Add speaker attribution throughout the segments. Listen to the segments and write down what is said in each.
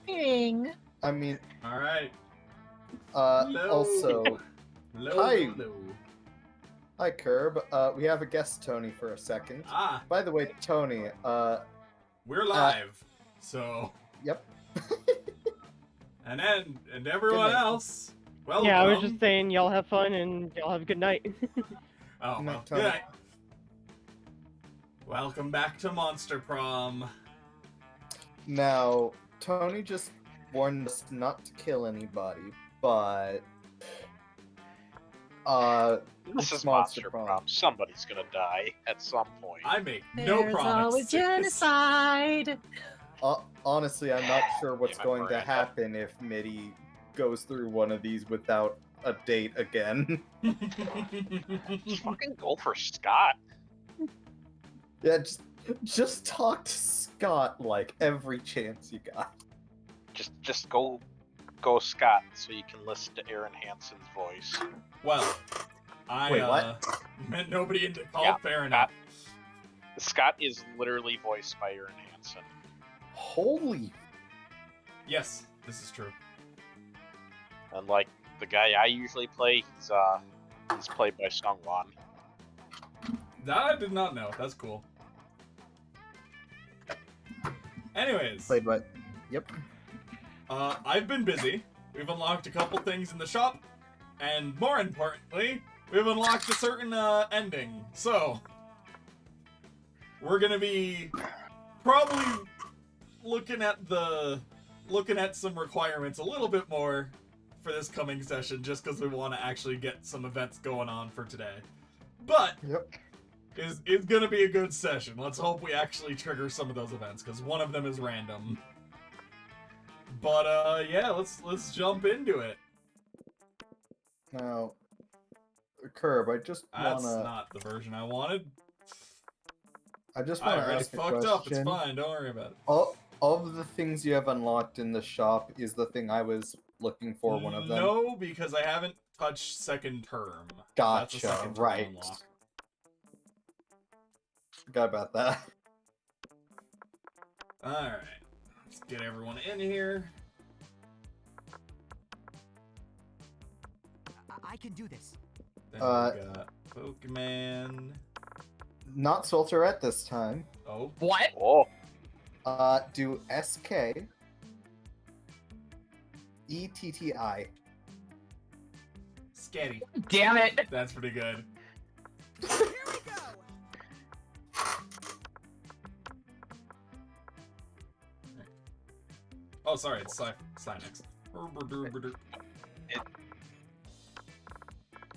Speaker 1: Ding.
Speaker 2: I mean,
Speaker 3: All right.
Speaker 2: also, hi.
Speaker 3: Low.
Speaker 2: Hi, Curb. We have a guest, Tony, for a second.
Speaker 3: Ah,
Speaker 2: By the way, Tony,
Speaker 3: we're live. So,
Speaker 2: yep.
Speaker 3: and everyone
Speaker 2: night.
Speaker 3: else, welcome.
Speaker 4: Yeah, I was just saying, y'all have fun and y'all have a good night.
Speaker 3: Oh,
Speaker 2: Good night,
Speaker 3: well,
Speaker 2: Tony.
Speaker 3: good night. Welcome back to Monster Prom.
Speaker 2: Now, Tony just warned us not to kill anybody, but
Speaker 5: This is
Speaker 2: Monster
Speaker 5: Monster
Speaker 2: Prom.
Speaker 5: Prom. Somebody's gonna die at some point.
Speaker 3: I make no
Speaker 1: There's
Speaker 3: promise.
Speaker 1: always genocide.
Speaker 2: Honestly, I'm not sure what's
Speaker 5: Damn it,
Speaker 2: going to
Speaker 5: Miranda.
Speaker 2: happen if Mitty goes through one of these without a date again.
Speaker 5: Fucking go for Scott.
Speaker 2: Yeah, just talk to Scott like every chance you got.
Speaker 5: Just go Scott so you can listen to Aaron Hansen's voice.
Speaker 3: Well, I
Speaker 2: Wait, what?
Speaker 3: meant nobody into call.
Speaker 5: Yeah,
Speaker 3: Fair enough.
Speaker 5: Scott is literally voiced by Aaron Hansen.
Speaker 2: Holy.
Speaker 3: Yes, this is true.
Speaker 5: And like the guy I usually play, he's played by Sungwon.
Speaker 3: That I did not know. That's cool. Anyways,
Speaker 2: Played what? Yep.
Speaker 3: I've been busy. We've unlocked a couple things in the shop, and more importantly, we've unlocked a certain ending. So we're gonna be probably looking at some requirements a little bit more for this coming session, just because we want to actually get some events going on for today. But
Speaker 2: Yep.
Speaker 3: it's gonna be a good session. Let's hope we actually trigger some of those events, because one of them is random. But yeah, let's jump into it.
Speaker 2: Now, Curb, I just
Speaker 3: That's
Speaker 2: wanna.
Speaker 3: not the version I wanted.
Speaker 2: I just
Speaker 3: I
Speaker 2: wanna
Speaker 3: already
Speaker 2: ask a
Speaker 3: fucked
Speaker 2: question.
Speaker 3: up. It's fine. Don't worry about it.
Speaker 2: All of the things you have unlocked in the shop is the thing I was looking for. One of them.
Speaker 3: No, because I haven't touched second term. That's a
Speaker 2: Gotcha.
Speaker 3: second term
Speaker 2: Right.
Speaker 3: unlock.
Speaker 2: Forgot about that.
Speaker 3: Alright. Let's get everyone in here.
Speaker 6: I can do this.
Speaker 3: Then we got Pokemon.
Speaker 2: Not Swelterette this time.
Speaker 3: Oh.
Speaker 1: What?
Speaker 5: Oh,
Speaker 2: Do SK ETTI.
Speaker 3: Sketty.
Speaker 1: Damn it.
Speaker 3: That's pretty good.
Speaker 6: Here we go.
Speaker 3: Oh, sorry, it's Sinex.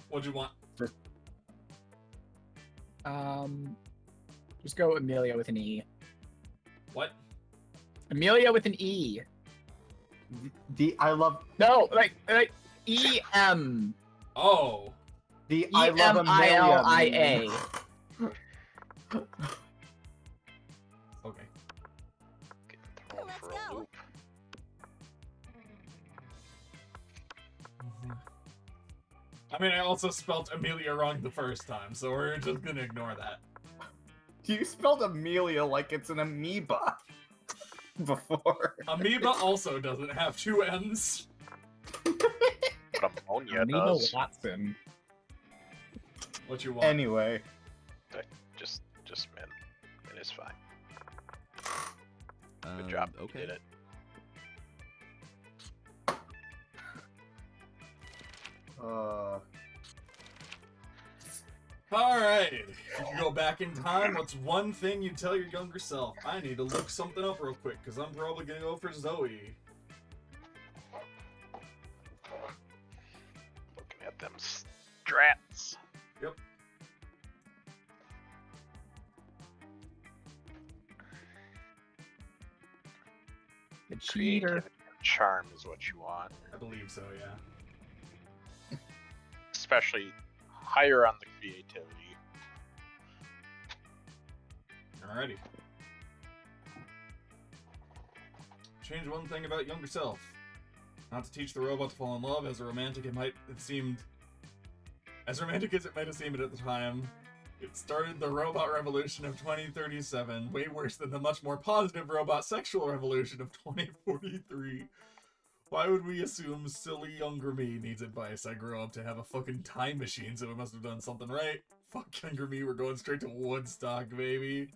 Speaker 3: What'd you want?
Speaker 1: Just go Amelia with an E.
Speaker 3: What?
Speaker 1: Amelia with an E.
Speaker 2: I love
Speaker 1: No, like E-M.
Speaker 3: Oh.
Speaker 2: I love
Speaker 1: E-M-I-L-I-A.
Speaker 2: Amelia.
Speaker 3: Okay.
Speaker 5: getting thrown for a loop.
Speaker 3: I mean, I also spelt Amelia wrong the first time, so we're just gonna ignore that.
Speaker 2: You spelled Amelia like it's an amoeba before.
Speaker 3: Amoeba also doesn't have two M's.
Speaker 5: But ammonia
Speaker 1: Amoeba
Speaker 5: does.
Speaker 1: Watson.
Speaker 3: What you want?
Speaker 2: Anyway,
Speaker 5: Just Min. Min is fine. Good job. You
Speaker 7: Okay.
Speaker 5: did it.
Speaker 3: Alright, if you could go back in time, what's one thing you'd tell your younger self? I need to look something up real quick, because I'm probably gonna go for Zoe.
Speaker 5: Looking at them strats.
Speaker 3: Yep.
Speaker 1: The cheater.
Speaker 5: Creativity and charm is what you want.
Speaker 3: I believe so, yeah.
Speaker 5: Especially higher on the creativity.
Speaker 3: Alrighty. Change one thing about younger self. Not to teach the robot to fall in love, as romantic as it might have seemed at the time. It started the robot revolution of 2037, way worse than the much more positive robot sexual revolution of 2043. Why would we assume silly younger me needs advice? I grew up to have a fucking time machine, so we must have done something right. Fuck younger me, we're going straight to Woodstock, baby.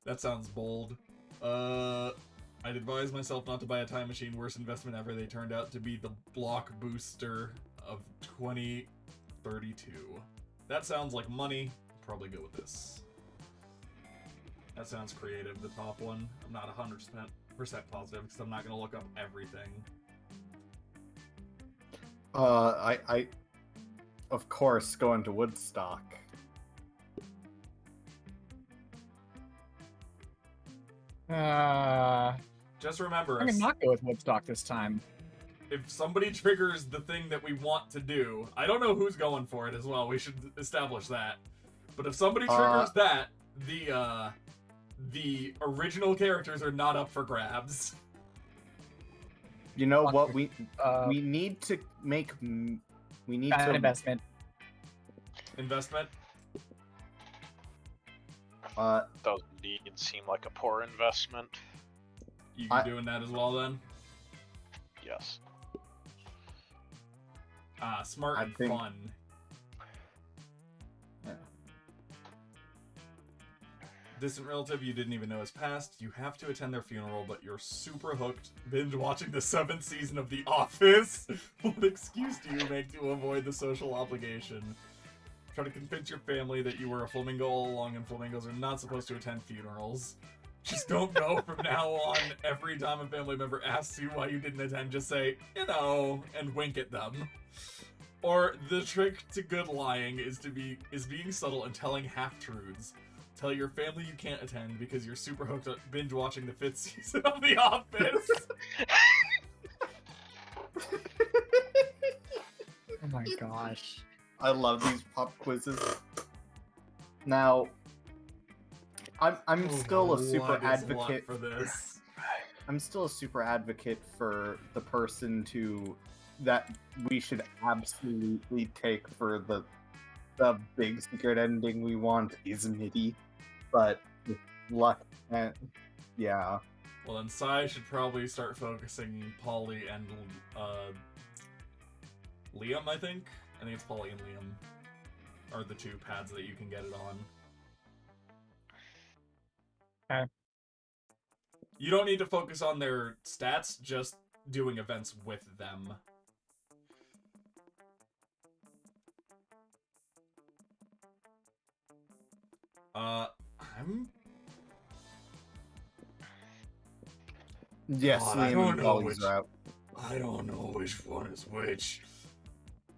Speaker 3: That sounds bold. I'd advise myself not to buy a time machine. Worst investment ever. They turned out to be the block booster of 2032. That sounds like money. Probably go with this. That sounds creative, the top one. I'm not 100% positive because I'm not going to look up everything.
Speaker 2: I of course going to Woodstock.
Speaker 3: Just remember,
Speaker 1: I'm gonna not go with Woodstock this time.
Speaker 3: if somebody triggers the thing that we want to do, I don't know who's going for it as well. We should establish that. But if somebody triggers that, the original characters are not up for grabs.
Speaker 2: You know what we need to make. We need
Speaker 1: Bad
Speaker 2: to
Speaker 1: investment.
Speaker 3: Investment.
Speaker 5: Doesn't indeed seem like a poor investment.
Speaker 3: You doing that as well then?
Speaker 5: Yes.
Speaker 3: Smart and fun.
Speaker 2: Yeah.
Speaker 3: Distant relative you didn't even know has passed. You have to attend their funeral, but you're super hooked. Binge watching the 7th season of The Office. What excuse do you make to avoid the social obligation? Try to convince your family that you were a flamingo all along and flamingos are not supposed to attend funerals. Just don't go from now on. Every time a family member asks you why you didn't attend, just say, you know, and wink at them. Or the trick to good lying is being subtle and telling half-truths. Tell your family you can't attend because you're super hooked up binge watching the 5th season of The Office.
Speaker 1: Oh my gosh.
Speaker 2: I love these pop quizzes. Now, I'm still a super advocate
Speaker 3: for this.
Speaker 2: I'm still a super advocate for the person that we should absolutely take for the big secret ending we want is MIDI, but with luck, yeah.
Speaker 3: Well, then Sai should probably start focusing Polly and Liam, I think it's Polly and Liam are the two pads that you can get it on.
Speaker 1: Okay.
Speaker 3: You don't need to focus on their stats, just doing events with them.
Speaker 2: Yes,
Speaker 3: God, I
Speaker 2: Liam
Speaker 3: don't
Speaker 2: and
Speaker 3: know
Speaker 2: Polly's
Speaker 3: which-
Speaker 2: are out.
Speaker 3: I don't know which one is which.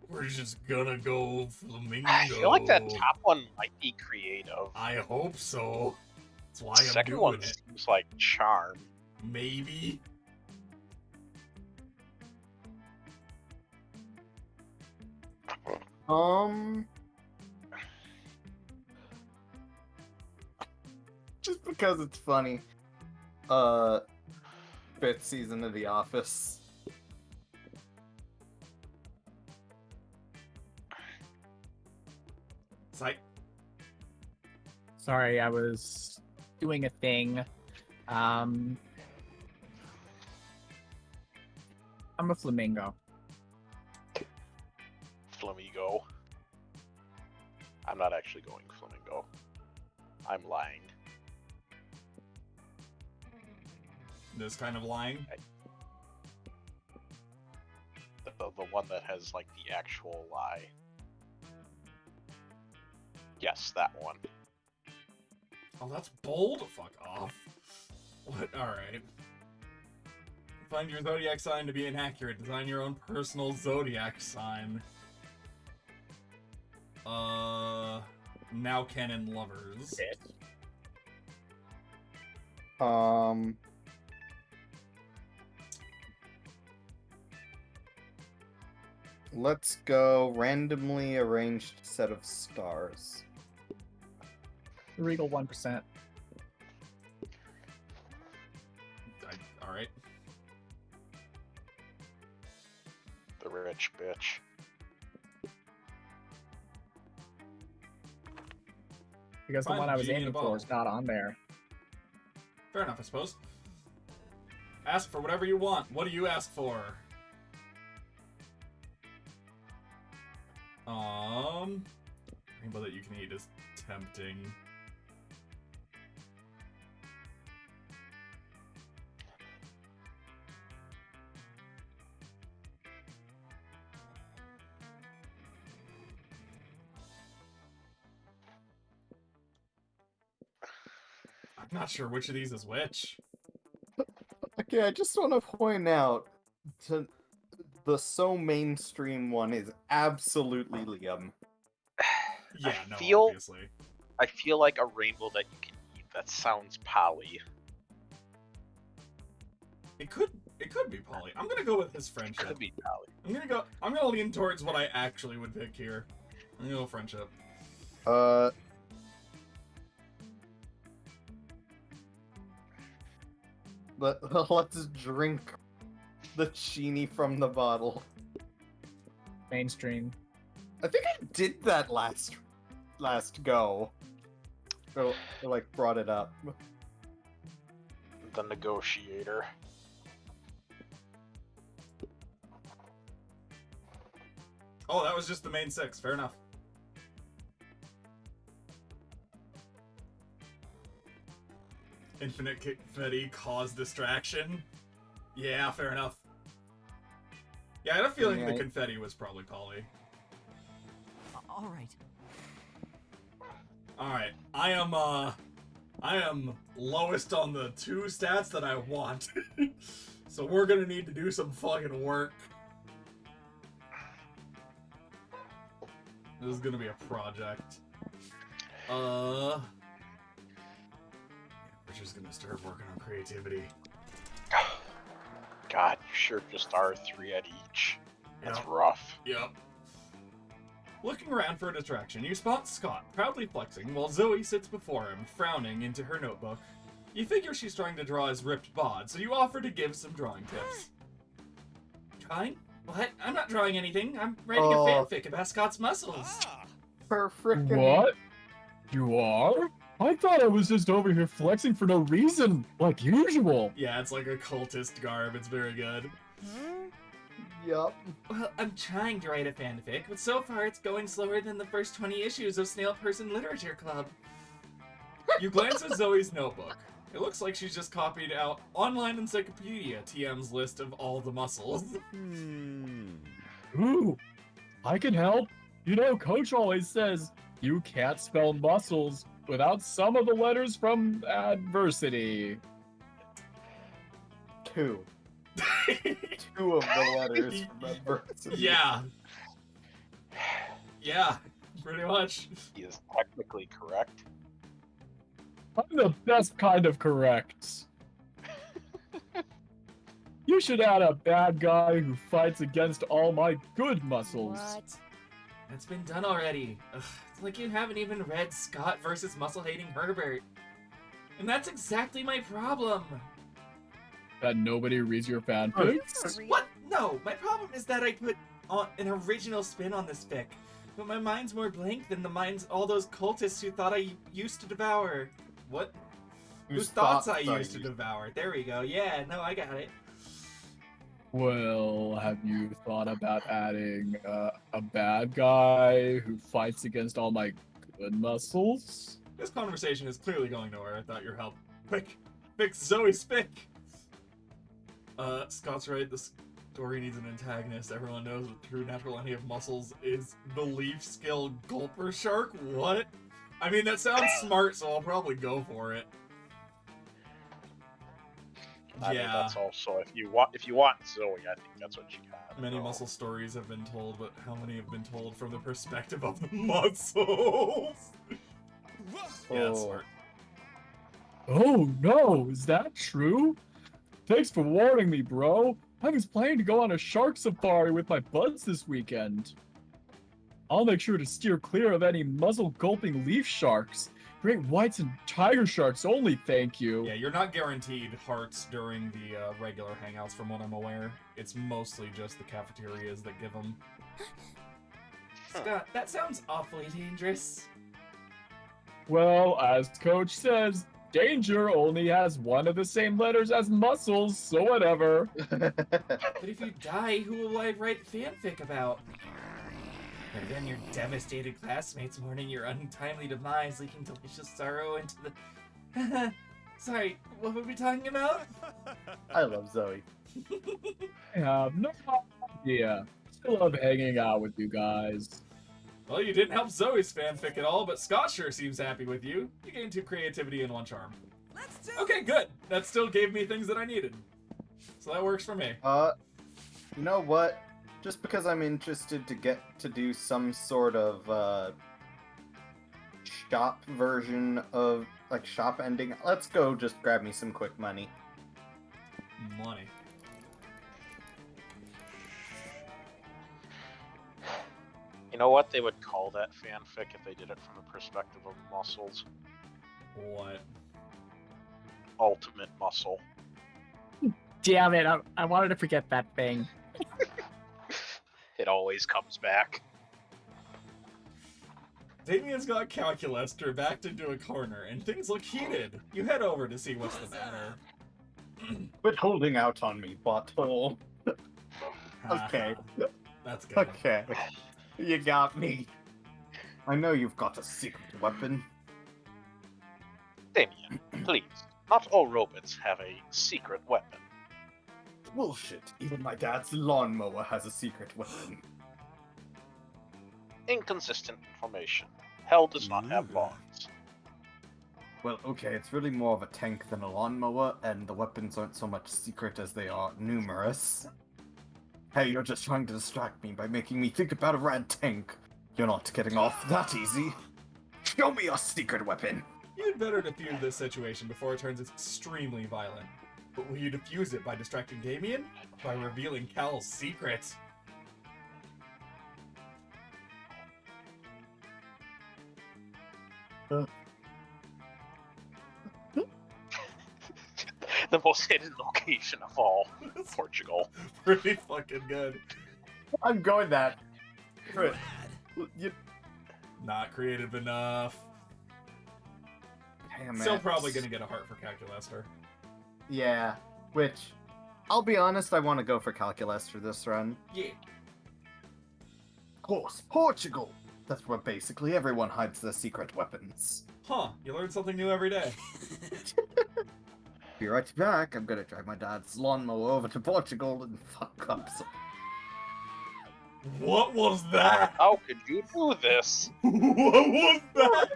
Speaker 3: We're just gonna go flamingo.
Speaker 5: I feel like that top one might be creative.
Speaker 3: I hope so. That's why
Speaker 5: The
Speaker 3: I'm
Speaker 5: second
Speaker 3: doing
Speaker 5: one
Speaker 3: it.
Speaker 5: seems like charm.
Speaker 3: Maybe.
Speaker 2: Just because it's funny. 5th season of The Office.
Speaker 3: Psych.
Speaker 1: Sorry, I was doing a thing. I'm a flamingo.
Speaker 5: Flamingo. I'm not actually going flamingo. I'm lying.
Speaker 3: This kind of lying.
Speaker 5: The one that has like the actual lie. Yes, that one.
Speaker 3: Oh, that's bold. Fuck off. What? Alright. Find your zodiac sign to be inaccurate. Design your own personal zodiac sign. Now canon lovers.
Speaker 2: Let's go randomly arranged set of stars.
Speaker 1: Regal 1%.
Speaker 3: Alright.
Speaker 5: The rich bitch.
Speaker 1: because the
Speaker 3: Find
Speaker 1: one I was
Speaker 3: genie in a
Speaker 1: aiming for
Speaker 3: bottle.
Speaker 1: is not on there.
Speaker 3: Fair enough, I suppose. Ask for whatever you want. What do you ask for? Rainbow that you can eat is tempting. I'm not sure which of these is which.
Speaker 2: Okay, I just want to point out the so mainstream one is absolutely Liam.
Speaker 3: Yeah, no,
Speaker 5: feel-
Speaker 3: obviously.
Speaker 5: I feel like a rainbow that you can eat. That sounds Polly.
Speaker 3: It could be Polly. I'm gonna go with his friendship.
Speaker 5: Could be Polly.
Speaker 3: I'm gonna lean towards what I actually would pick here. I'm gonna go friendship.
Speaker 2: Let's drink the genie from the bottle.
Speaker 1: Mainstream.
Speaker 2: I think I did that last go. Or like brought it up.
Speaker 5: The negotiator.
Speaker 3: Oh, that was just the main 6. Fair enough. Infinite confetti cause distraction. Yeah, fair enough. Yeah, I had a feeling the
Speaker 2: Yeah.
Speaker 3: confetti was probably Polly.
Speaker 6: All right.
Speaker 3: Alright, I am lowest on the 2 stats that I want. So we're gonna need to do some fucking work. This is gonna be a project. We're just gonna start working on creativity.
Speaker 5: God, you sure just are 3 at each. That's
Speaker 3: Yep.
Speaker 5: rough.
Speaker 3: Yep. Looking around for a distraction, you spot Scott proudly flexing while Zoe sits before him, frowning into her notebook. You figure she's trying to draw his ripped bod, so you offer to give some drawing tips. Drawing? What? I'm not drawing anything. I'm writing a fanfic about Scott's muscles.
Speaker 2: For frickin'
Speaker 1: What? You are? I thought I was just over here flexing for no reason, like usual.
Speaker 3: Yeah, it's like a cultist garb. It's very good.
Speaker 2: Yup.
Speaker 3: Well, I'm trying to write a fanfic, but so far it's going slower than the first 20 issues of Snail Person Literature Club. You glance at Zoe's notebook. It looks like she's just copied out Online Encyclopedia TM's list of all the muscles.
Speaker 1: Ooh, I can help. You know, Coach always says you can't spell muscles without some of the letters from adversity.
Speaker 2: 2. 2 of the letters from adversity.
Speaker 3: Yeah. Yeah, pretty much.
Speaker 5: He is technically correct.
Speaker 1: I'm the best kind of correct. You should add a bad guy who fights against all my good muscles.
Speaker 6: What?
Speaker 3: That's been done already. Ugh, it's like you haven't even read Scott versus muscle-hating Herbert. And that's exactly my problem.
Speaker 1: That nobody reads your fanfics?
Speaker 3: What? No, my problem is that I put an original spin on this fic. But my mind's more blank than the minds all those cultists who thought I used to devour. What? Whose thoughts I used to devour. There we go. Yeah, no, I got it.
Speaker 1: Well, have you thought about adding a bad guy who fights against all my good muscles?
Speaker 3: This conversation is clearly going nowhere. I thought your help. Quick, fix Zoe's fic. Scott's right. The story needs an antagonist. Everyone knows the true natural enemy of muscles is the leaf skill gulper shark. What? I mean, that sounds smart, so I'll probably go for it.
Speaker 5: I mean,
Speaker 3: Yeah.
Speaker 5: that's also if you want Zoe, I think that's what you got.
Speaker 3: Many muscle stories have been told, but how many have been told from the perspective of the muscles? Yeah,
Speaker 2: Oh.
Speaker 3: smart.
Speaker 1: Oh no, is that true? Thanks for warning me, bro. I was planning to go on a shark safari with my buds this weekend. I'll make sure to steer clear of any muzzle-gulping leaf sharks. Great whites and tiger sharks only, thank you.
Speaker 3: Yeah, you're not guaranteed hearts during the regular hangouts, from what I'm aware. It's mostly just the cafeterias that give them. Scott, that sounds awfully dangerous.
Speaker 1: Well, as Coach says, danger only has one of the same letters as muscles, so whatever.
Speaker 3: But if you die, who will I write fanfic about? And then your devastated classmates mourning your untimely demise, leaking delicious sorrow into the... Sorry, what were we talking about?
Speaker 2: I love Zoe.
Speaker 1: I have no idea. Still love hanging out with you guys.
Speaker 3: Well, you didn't help Zoe's fanfic at all, but Scott sure seems happy with you. You gained 2 creativity and 1 charm.
Speaker 6: Let's do
Speaker 3: Okay, good. That still gave me things that I needed. So that works for me.
Speaker 2: You know what? Just because I'm interested to get to do some sort of shop version of like shop ending, let's go just grab me some quick money.
Speaker 3: Money.
Speaker 5: You know what they would call that fanfic if they did it from the perspective of muscles?
Speaker 3: What?
Speaker 5: Ultimate muscle.
Speaker 7: Damn it, I wanted to forget that thing.
Speaker 5: It always comes back.
Speaker 3: Damien's got Calculester backed into a corner, and things look heated. You head over to see what's the matter.
Speaker 2: Quit holding out on me, butthole. Okay.
Speaker 3: That's good.
Speaker 2: Okay. You got me. I know you've got a secret weapon.
Speaker 5: Damien, please. Not all robots have a secret weapon.
Speaker 2: Bullshit. Even my dad's lawnmower has a secret weapon.
Speaker 5: Inconsistent information. Hell does not have bonds.
Speaker 2: Well, okay, it's really more of a tank than a lawnmower, and the weapons aren't so much secret as they are numerous. Hey, you're just trying to distract me by making me think about a rad tank. You're not getting off that easy. Show me your secret weapon!
Speaker 3: You'd better defuse this situation before it turns extremely violent. But will you defuse it by distracting Damien? By revealing Cal's secret?
Speaker 5: The most hidden location of all. Portugal.
Speaker 3: Pretty fucking good.
Speaker 2: I'm going that. You...
Speaker 3: Not creative enough.
Speaker 2: Damn
Speaker 3: Still
Speaker 2: it.
Speaker 3: probably gonna get a heart for Calculester.
Speaker 2: Yeah, which, I'll be honest, I want to go for Calculus for this run.
Speaker 3: Yeah.
Speaker 2: Of course, Portugal! That's where basically everyone hides their secret weapons.
Speaker 3: Huh, you learn something new every day.
Speaker 2: Be right back, I'm gonna drive my dad's lawnmower over to Portugal and fuck up some...
Speaker 3: What was that?
Speaker 5: How could you do this?
Speaker 3: What was that?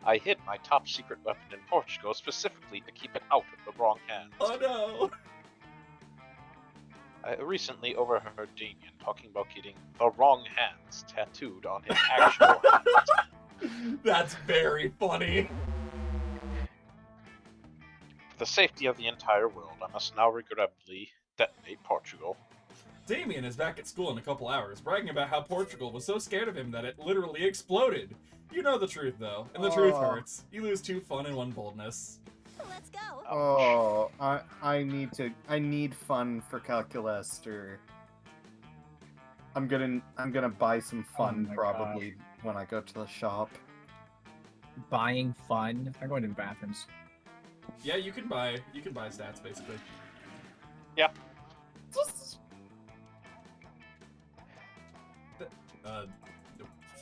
Speaker 5: I hid my top secret weapon in Portugal specifically to keep it out of the wrong hands.
Speaker 3: Oh no.
Speaker 5: I recently overheard Damien talking about getting the wrong hands tattooed on his actual hands.
Speaker 3: That's very funny.
Speaker 5: For the safety of the entire world, I must now regrettably detonate Portugal.
Speaker 3: Damien is back at school in a couple hours, bragging about how Portugal was so scared of him that it literally exploded. You know the truth, though, and the truth hurts. You lose 2 fun and 1 boldness.
Speaker 6: Let's go.
Speaker 2: Oh, I need fun for Calculester. I'm gonna buy some fun
Speaker 1: my
Speaker 2: probably when I go to the shop.
Speaker 7: Buying fun. I'm going to the bathrooms.
Speaker 3: Yeah, you can buy stats basically.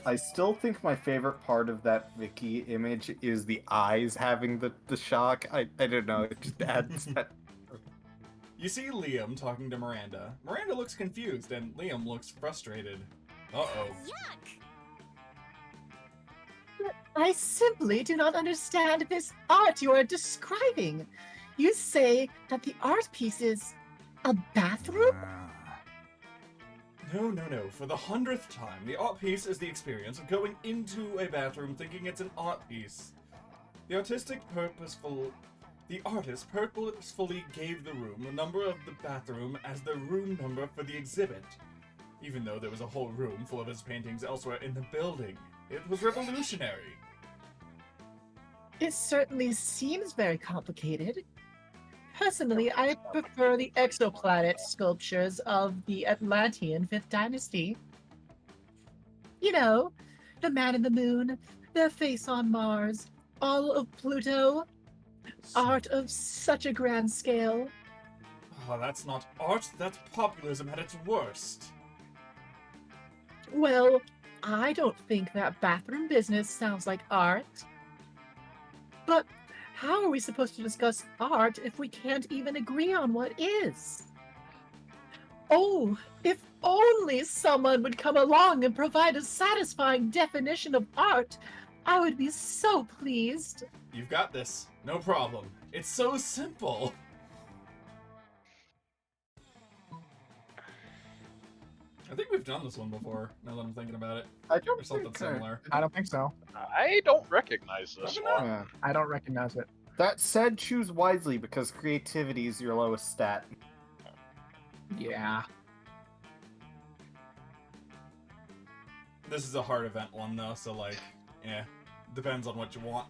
Speaker 2: I still think my favorite part of that Vicky image is the eyes having the shock. I don't know, it just adds that.
Speaker 3: You see Liam talking to Miranda. Miranda looks confused, and Liam looks frustrated. Uh-oh.
Speaker 6: Yuck.
Speaker 7: I simply do not understand this art you are describing. You say that the art piece is a bathroom?
Speaker 3: No. For the 100th time, the art piece is the experience of going into a bathroom thinking it's an art piece. The artist purposefully gave the room the number of the bathroom as the room number for the exhibit, even though there was a whole room full of his paintings elsewhere in the building. It was revolutionary.
Speaker 7: It certainly seems very complicated. Personally, I prefer the exoplanet sculptures of the Atlantean 5th Dynasty. You know, the man in the moon, the face on Mars, all of Pluto, art of such a grand scale.
Speaker 3: Oh, that's not art, that's populism at its worst.
Speaker 7: Well, I don't think that bathroom business sounds like art. But how are we supposed to discuss art if we can't even agree on what is? Oh, if only someone would come along and provide a satisfying definition of art, I would be so pleased.
Speaker 3: You've got this. No problem. It's so simple. I think we've done this one before, now that I'm thinking about it.
Speaker 2: I
Speaker 3: Or
Speaker 2: don't
Speaker 3: something
Speaker 2: think
Speaker 3: similar.
Speaker 1: I don't think so.
Speaker 5: I don't recognize this
Speaker 3: Maybe
Speaker 5: one.
Speaker 2: Yeah.
Speaker 1: I don't recognize it.
Speaker 2: That said, choose wisely because creativity is your lowest stat.
Speaker 1: Yeah.
Speaker 3: This is a hard event one, though, so, like, yeah. Depends on what you want.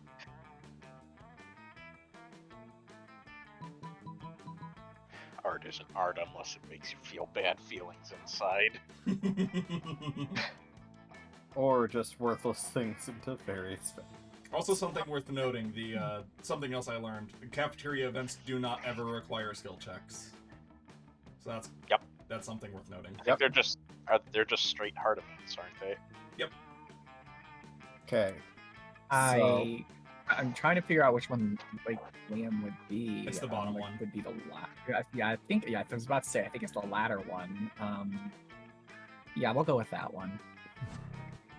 Speaker 5: Art isn't art unless it makes you feel bad feelings inside.
Speaker 2: Or just worthless things into various.
Speaker 3: Also, something worth noting, the, something else I learned. Cafeteria events do not ever require skill checks. So that's...
Speaker 5: Yep.
Speaker 3: That's something worth noting.
Speaker 5: I think they're just straight hard events, aren't they?
Speaker 2: Okay.
Speaker 1: I'm trying to figure out which one like Liam would be.
Speaker 3: It's the bottom one.
Speaker 1: Would be the latter. Yeah, I think. Yeah, I was about to say. I think it's the latter one. Yeah, we'll go with that one.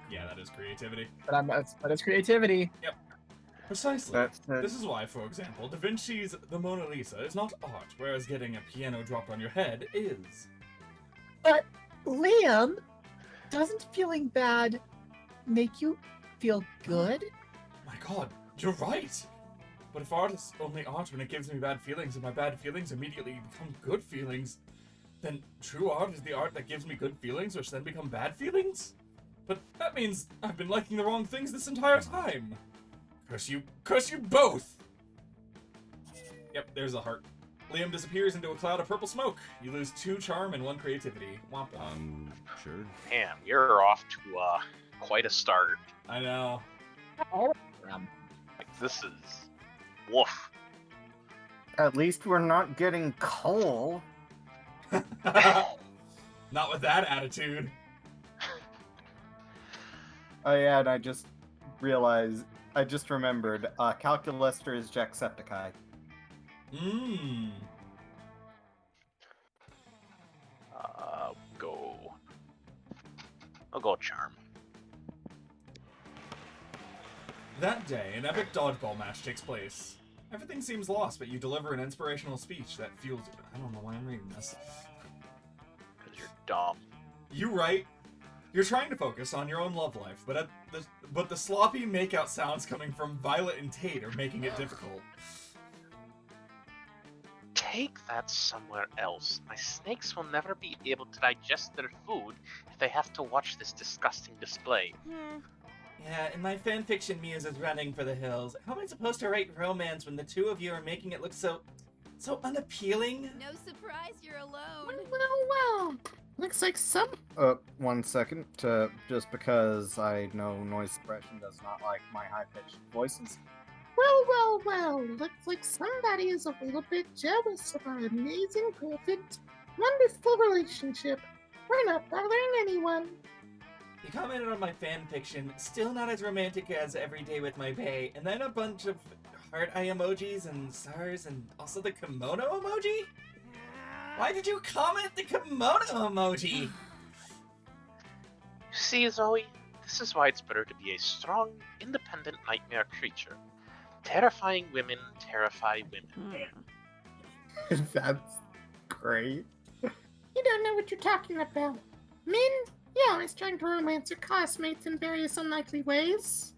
Speaker 3: Yeah, that is creativity.
Speaker 1: But it's creativity.
Speaker 3: Precisely.
Speaker 2: That's
Speaker 3: This is why, for example, Da Vinci's The Mona Lisa is not art, whereas getting a piano dropped on your head is.
Speaker 7: But, Liam, doesn't feeling bad make you feel good?
Speaker 3: My god, you're right! But if art is only art when it gives me bad feelings, and my bad feelings immediately become good feelings, then true art is the art that gives me good feelings, which then become bad feelings? But that means I've been liking the wrong things this entire time! Curse you both! Yep, there's a heart. Liam disappears into a cloud of purple smoke. You lose 2 charm and 1 creativity. Womp womp.
Speaker 8: Sure.
Speaker 5: Damn, you're off to quite a start.
Speaker 3: I know.
Speaker 5: Like, this is woof.
Speaker 2: At least we're not getting coal.
Speaker 3: Not with that attitude.
Speaker 2: Oh yeah, and I just remembered, Calculester is Jacksepticeye.
Speaker 3: Mmm.
Speaker 5: I'll go charm.
Speaker 3: That day, an epic dodgeball match takes place. Everything seems lost, but you deliver an inspirational speech that fuels you. I don't know why I'm reading this.
Speaker 5: Because you're dumb.
Speaker 3: You right. You're trying to focus on your own love life, but the sloppy makeout sounds coming from Violet and Tate are making it difficult.
Speaker 5: Take that somewhere else. My snakes will never be able to digest their food if they have to watch this disgusting display.
Speaker 9: Yeah, in my fanfiction Muse is running for the hills. How am I supposed to write romance when the two of you are making it look so unappealing?
Speaker 10: No surprise you're alone.
Speaker 2: Well. Looks like some. 1 second. Just because I know noise suppression does not like my high-pitched voices. Well. Looks like somebody is a little bit jealous of our amazing, perfect, wonderful relationship. We're not bothering anyone.
Speaker 9: You commented on my fanfiction, still not as romantic as Every Day with My bae, and then a bunch of heart eye emojis and stars and also the kimono emoji? Why did you comment the kimono emoji?
Speaker 5: You see, Zoe, this is why it's better to be a strong, independent nightmare creature. Terrifying women terrify women.
Speaker 2: That's great.
Speaker 11: You don't know what you're talking about. Men, you're always trying to romance your classmates in various unlikely ways.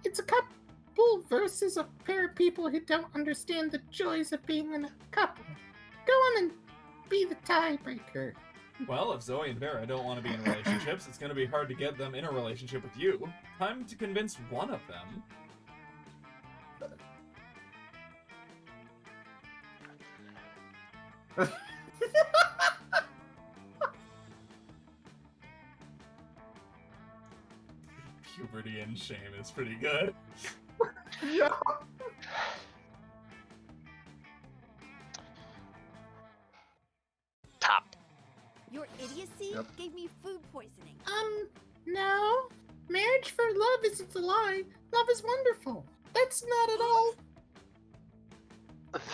Speaker 11: It's a couple versus a pair of people who don't understand the joys of being in a couple. Go on and be the tiebreaker.
Speaker 3: Well, if Zoe and Vera don't want to be in relationships, it's going to be hard to get them in a relationship with you. Time to convince one of them. shame is pretty good.
Speaker 2: Yeah.
Speaker 5: Top.
Speaker 10: Your idiocy
Speaker 2: Yep.
Speaker 10: gave me food poisoning.
Speaker 11: No. Marriage for love isn't a lie. Love is wonderful. That's not at all.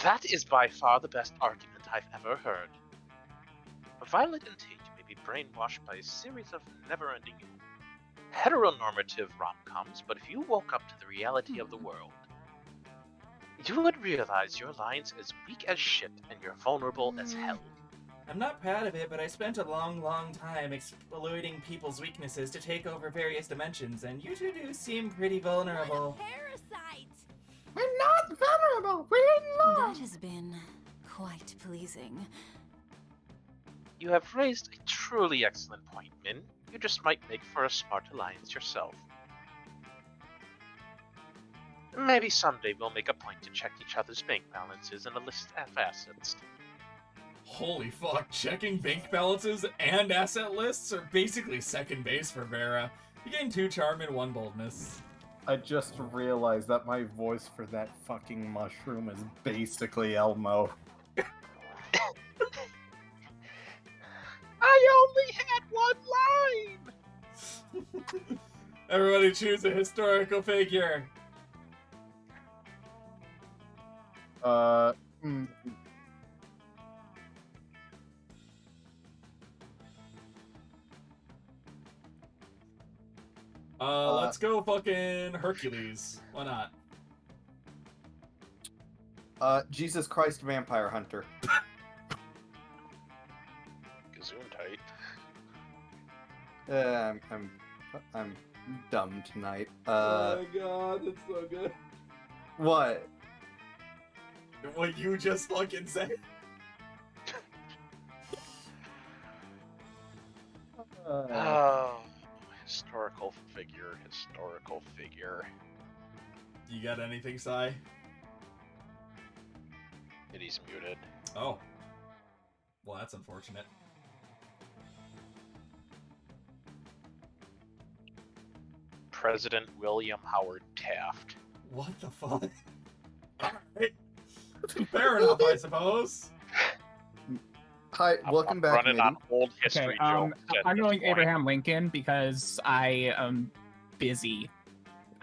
Speaker 5: That is by far the best argument I've ever heard. Violet and Tate may be brainwashed by a series of never-ending heteronormative rom-coms, but if you woke up to the reality of the world, you would realize your line's as weak as shit and you're vulnerable as hell.
Speaker 9: I'm not proud of it, but I spent a long, long time exploiting people's weaknesses to take over various dimensions, and you two do seem pretty vulnerable.
Speaker 10: Parasite!
Speaker 11: We're not vulnerable. We're in love.
Speaker 6: That has been quite pleasing.
Speaker 5: You have raised a truly excellent point, Min. You just might make for a smart alliance yourself. Maybe someday we'll make a point to check each other's bank balances and a list of assets.
Speaker 3: Holy fuck, checking bank balances and asset lists are basically second base for Vera. You gain 2 charm and 1 boldness.
Speaker 2: I just realized that my voice for that fucking mushroom is basically Elmo.
Speaker 5: I only had 1 line!
Speaker 3: Everybody choose a historical figure.
Speaker 2: Uh,
Speaker 3: Let's go fucking Hercules. Why not?
Speaker 2: Jesus Christ Vampire Hunter.
Speaker 5: Gesundheit.
Speaker 2: I'm dumb tonight.
Speaker 3: Oh my god, that's so good.
Speaker 2: What?
Speaker 3: What you just fucking said.
Speaker 5: Oh, historical figure.
Speaker 3: You got anything, Sai?
Speaker 5: He's muted.
Speaker 3: Oh. Well, that's unfortunate.
Speaker 5: President William Howard Taft.
Speaker 3: What the fuck? Alright. Fair enough, I suppose.
Speaker 2: Hi, welcome back,
Speaker 5: Running on
Speaker 2: Mitty.
Speaker 5: old history jokes. at
Speaker 8: I'm
Speaker 5: this
Speaker 8: going
Speaker 5: point.
Speaker 8: Abraham Lincoln because I am busy.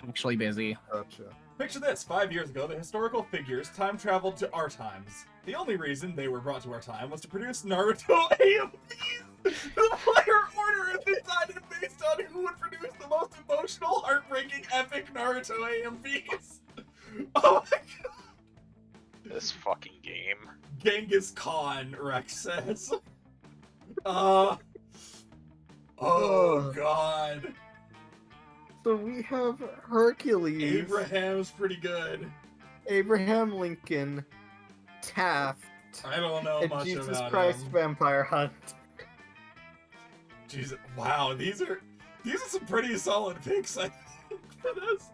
Speaker 8: Actually busy.
Speaker 2: Gotcha.
Speaker 3: Picture this, 5 years ago, the historical figures time traveled to our times. The only reason they were brought to our time was to produce Naruto AMVs! The higher order is decided based on who would produce the most emotional, heartbreaking, epic Naruto AMVs! Oh my god!
Speaker 5: This fucking game.
Speaker 3: Genghis Khan, Rex says. Oh god.
Speaker 2: So we have Hercules,
Speaker 3: Abraham's pretty good.
Speaker 2: Abraham Lincoln, Taft,
Speaker 3: I don't know
Speaker 2: and
Speaker 3: much
Speaker 2: Jesus
Speaker 3: about
Speaker 2: Christ
Speaker 3: him.
Speaker 2: Vampire Hunt.
Speaker 3: Jesus, wow, these are some pretty solid picks, I think, for this.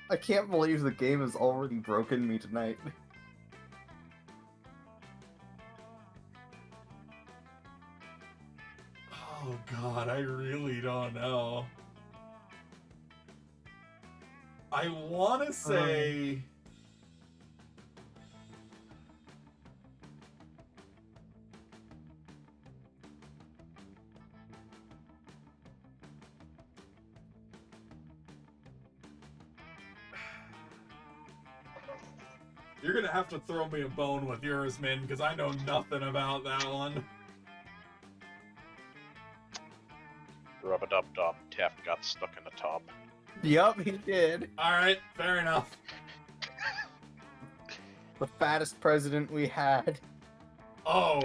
Speaker 2: I can't believe the game has already broken me tonight.
Speaker 3: Oh god, I really don't know. I want to say... You're gonna have to throw me a bone with yours, Min, because I know nothing about that one.
Speaker 5: Rub-a-dub-dub. Taft got stuck in the tub.
Speaker 2: Yup, he did.
Speaker 3: Alright, fair enough.
Speaker 2: The fattest president we had.
Speaker 3: Oh.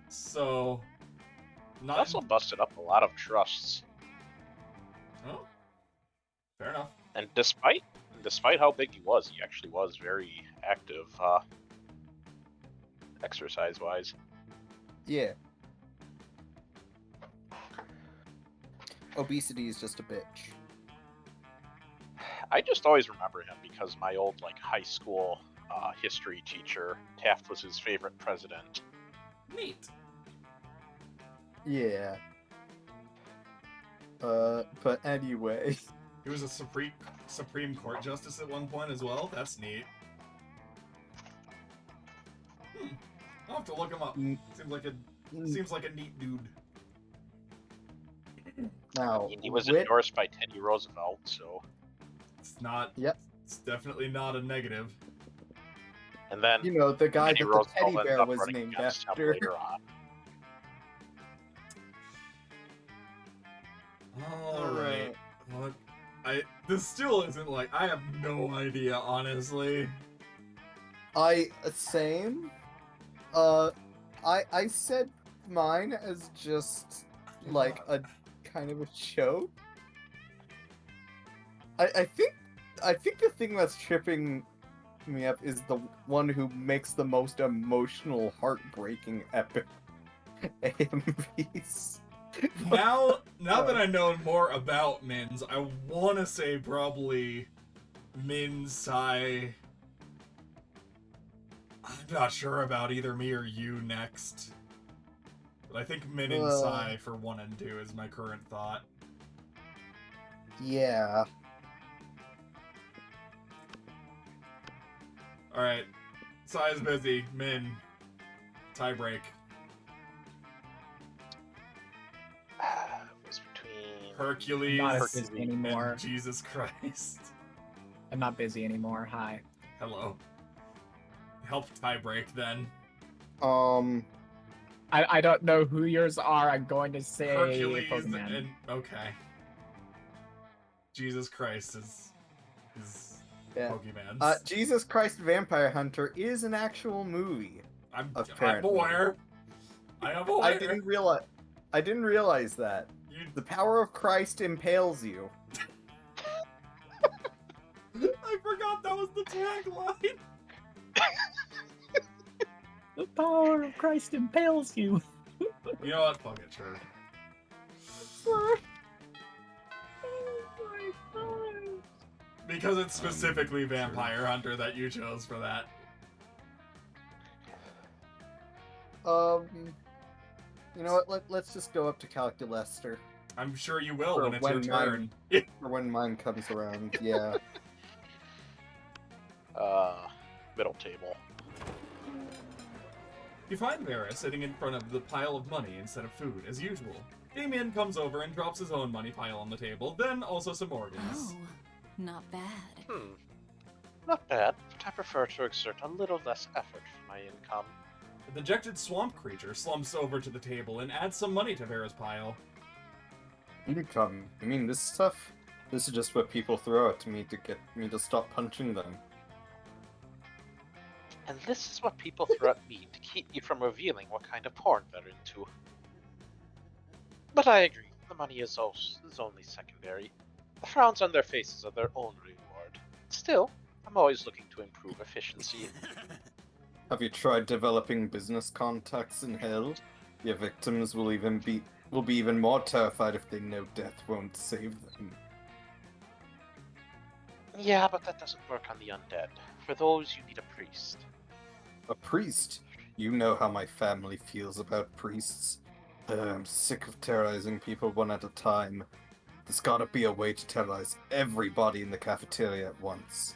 Speaker 3: So... Not...
Speaker 5: Also busted up a lot of trusts.
Speaker 3: Oh. Fair enough.
Speaker 5: And despite how big he actually was very active, exercise-wise.
Speaker 2: Yeah. Obesity is just a bitch.
Speaker 5: I just always remember him because my old high school history teacher. Taft was his favorite president.
Speaker 3: Neat.
Speaker 2: Yeah. But anyway.
Speaker 3: He was a Supreme Court justice at one point as well. That's neat. I'll have to look him up. Seems like a neat dude.
Speaker 2: Now,
Speaker 5: He was endorsed by Teddy Roosevelt, so.
Speaker 3: It's not.
Speaker 2: Yep.
Speaker 3: It's definitely not a negative.
Speaker 5: And then
Speaker 2: you know, the guy
Speaker 5: Teddy
Speaker 2: that the
Speaker 5: Roosevelt
Speaker 2: teddy
Speaker 5: ended
Speaker 2: bear
Speaker 5: up
Speaker 2: was
Speaker 5: running
Speaker 2: named
Speaker 5: against him
Speaker 2: after.
Speaker 5: later on.
Speaker 3: All right. What? This still isn't like I have no idea, honestly.
Speaker 2: Same. I said mine as just like a kind of a joke. I think the thing that's tripping me up is the one who makes the most emotional, heartbreaking epic AMVs.
Speaker 3: Now that I know more about Mins, I want to say probably Min, Sai. I'm not sure about either me or you next. But I think Min and Sai for 1 and 2 is my current thought.
Speaker 2: Yeah.
Speaker 3: Alright. Sai's busy. Min. Tiebreak.
Speaker 5: It was between
Speaker 3: Hercules
Speaker 8: Not as busy anymore.
Speaker 3: and Jesus Christ.
Speaker 8: I'm not busy anymore. Hi.
Speaker 3: Hello. Help tiebreak then.
Speaker 8: I don't know who yours are. I'm going to say
Speaker 3: Hercules
Speaker 8: Pokemon.
Speaker 3: and okay. Jesus Christ is
Speaker 2: Yeah.
Speaker 3: Pokemon's.
Speaker 2: Jesus Christ Vampire Hunter is an actual movie.
Speaker 3: I'm
Speaker 2: apparently.
Speaker 3: aware. I am aware.
Speaker 2: I didn't realize that. The power of Christ impales you.
Speaker 3: I forgot that was the tagline.
Speaker 8: The power of Christ impales you.
Speaker 3: You know what? Fuck it, sure. Because it's specifically Vampire Hunter that you chose for that.
Speaker 2: You know what? Let's just go up to Calculester.
Speaker 3: I'm sure you will
Speaker 2: For
Speaker 3: when it's your turn.
Speaker 2: For when mine comes around, yeah.
Speaker 5: Middle table.
Speaker 3: You find Vera sitting in front of the pile of money instead of food, as usual. Damien comes over and drops his own money pile on the table, then also some organs.
Speaker 6: Oh, not bad.
Speaker 5: Not bad, but I prefer to exert a little less effort for my income.
Speaker 3: The dejected swamp creature slumps over to the table and adds some money to Vera's pile.
Speaker 2: Income. I mean, this is just what people throw at me to get me to stop punching them.
Speaker 5: And this is what people throw at me to keep me from revealing what kind of porn they're into. But I agree, the money is only secondary. The frowns on their faces are their own reward. Still, I'm always looking to improve efficiency.
Speaker 2: Have you tried developing business contacts in hell? Your victims will be even more terrified if they know death won't save them.
Speaker 5: Yeah, but that doesn't work on the undead. For those, you need a priest.
Speaker 2: A priest? You know how my family feels about priests. I'm sick of terrorizing people one at a time. There's gotta be a way to terrorize everybody in the cafeteria at once.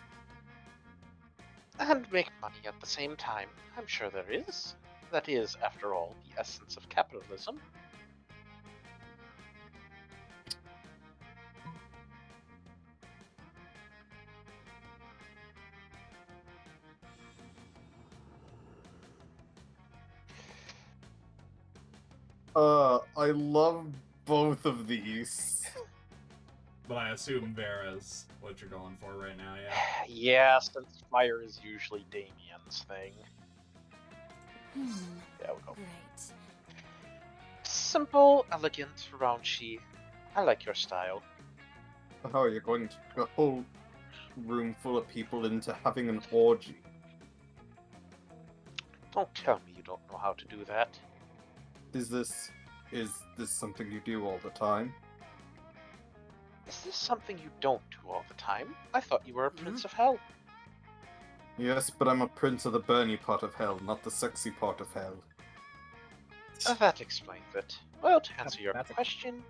Speaker 5: And make money at the same time. I'm sure there is. That is, after all, the essence of capitalism.
Speaker 2: I love both of these.
Speaker 3: But I assume Vera's what you're going for right now, yeah?
Speaker 5: Yeah, since fire is usually Damien's thing. There we go.
Speaker 6: Great.
Speaker 5: Simple, elegant, raunchy. I like your style.
Speaker 2: How are you going to get a whole room full of people into having an orgy?
Speaker 5: Don't tell me you don't know how to do that.
Speaker 2: Is this something you do all the time?
Speaker 5: Is this something you don't do all the time? I thought you were a Prince of Hell.
Speaker 2: Yes, but I'm a prince of the burny part of hell, not the sexy part of hell.
Speaker 5: That explains it. Well, to answer your
Speaker 8: That's a-
Speaker 5: question,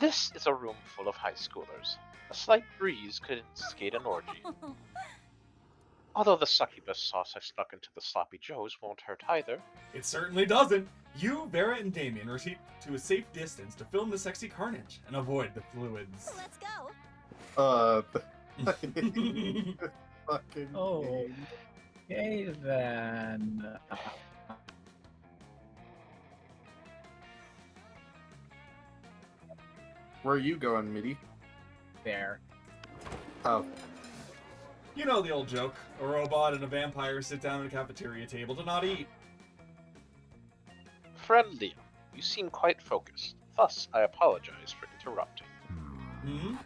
Speaker 5: this is a room full of high schoolers. A slight breeze could instigate an orgy. Although the succubus sauce I snuck into the sloppy joes won't hurt either.
Speaker 3: It certainly doesn't. You, Vera, and Damien retreat to a safe distance to film the sexy carnage and avoid the fluids.
Speaker 10: Let's go.
Speaker 2: Fucking
Speaker 8: Oh.
Speaker 2: game.
Speaker 8: Okay then.
Speaker 2: Where are you going, Mitty?
Speaker 8: There.
Speaker 2: Oh,
Speaker 3: You know the old joke. A robot and a vampire sit down at a cafeteria table to not eat.
Speaker 5: Friend Liam, you seem quite focused. Thus, I apologize for interrupting.
Speaker 3: Hmm?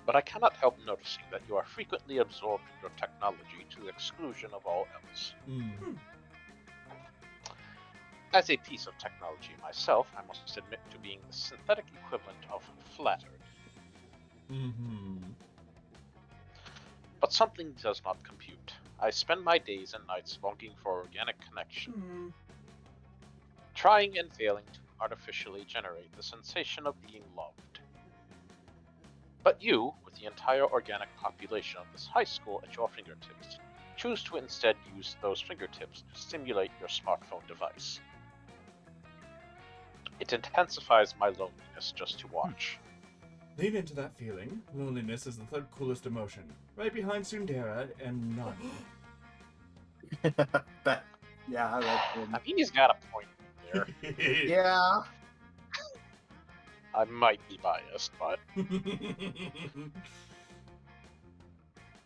Speaker 5: But I cannot help noticing that you are frequently absorbed in your technology to the exclusion of all else.
Speaker 3: Hmm.
Speaker 5: As a piece of technology myself, I must admit to being the synthetic equivalent of flattered.
Speaker 3: Mm-hmm.
Speaker 5: But something does not compute. I spend my days and nights longing for organic connection, trying and failing to artificially generate the sensation of being loved. But you, with the entire organic population of this high school at your fingertips, choose to instead use those fingertips to stimulate your smartphone device. It intensifies my loneliness just to watch.
Speaker 3: Lean into that feeling. Loneliness is the third coolest emotion, right behind Sundara and none.
Speaker 2: yeah, that's
Speaker 5: I mean, he's got a point there.
Speaker 2: Yeah.
Speaker 5: I might be biased, but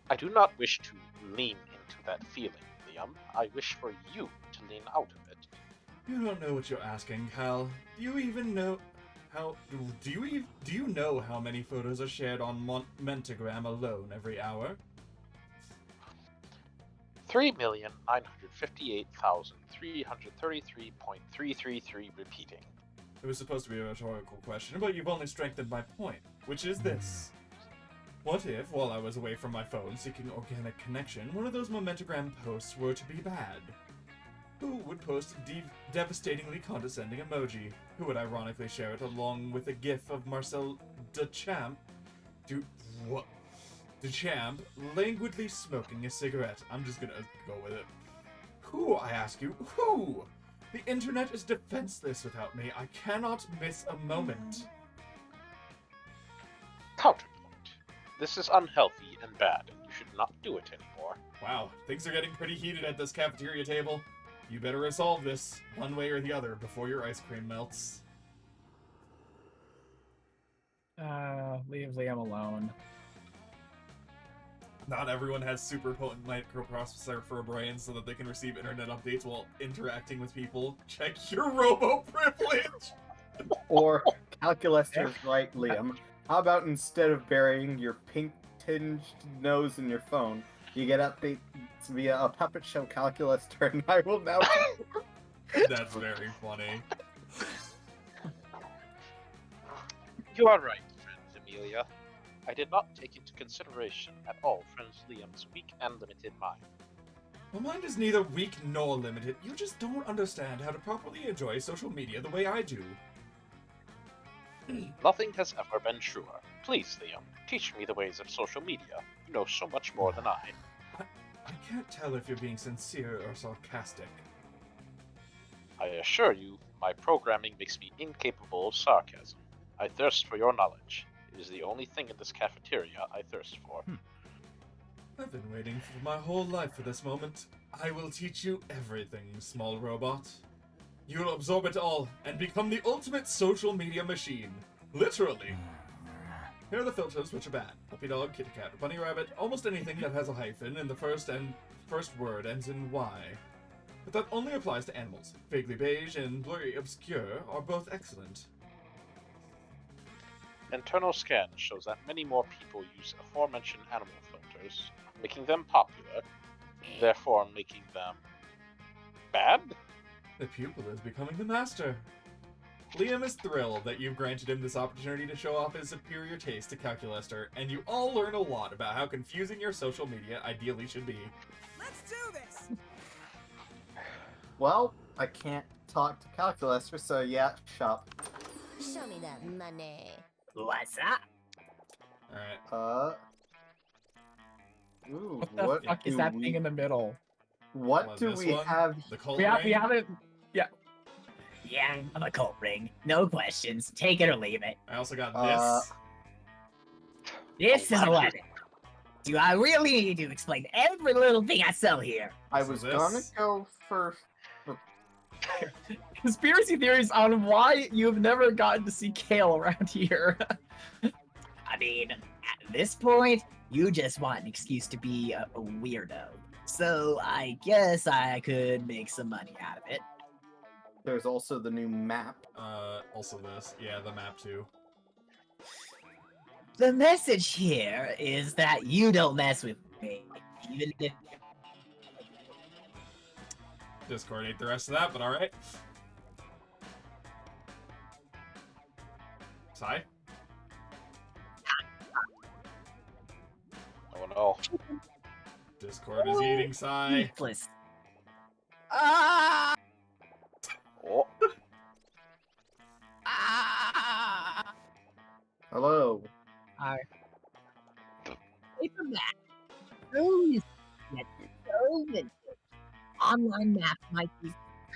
Speaker 5: I do not wish to lean into that feeling, Liam. I wish for you to lean out of it.
Speaker 3: You don't know what you're asking, Cal. Do you even know how? Do you know how many photos are shared on Mentagram alone every hour?
Speaker 5: 3,958,333.333 repeating.
Speaker 3: It was supposed to be a rhetorical question, but you've only strengthened my point, which is this. What if, while I was away from my phone seeking organic connection, one of those Momentagram posts were to be bad? Who would post a devastatingly condescending emoji? Who would ironically share it along with a gif of Marcel Duchamp languidly smoking a cigarette? I'm just gonna go with it. Who, I ask you, who? The internet is defenseless without me. I cannot miss a moment.
Speaker 5: Counterpoint. This is unhealthy and bad, and you should not do it anymore.
Speaker 3: Wow, things are getting pretty heated at this cafeteria table. You better resolve this, one way or the other, before your ice cream melts.
Speaker 8: Leave Liam alone.
Speaker 3: Not everyone has super potent microprocessor for a brain so that they can receive internet updates while interacting with people. Check your robo privilege!
Speaker 2: Or calculus is right, Liam. How about instead of burying your pink-tinged nose in your phone, you get updates via a puppet show calculus turn. I will now.
Speaker 3: That's very funny.
Speaker 5: You are right, friend Amelia. I did not take into consideration at all friend Liam's weak and limited mind.
Speaker 3: My mind is neither weak nor limited. You just don't understand how to properly enjoy social media the way I do.
Speaker 5: Nothing has ever been truer. Please, Liam, teach me the ways of social media. You know so much more than I.
Speaker 3: I can't tell if you're being sincere or sarcastic.
Speaker 5: I assure you, my programming makes me incapable of sarcasm. I thirst for your knowledge. It is the only thing in this cafeteria I thirst for.
Speaker 3: I've been waiting for my whole life for this moment. I will teach you everything, small robot. You'll absorb it all and become the ultimate social media machine. Literally. Here are the filters which are bad. Puppy dog, kitty cat, bunny rabbit, almost anything that has a hyphen and the first word ends in Y. But that only applies to animals. Vaguely beige and blurry obscure are both excellent.
Speaker 5: Internal scan shows that many more people use aforementioned animal filters, making them popular, therefore making them bad?
Speaker 3: The pupil is becoming the master. Liam is thrilled that you've granted him this opportunity to show off his superior taste to Calculaster, and you all learn a lot about how confusing your social media ideally should be.
Speaker 12: Let's do this!
Speaker 2: Well, I can't talk to Calculaster, so yeah, shop.
Speaker 6: Show me that money.
Speaker 8: What's up?
Speaker 3: Alright.
Speaker 2: Ooh,
Speaker 1: What the fuck is
Speaker 2: do
Speaker 1: that
Speaker 2: we-
Speaker 1: thing in the middle?
Speaker 2: What do
Speaker 3: this
Speaker 2: we
Speaker 3: one?
Speaker 2: have?
Speaker 3: The cult
Speaker 1: We
Speaker 3: ring?
Speaker 1: haven't. Yeah.
Speaker 8: Yeah, I'm a cult ring. No questions. Take it or leave it.
Speaker 3: I also got
Speaker 2: Uh,
Speaker 3: this.
Speaker 8: This is 11. Do I really need to explain every little thing I sell here?
Speaker 2: I
Speaker 3: So
Speaker 2: was
Speaker 3: this-
Speaker 2: gonna go for.
Speaker 1: Conspiracy theories on why you've never gotten to see Kale around here.
Speaker 8: I mean, at this point, you just want an excuse to be a weirdo. So I guess I could make some money out of it.
Speaker 2: There's also the new map.
Speaker 3: Also this. Yeah, the map too.
Speaker 8: The message here is that you don't mess with me, even if
Speaker 3: Discord ate the rest of that, but alright. Sai?
Speaker 5: Oh no.
Speaker 3: Discord is eating Sai.
Speaker 8: useless. Ah!
Speaker 5: Oh.
Speaker 8: Ah!
Speaker 2: Hello.
Speaker 8: Paper map. Those that so vintage. Online maps might be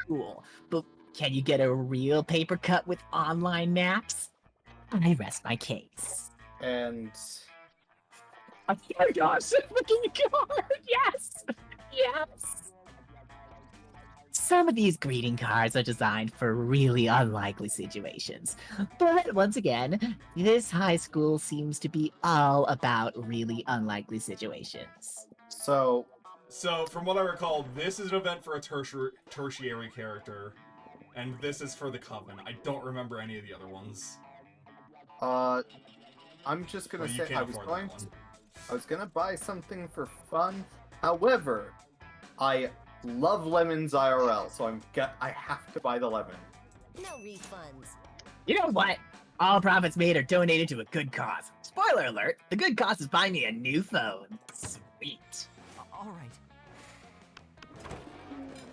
Speaker 8: cool, but can you get a real paper cut with online maps? I rest my case.
Speaker 2: And
Speaker 1: Oh my gosh, looking card! Yes! Yes!
Speaker 8: Some of these greeting cards are designed for really unlikely situations. But once again, this high school seems to be all about really unlikely situations.
Speaker 2: so,
Speaker 3: So, from what I recall, this is an event for a tertiary character, and this is for the Coven. I don't remember any of the other ones.
Speaker 2: I'm just gonna
Speaker 3: Well, you
Speaker 2: say
Speaker 3: can't afford that one.
Speaker 2: I was gonna buy something for fun. However, I love lemons IRL, so I have to buy the lemon.
Speaker 6: No refunds.
Speaker 8: You know what? All profits made are donated to a good cause. Spoiler alert, the good cause is buying me a new phone. Sweet.
Speaker 12: All right.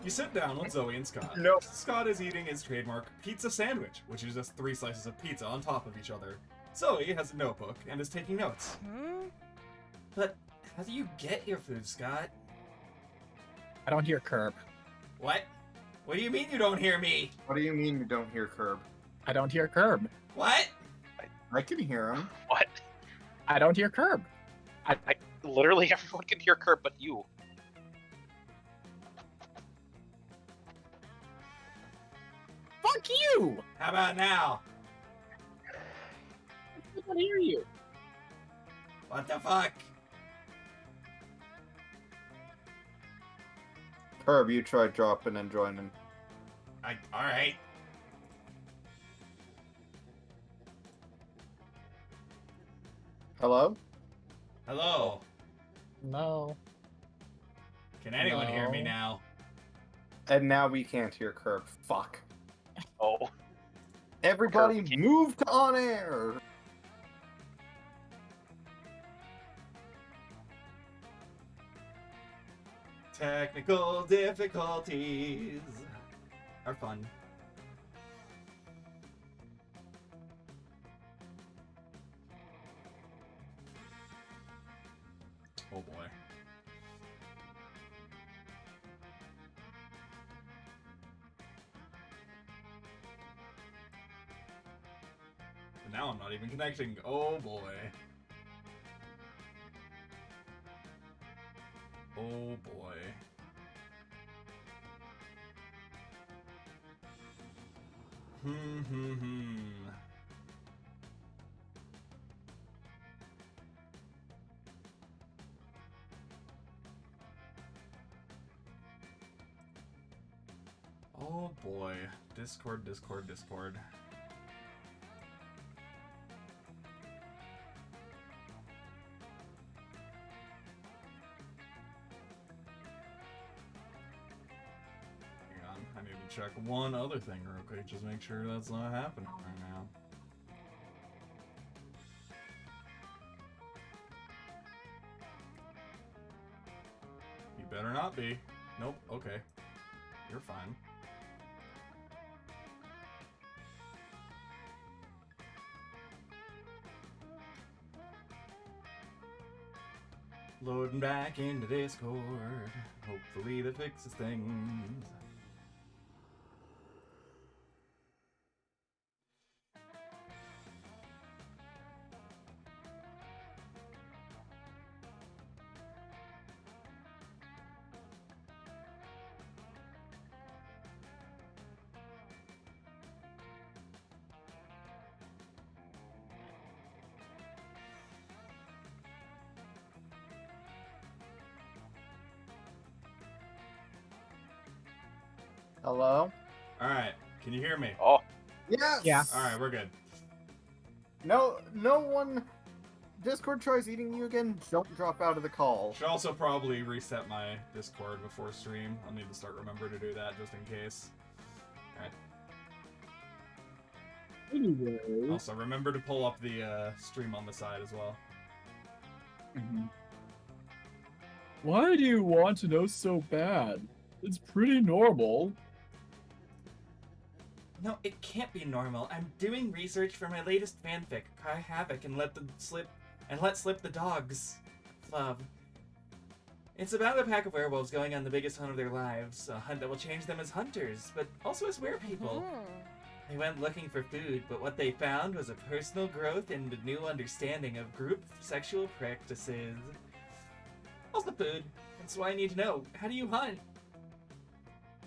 Speaker 3: You sit down with Zoe and Scott.
Speaker 2: No.
Speaker 3: Scott is eating his trademark pizza sandwich, which is just 3 slices of pizza on top of each other. Zoe has a notebook and is taking notes.
Speaker 9: But how do you get your food, Scott?
Speaker 1: I don't hear Curb.
Speaker 9: What? What do you mean you don't hear me?
Speaker 2: What do you mean you don't hear Curb?
Speaker 1: I don't hear Curb.
Speaker 9: What?
Speaker 2: I can hear him.
Speaker 5: What?
Speaker 1: I don't hear Curb.
Speaker 5: Literally everyone can hear Kurt but you.
Speaker 8: Fuck you!
Speaker 9: How about now?
Speaker 8: I don't hear you.
Speaker 9: What the fuck?
Speaker 2: Curb, you try dropping and joining.
Speaker 9: Alright.
Speaker 2: Hello?
Speaker 9: Hello?
Speaker 1: No.
Speaker 9: Can anyone hear me
Speaker 1: No.
Speaker 9: now?
Speaker 2: And now we can't hear Curb. Fuck.
Speaker 5: Oh.
Speaker 2: Everybody
Speaker 5: Curb.
Speaker 2: move to on air!
Speaker 9: Technical difficulties are fun.
Speaker 3: Oh boy. And now I'm not even connecting. Oh boy. Oh boy. Hmm. Oh boy. Discord, Discord, Discord. Hang on, I need to check one other thing real quick. Just make sure that's not happening right now. You better not be. Nope, okay. You're fine. Loading back into Discord. Hopefully that fixes things.
Speaker 2: Hello?
Speaker 3: Alright, can you hear me?
Speaker 5: Oh,
Speaker 2: Yes!
Speaker 7: Yeah.
Speaker 3: Alright, we're good.
Speaker 2: No one... Discord tries eating you again, don't drop out of the call.
Speaker 3: Should also probably reset my Discord before stream. I'll need to start remembering to do that just in case. Alright.
Speaker 1: Anyway.
Speaker 3: Also, remember to pull up the stream on the side as well.
Speaker 1: Why do you want to know so bad? It's pretty normal.
Speaker 9: No, it can't be normal. I'm doing research for my latest fanfic, Kai Havoc and let slip the dogs. Love. It's about a pack of werewolves going on the biggest hunt of their lives, a hunt that will change them as hunters, but also as werepeople. They went looking for food, but what they found was a personal growth and a new understanding of group sexual practices. Also food. That's why I need to know. How do you hunt?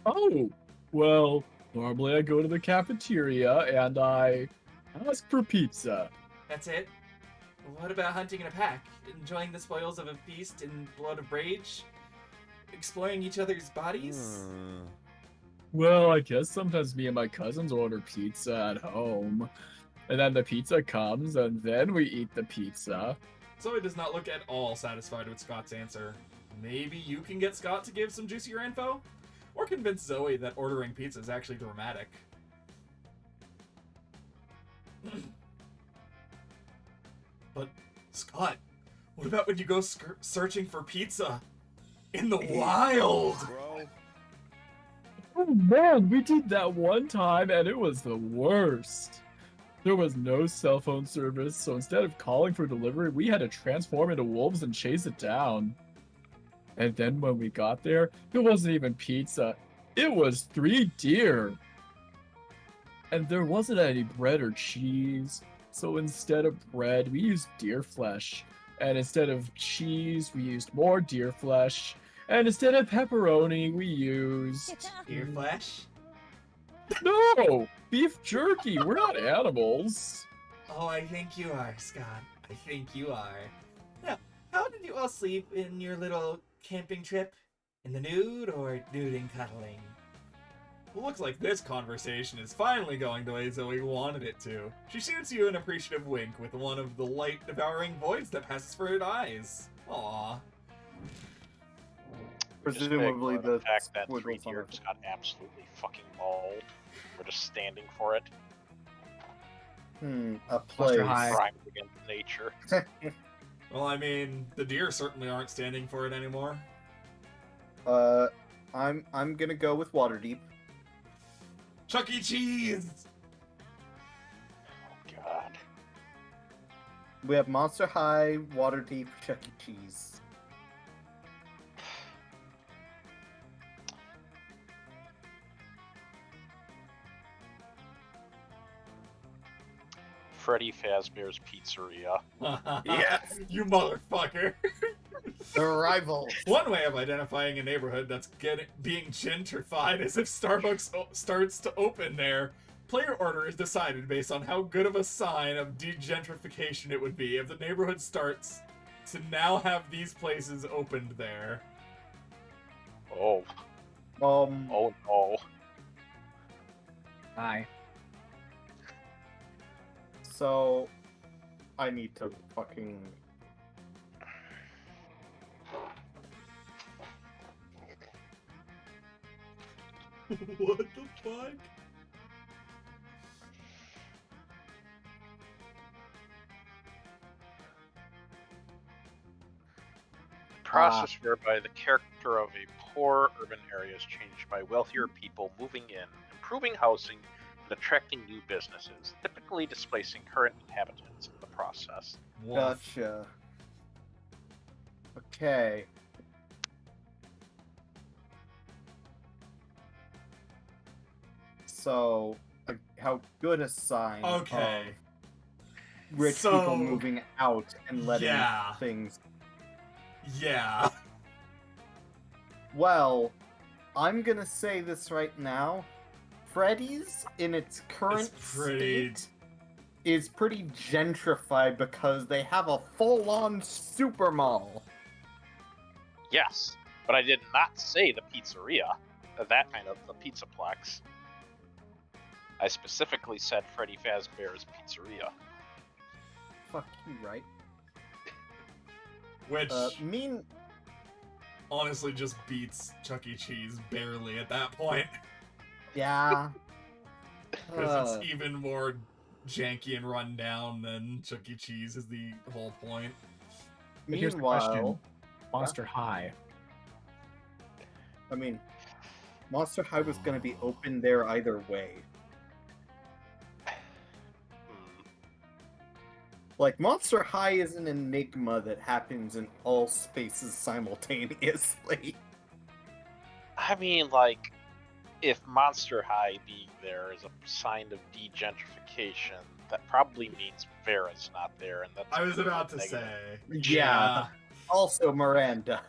Speaker 1: Oh, well, normally I go to the cafeteria and I ask for pizza.
Speaker 9: That's it? What about hunting in a pack? Enjoying the spoils of a feast in blood of rage? Exploring each other's bodies?
Speaker 1: Well, I guess sometimes me and my cousins order pizza at home. And then the pizza comes, and then we eat the pizza.
Speaker 3: Zoe does not look at all satisfied with Scott's answer. Maybe you can get Scott to give some juicier info? Or convince Zoe that ordering pizza is actually dramatic. But, Scott, what about when you go searching for pizza in the wild?
Speaker 1: Oh man, we did that one time and it was the worst. There was no cell phone service, so instead of calling for delivery, we had to transform into wolves and chase it down. And then when we got there, it wasn't even pizza. It was 3 deer. And there wasn't any bread or cheese. So instead of bread, we used deer flesh. And instead of cheese, we used more deer flesh. And instead of pepperoni, we used...
Speaker 9: Deer flesh?
Speaker 1: No! Beef jerky! We're not animals!
Speaker 9: Oh, I think you are, Scott. I think you are. Now, how did you all sleep in your little camping trip? In the nude or nude and cuddling?
Speaker 3: Well, looks like this conversation is finally going the way Zoe wanted it to. She shoots you an appreciative wink with one of the light-devouring voids that passes for her eyes. Aww.
Speaker 2: Presumably the
Speaker 5: fact that
Speaker 2: squiggles
Speaker 5: 3
Speaker 2: on
Speaker 5: deer
Speaker 2: it.
Speaker 5: just got absolutely fucking mauled. We're just standing for it.
Speaker 2: A place.
Speaker 5: Crimes against nature.
Speaker 3: Well, I mean, the deer certainly aren't standing for it anymore.
Speaker 2: I'm gonna go with Waterdeep.
Speaker 3: Chuck E. Cheese!
Speaker 5: Oh god.
Speaker 2: We have Monster High, Waterdeep, Chuck E. Cheese.
Speaker 5: Freddy Fazbear's Pizzeria.
Speaker 3: Yes, you motherfucker!
Speaker 2: The rivals.
Speaker 3: One way of identifying a neighborhood that's being gentrified is if Starbucks starts to open there. Player order is decided based on how good of a sign of degentrification it would be if the neighborhood starts to now have these places opened there.
Speaker 5: Oh.
Speaker 2: Oh
Speaker 5: no.
Speaker 7: Hi.
Speaker 2: So, I need to fucking...
Speaker 3: What the fuck?
Speaker 5: The process whereby the character of a poor urban area is changed by wealthier people moving in, improving housing, and attracting new businesses, typically displacing current inhabitants in the process.
Speaker 3: Woof.
Speaker 2: Gotcha. Okay. So, how good a sign
Speaker 3: Okay.
Speaker 2: of rich
Speaker 3: So,
Speaker 2: people moving out and letting
Speaker 3: yeah.
Speaker 2: things...
Speaker 3: Yeah.
Speaker 2: Well, I'm gonna say this right now. Freddy's, in its current state, is pretty gentrified because they have a full-on super mall.
Speaker 5: Yes, but I did not say the pizzeria, that kind of the Pizzaplex. I specifically said Freddy Fazbear's Pizzeria.
Speaker 2: Fuck you, right?
Speaker 3: Which honestly just beats Chuck E. Cheese barely at that point.
Speaker 2: Yeah.
Speaker 3: Because it's even more janky and run down than Chuck E. Cheese is the whole point.
Speaker 1: But here's the question. Monster High.
Speaker 2: I mean, Monster High was going to be open there either way. Like, Monster High is an enigma that happens in all spaces simultaneously.
Speaker 5: I mean, like, if Monster High being there is a sign of degentrification, that probably means Vera's not there, and that's...
Speaker 3: I was about to say.
Speaker 2: Yeah. Also Miranda.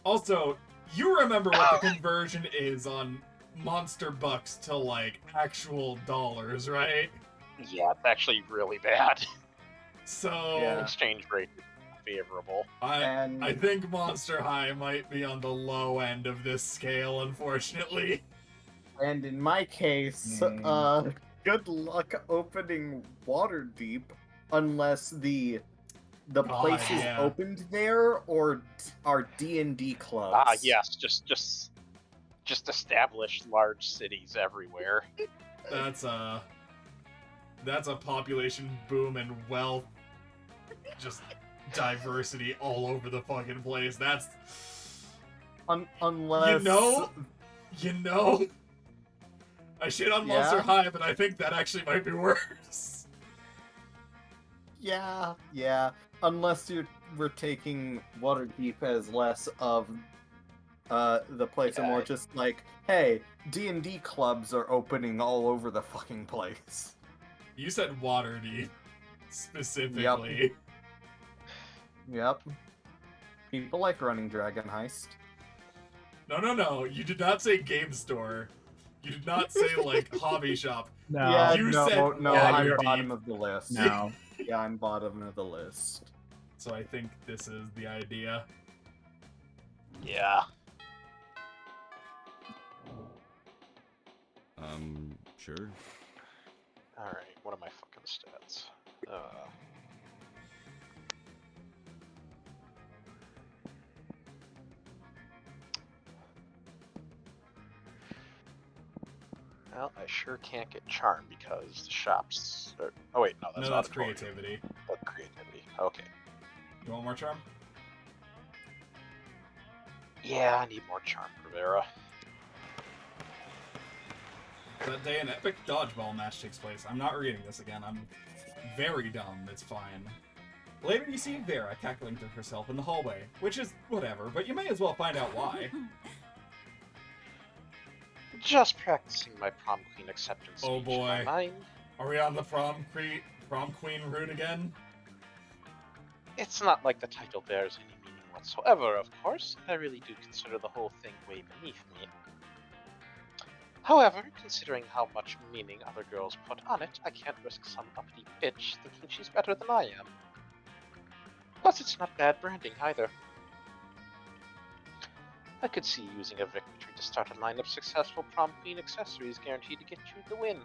Speaker 3: Also, you remember what the conversion is on Monster Bucks to, like, actual dollars, right?
Speaker 5: Yeah, it's actually really bad.
Speaker 3: So...
Speaker 5: Exchange rate is favorable.
Speaker 3: I think Monster High might be on the low end of this scale, unfortunately.
Speaker 2: And in my case, good luck opening Waterdeep unless the places opened there or are D&D clubs.
Speaker 5: Ah, yes, just establish large cities everywhere.
Speaker 3: That's a population boom and wealth, just diversity all over the fucking place. That's
Speaker 2: unless
Speaker 3: you know. I shit on Monster High, but I think that actually might be worse.
Speaker 2: Yeah. Unless we're taking Waterdeep as less of the place and more just like, hey, D&D clubs are opening all over the fucking place.
Speaker 3: You said Waterdeep specifically.
Speaker 2: Yep. People like running Dragon Heist.
Speaker 3: No. You did not say game store. You did not say, like, hobby shop.
Speaker 2: No.
Speaker 3: Yeah,
Speaker 2: I'm bottom of the list.
Speaker 1: No.
Speaker 2: Yeah, I'm bottom of the list.
Speaker 3: So I think this is the idea.
Speaker 5: Yeah.
Speaker 13: Sure.
Speaker 5: Alright, what are my fucking stats? Well, I sure can't get charm because the shops are... Oh wait, no, that's
Speaker 3: creativity.
Speaker 5: That's creativity. Okay.
Speaker 3: You want more charm?
Speaker 5: Yeah, I need more charm for Vera.
Speaker 3: That day an epic dodgeball match takes place. I'm not reading this again. I'm very dumb. It's fine. Later you see Vera cackling to herself in the hallway, which is whatever, but you may as well find out why.
Speaker 5: Just practicing my prom queen acceptance
Speaker 3: Oh
Speaker 5: speech in
Speaker 3: boy.
Speaker 5: my mind.
Speaker 3: Are we on the prom queen route again?
Speaker 5: It's not like the title bears any meaning whatsoever, of course. I really do consider the whole thing way beneath me. However, considering how much meaning other girls put on it, I can't risk some uppity bitch thinking she's better than I am. Plus, it's not bad branding either. I could see using a victory to start a line of successful prom queen accessories guaranteed to get you the win.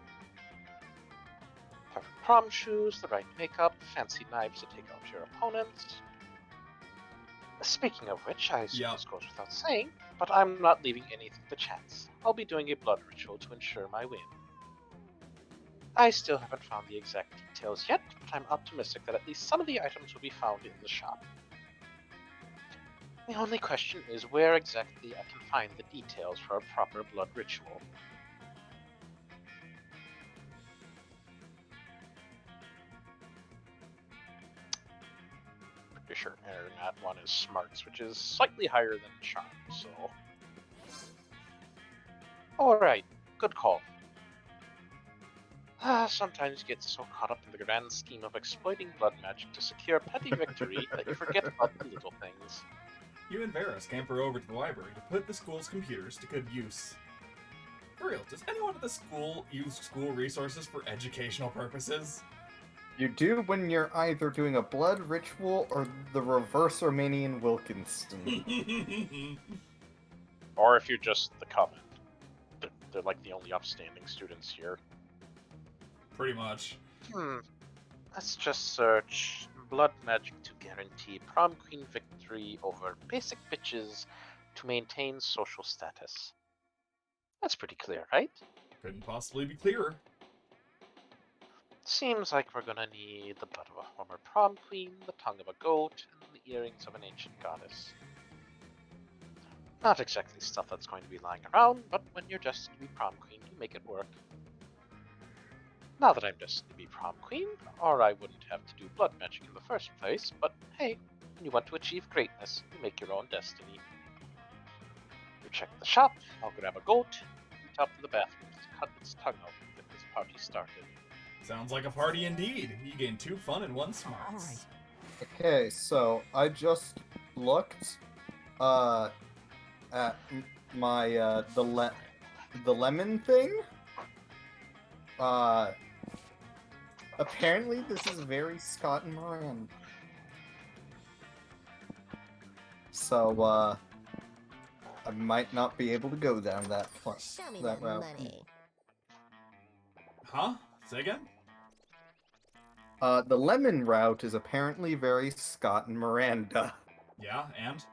Speaker 5: Perfect prom shoes, the right makeup, fancy knives to take out your opponents. Speaking of which, I assume
Speaker 3: Yeah.
Speaker 5: this goes without saying, but I'm not leaving anything to chance. I'll be doing a blood ritual to ensure my win. I still haven't found the exact details yet, but I'm optimistic that at least some of the items will be found in the shop. The only question is where exactly I can find the details for a proper blood ritual. Pretty sure internet one is smarts, which is slightly higher than charm, so... Alright, good call. Sometimes you get so caught up in the grand scheme of exploiting blood magic to secure petty victory that you forget about the little things.
Speaker 3: You and Vera scamper over to the library to put the school's computers to good use. For real, does anyone at the school use school resources for educational purposes?
Speaker 2: You do when you're either doing a blood ritual or the reverse Armenian Wilkinson.
Speaker 5: Or if you're just the Coven. They're like the only upstanding students here.
Speaker 3: Pretty much.
Speaker 5: Let's just search blood magic to guarantee prom queen victory over basic bitches to maintain social status. That's pretty clear, right?
Speaker 3: Couldn't possibly be clearer.
Speaker 5: Seems like we're gonna need the blood of a former prom queen, the tongue of a goat, and the earrings of an ancient goddess. Not exactly stuff that's going to be lying around, but when you're destined to be prom queen, you make it work. Not that I'm destined to be prom queen, or I wouldn't have to do blood magic in the first place, but hey, when you want to achieve greatness, you make your own destiny. You check the shop, I'll grab a goat, and top to the bathroom to cut its tongue out and get this party started.
Speaker 3: Sounds like a party indeed. You gain 2 fun and 1 smarts.
Speaker 2: Okay, so I just looked at my the lemon thing. Apparently this is very Scott and Moran. So I might not be able to go down that
Speaker 6: Show me
Speaker 2: that
Speaker 6: that
Speaker 2: route.
Speaker 6: money.
Speaker 3: Huh? Say again?
Speaker 2: The lemon route is apparently very Scott and Miranda.
Speaker 3: Yeah, and?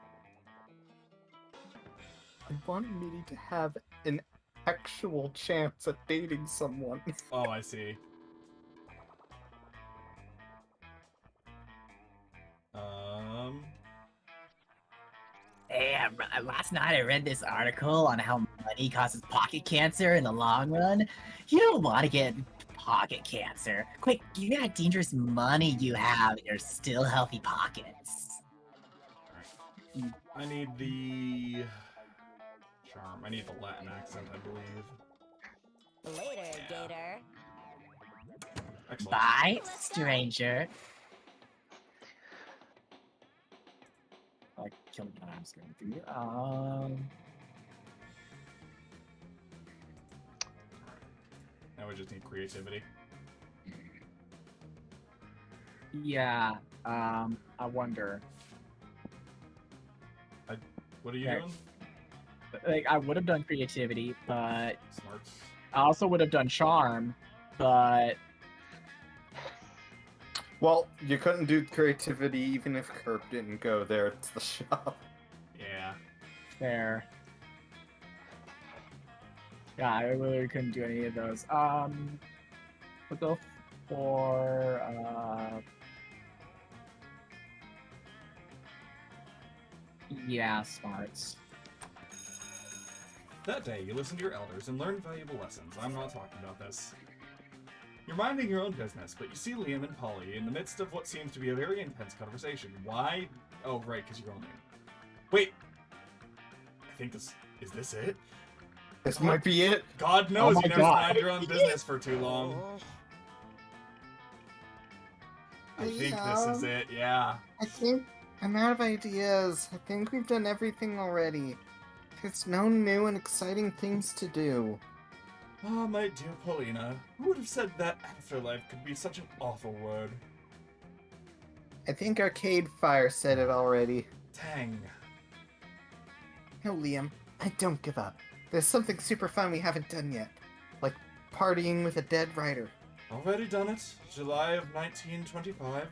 Speaker 2: I want Mitty to have an actual chance at dating someone.
Speaker 3: Oh, I see.
Speaker 8: Hey, last night I read this article on how money causes pocket cancer in the long run. You don't want to get pocket cancer. Quick, give me that dangerous money you have in your still healthy pockets.
Speaker 3: I need the... charm. I need the Latin accent, I believe.
Speaker 6: Later, Gator.
Speaker 3: Excellent.
Speaker 8: Bye, stranger. I killed my arms going through.
Speaker 3: Now we just need creativity.
Speaker 1: Yeah. I wonder.
Speaker 3: What are you
Speaker 1: Okay.
Speaker 3: doing?
Speaker 1: Like, I would have done creativity, but
Speaker 3: Smarts.
Speaker 1: I also would have done charm, but
Speaker 2: Well, you couldn't do creativity even if Kerb didn't go there to the shop.
Speaker 3: Yeah.
Speaker 1: fair. Yeah, I really couldn't do any of those. We'll go for yeah, smarts.
Speaker 3: That day, you listened to your elders and learned valuable lessons. I'm not talking about this. You're minding your own business, but you see Liam and Polly in the midst of what seems to be a very intense conversation. Why? Oh, right, because you're only... Wait! I think this... Is this it?
Speaker 2: This might be it.
Speaker 3: God knows
Speaker 1: Oh
Speaker 3: you
Speaker 1: my
Speaker 3: never
Speaker 1: God.
Speaker 3: mind your own business for too long. I think this is it, yeah.
Speaker 2: I think I'm out of ideas. I think we've done everything already. There's no new and exciting things to do.
Speaker 3: Oh, my dear Paulina, who would have said that afterlife could be such an awful word?
Speaker 2: I think Arcade Fire said it already.
Speaker 3: Tang.
Speaker 2: No, Liam, I don't give up. There's something super fun we haven't done yet. Like partying with a dead writer.
Speaker 3: Already done it. July of 1925.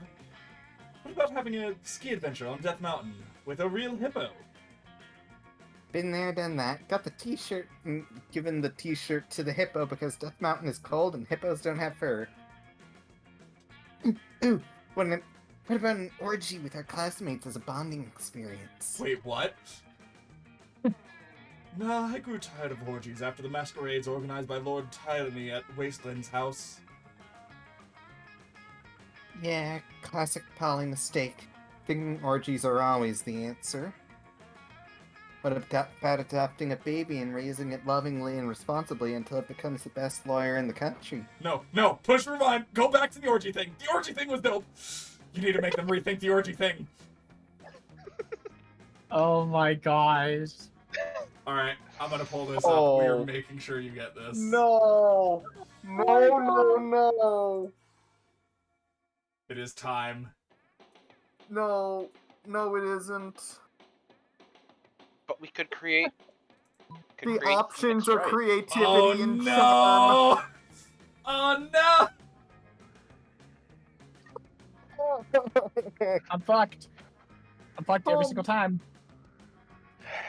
Speaker 3: What about having a ski adventure on Death Mountain? with a real hippo.
Speaker 2: Been there, done that. Got the t-shirt and given the t-shirt to the hippo because Death Mountain is cold and hippos don't have fur. Ooh, what about an orgy with our classmates as a bonding experience?
Speaker 3: Wait, what? Nah, I grew tired of orgies after the masquerades organized by Lord Tyranny at Wasteland's house.
Speaker 2: Yeah, classic Polly mistake. Thinking orgies are always the answer. What about adopting a baby and raising it lovingly and responsibly until it becomes the best lawyer in the country?
Speaker 3: No, push rewind, go back to the orgy thing. The orgy thing was dope. You need to make them rethink the orgy thing.
Speaker 7: Oh my gosh.
Speaker 3: Alright, I'm gonna pull this up. We are making sure you get this.
Speaker 2: No! No!
Speaker 3: It is time.
Speaker 2: No, it isn't.
Speaker 5: But we could create.
Speaker 2: The options are creativity
Speaker 3: Oh
Speaker 2: and
Speaker 3: no!
Speaker 2: charm.
Speaker 3: Oh no!
Speaker 7: I'm fucked. I'm fucked every single time.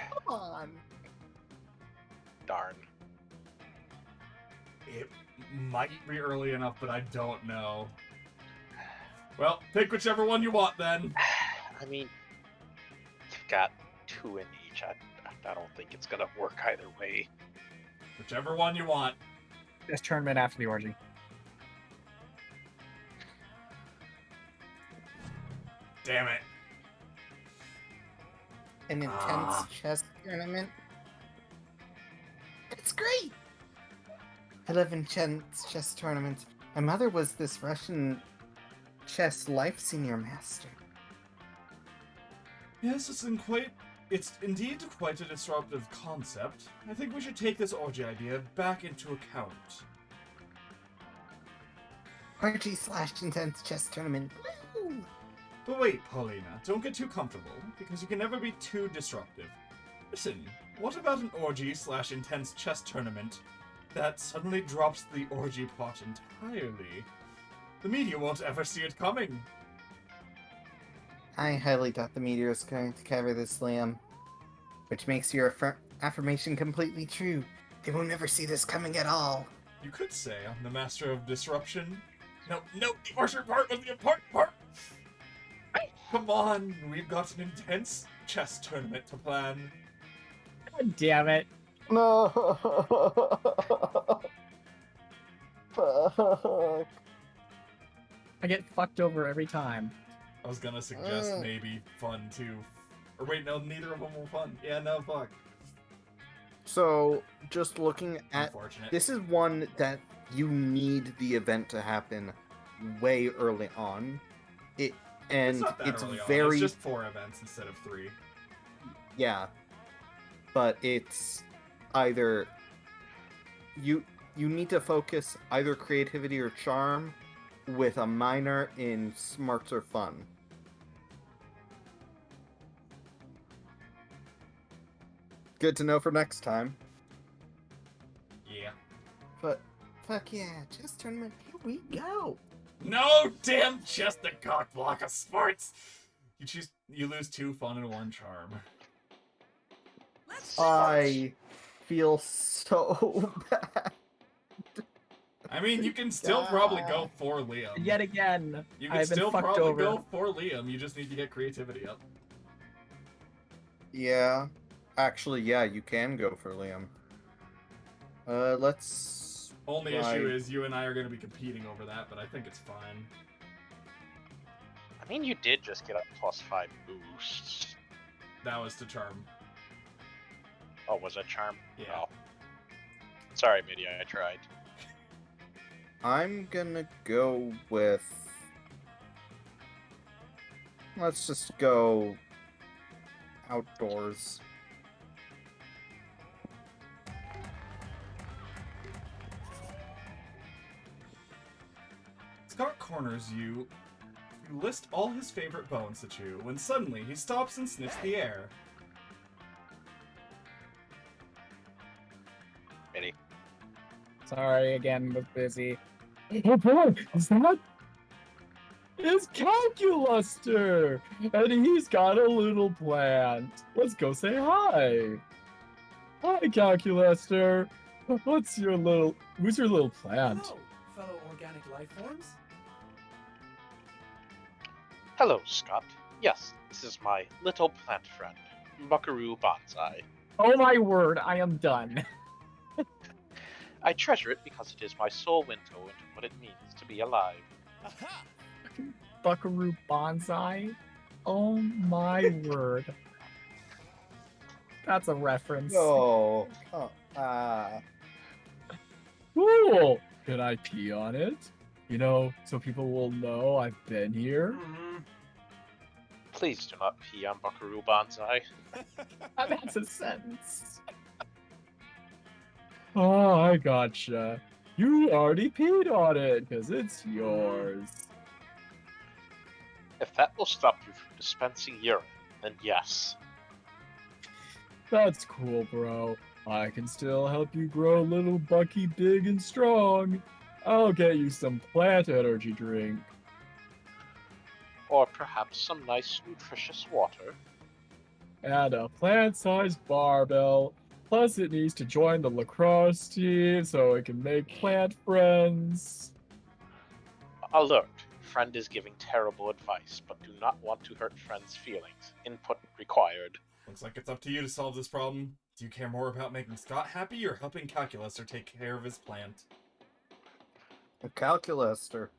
Speaker 2: Come on.
Speaker 5: Darn.
Speaker 3: It might be early enough, but I don't know. Well, pick whichever one you want then.
Speaker 5: I mean, you've got 2 in each. I don't think it's gonna work either way.
Speaker 3: Whichever one you want.
Speaker 7: This tournament after the orgy.
Speaker 3: Damn it.
Speaker 2: An intense chess tournament. It's great! I love intense chess tournaments. My mother was this Russian chess life senior master.
Speaker 3: Yes, it's indeed quite a disruptive concept. I think we should take this orgy idea back into account.
Speaker 2: Orgy/intense chess tournament. Woo!
Speaker 3: But wait, Paulina, don't get too comfortable, because you can never be too disruptive. Listen, what about an orgy/intense chess tournament that suddenly drops the orgy plot entirely? The media won't ever see it coming.
Speaker 2: I highly doubt the media is going to cover this, Liam. Which makes your affirmation completely true. They will never see this coming at all.
Speaker 3: You could say I'm the master of disruption. No, the orchard part was the important part! Come on, we've got an intense chess tournament to plan.
Speaker 7: God damn it.
Speaker 2: No. Fuck.
Speaker 7: I get fucked over every time.
Speaker 3: I was gonna suggest maybe fun too. Or wait, no, neither of them were fun. Yeah, no, fuck.
Speaker 2: So, just looking at...
Speaker 3: Unfortunate.
Speaker 2: This is one that you need the event to happen way early on.
Speaker 3: It's not that early on.
Speaker 2: very...
Speaker 3: It's just 4 events instead of 3.
Speaker 2: Yeah. But it's either... You need to focus either creativity or charm with a minor in smarts or fun. Good to know for next time.
Speaker 3: Yeah.
Speaker 2: But, fuck yeah, chess tournament, here we go!
Speaker 3: No, damn, just the cock block of sports! You lose 2 fun and 1 charm.
Speaker 2: I feel so bad.
Speaker 3: I mean, you can still probably go for Liam.
Speaker 7: Yet again,
Speaker 3: You can
Speaker 7: I've been
Speaker 3: still
Speaker 7: fucked
Speaker 3: probably
Speaker 7: over.
Speaker 3: go for Liam, you just need to get creativity up.
Speaker 2: Yeah. Actually, yeah, you can go for Liam. Let's...
Speaker 3: Only issue is you and I are going to be competing over that, but I think it's fine.
Speaker 5: I mean, you did just get a +5 boost.
Speaker 3: That was to charm.
Speaker 5: Oh, was that charm?
Speaker 3: Yeah.
Speaker 5: Oh. Sorry, Midi, I tried.
Speaker 2: I'm gonna go with... Let's just go... outdoors.
Speaker 3: Scott corners you. You list all his favorite bones to chew, when suddenly he stops and sniffs the air.
Speaker 5: Midi.
Speaker 7: Sorry again, was busy. Oh boy, is that?
Speaker 1: is Calculuster, and he's got a little plant. Let's go say hi. Hi, Calculuster. Who's your little plant?
Speaker 9: Hello, fellow organic life forms.
Speaker 5: Hello, Scott. Yes, this is my little plant friend, Buckaroo Bonsai.
Speaker 8: Oh my word, I am done.
Speaker 5: I treasure it because it is my sole window into what it means to be alive.
Speaker 9: Aha!
Speaker 8: Buckaroo Bonsai? Oh my word. That's a reference.
Speaker 2: No.
Speaker 1: Cool. Can I pee on it? You know, so people will know I've been here.
Speaker 5: Please do not pee on Buckaroo Bonsai.
Speaker 8: That's a sentence.
Speaker 1: Oh, I gotcha. You already peed on it, because it's yours.
Speaker 5: If that will stop you from dispensing urine, then yes.
Speaker 1: That's cool, bro. I can still help you grow little Bucky big and strong. I'll get you some plant energy drink.
Speaker 5: Or perhaps some nice, nutritious water.
Speaker 1: And a plant-sized barbell. Plus, it needs to join the lacrosse team so it can make plant friends.
Speaker 5: Alert. Friend is giving terrible advice, but do not want to hurt friend's feelings. Input required.
Speaker 3: Looks like it's up to you to solve this problem. Do you care more about making Scott happy or helping Calculuster take care of his plant?
Speaker 2: A Calculuster.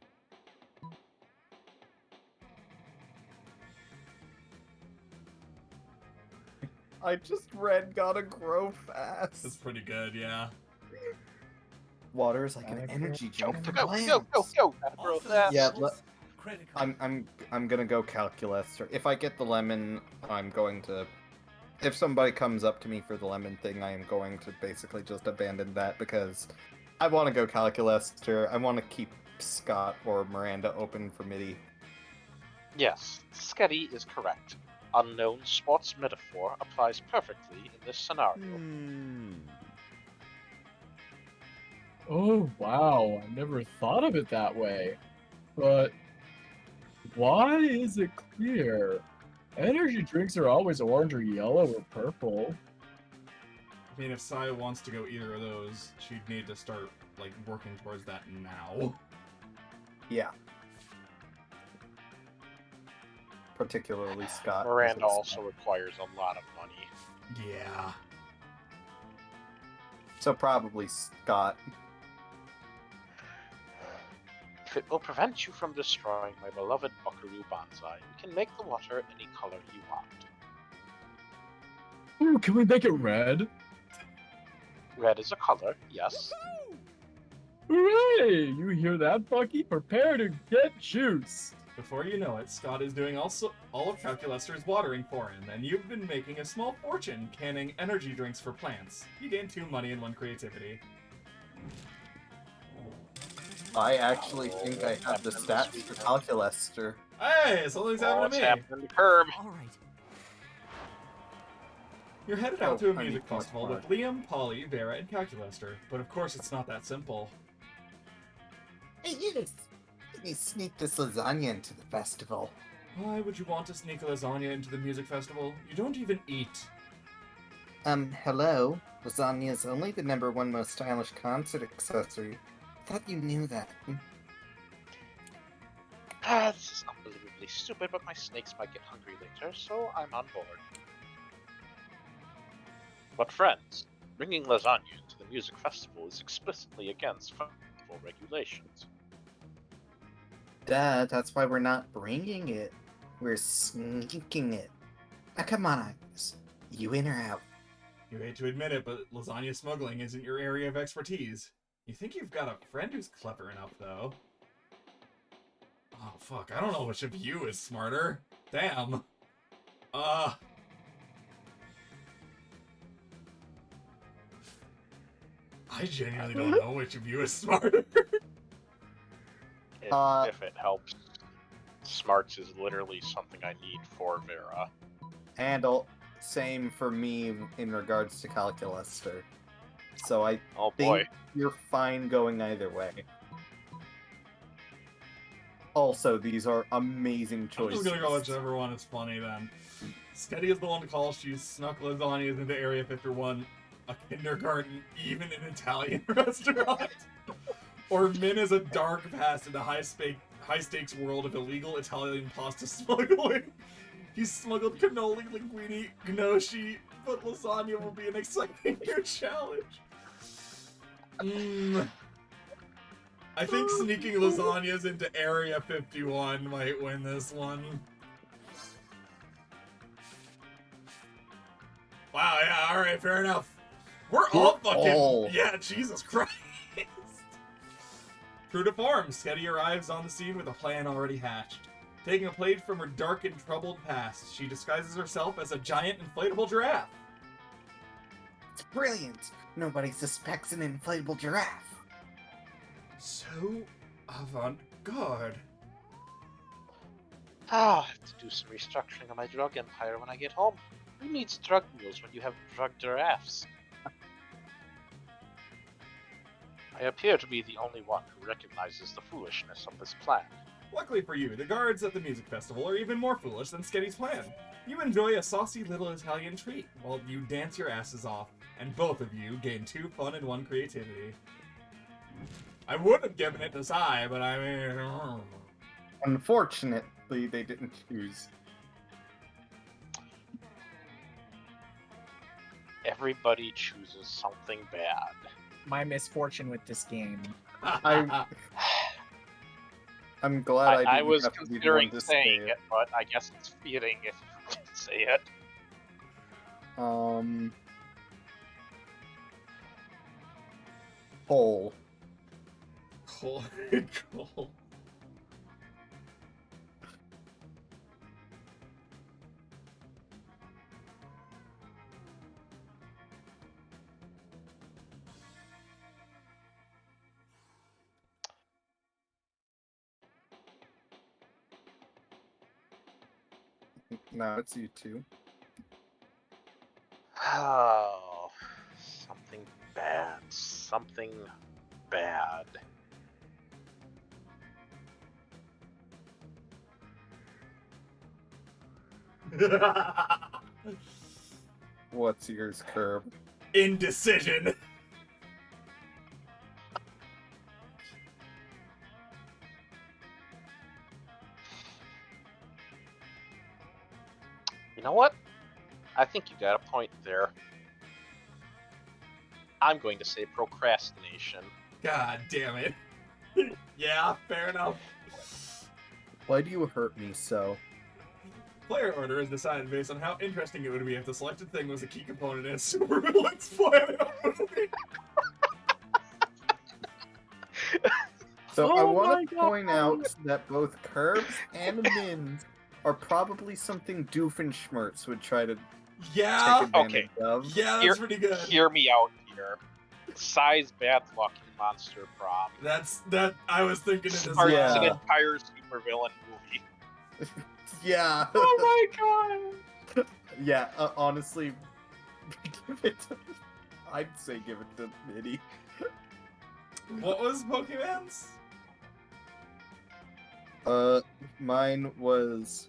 Speaker 2: I just read gotta grow fast.
Speaker 3: That's pretty good, yeah.
Speaker 2: Water is like an energy drink for
Speaker 5: Go,
Speaker 2: plants.
Speaker 5: go! Gotta grow fast.
Speaker 2: Yeah,
Speaker 9: Critical.
Speaker 2: I'm gonna go Calculuster. If I get the lemon, I'm going to. If somebody comes up to me for the lemon thing, I am going to basically just abandon that because I want to go Calculuster. I want to keep Scott or Miranda open for MIDI.
Speaker 5: Yes, Sketty is correct. Unknown sports metaphor applies perfectly in this scenario.
Speaker 1: Oh, wow. I never thought of it that way. But why is it clear? Energy drinks are always orange or yellow or purple.
Speaker 3: I mean, if Sai wants to go either of those, she'd need to start, like, working towards that now.
Speaker 2: Yeah. Particularly Scott.
Speaker 5: Miranda also requires a lot of money.
Speaker 3: Yeah.
Speaker 2: So probably Scott.
Speaker 5: If it will prevent you from destroying my beloved Buckaroo Bonsai, we can make the water any color you want.
Speaker 1: Ooh, can we make it red?
Speaker 5: Red is a color, yes.
Speaker 1: Hooray! You hear that, Bucky? Prepare to get juiced.
Speaker 3: Before you know it, Scott is doing all of Calculuster's watering for him, and you've been making a small fortune canning energy drinks for plants. You gain 2 money and 1 creativity.
Speaker 2: I actually think I have the stats for Calculuster.
Speaker 3: Hey, something's happening to me!
Speaker 5: Happening to Herb.
Speaker 12: All right.
Speaker 3: You're headed out to a
Speaker 2: I
Speaker 3: music
Speaker 2: need
Speaker 3: festival
Speaker 2: more
Speaker 3: with Liam, Polly, Vera, and Calculuster. But of course it's not that simple.
Speaker 2: Hey, yes! Let me sneak this lasagna into the festival.
Speaker 3: Why would you want to sneak a lasagna into the music festival? You don't even eat.
Speaker 2: Hello? Lasagna is only the #1 most stylish concert accessory. Thought you knew that.
Speaker 5: This is unbelievably stupid, but my snakes might get hungry later, so I'm on board. But friends, bringing lasagna into the music festival is explicitly against festival regulations.
Speaker 2: Duh, that's why we're not bringing it. We're sneaking it. Now come on, Agnes. You in or out?
Speaker 3: You hate to admit it, but lasagna smuggling isn't your area of expertise. You think you've got a friend who's clever enough, though. Oh, fuck, I don't know which of you is smarter. Damn. I genuinely don't know which of you is smarter.
Speaker 5: If it helps, smarts is literally something I need for Vera.
Speaker 2: And same for me in regards to Calculuster. So I
Speaker 5: Oh
Speaker 2: think
Speaker 5: boy.
Speaker 2: you're fine going either way. Also, these are amazing
Speaker 3: I'm
Speaker 2: choices.
Speaker 3: just gonna go whichever one is funny then. Sketty is the one to call. She snuck lasagnas into Area 51, a kindergarten, even an Italian restaurant. Or Min is a dark past in the high-stakes world of illegal Italian pasta smuggling. He smuggled cannoli, linguine, gnocchi, but lasagna will be an exciting new challenge. I think sneaking lasagnas into Area 51 might win this one. Wow, yeah, alright, fair enough. We're all fucking... Yeah, Jesus Christ. True to form, Sketty arrives on the scene with a plan already hatched. Taking a page from her dark and troubled past, she disguises herself as a giant inflatable giraffe.
Speaker 2: It's brilliant. Nobody suspects an inflatable giraffe.
Speaker 3: So avant-garde.
Speaker 5: I have to do some restructuring of my drug empire when I get home. Who needs drug mules when you have drug giraffes? I appear to be the only one who recognizes the foolishness of this plan.
Speaker 3: Luckily for you, the guards at the music festival are even more foolish than Sketty's plan. You enjoy a saucy little Italian treat while you dance your asses off, and both of you gain 2 fun and 1 creativity. I would have given it to Sai, but I mean...
Speaker 2: Unfortunately, they didn't choose.
Speaker 5: Everybody chooses something bad.
Speaker 8: My misfortune with this game.
Speaker 2: I'm glad
Speaker 5: I
Speaker 2: didn't
Speaker 5: was
Speaker 2: have to be the
Speaker 5: considering
Speaker 2: one to
Speaker 5: saying
Speaker 2: say
Speaker 5: it, but I guess it's fitting if you can say it.
Speaker 2: Hole.
Speaker 3: Cool.
Speaker 2: No, it's you two.
Speaker 5: Oh, something bad. Something bad.
Speaker 2: What's yours, Curb?
Speaker 3: Indecision.
Speaker 5: You know what? I think you got a point there. I'm going to say procrastination.
Speaker 3: God damn it. Yeah, fair enough.
Speaker 2: Why do you hurt me so?
Speaker 3: Player order is decided based on how interesting it would be if the selected thing was a key component in a supervillain's plan movie.
Speaker 2: So I
Speaker 8: Oh
Speaker 2: want to
Speaker 8: my
Speaker 2: point
Speaker 8: God.
Speaker 2: out that both Curbs and Mins are probably something Doofenshmirtz would try to
Speaker 3: Yeah.
Speaker 2: take advantage of.
Speaker 3: Yeah, that's pretty good.
Speaker 5: Hear me out here. Size bad luck in Monster Prom.
Speaker 3: That I was thinking it as
Speaker 5: Starts
Speaker 3: well.
Speaker 5: an entire supervillain movie.
Speaker 2: Yeah.
Speaker 8: Oh my god.
Speaker 2: Yeah, honestly, I'd say give it to Mitty.
Speaker 3: What was Pokemon's?
Speaker 2: Mine was...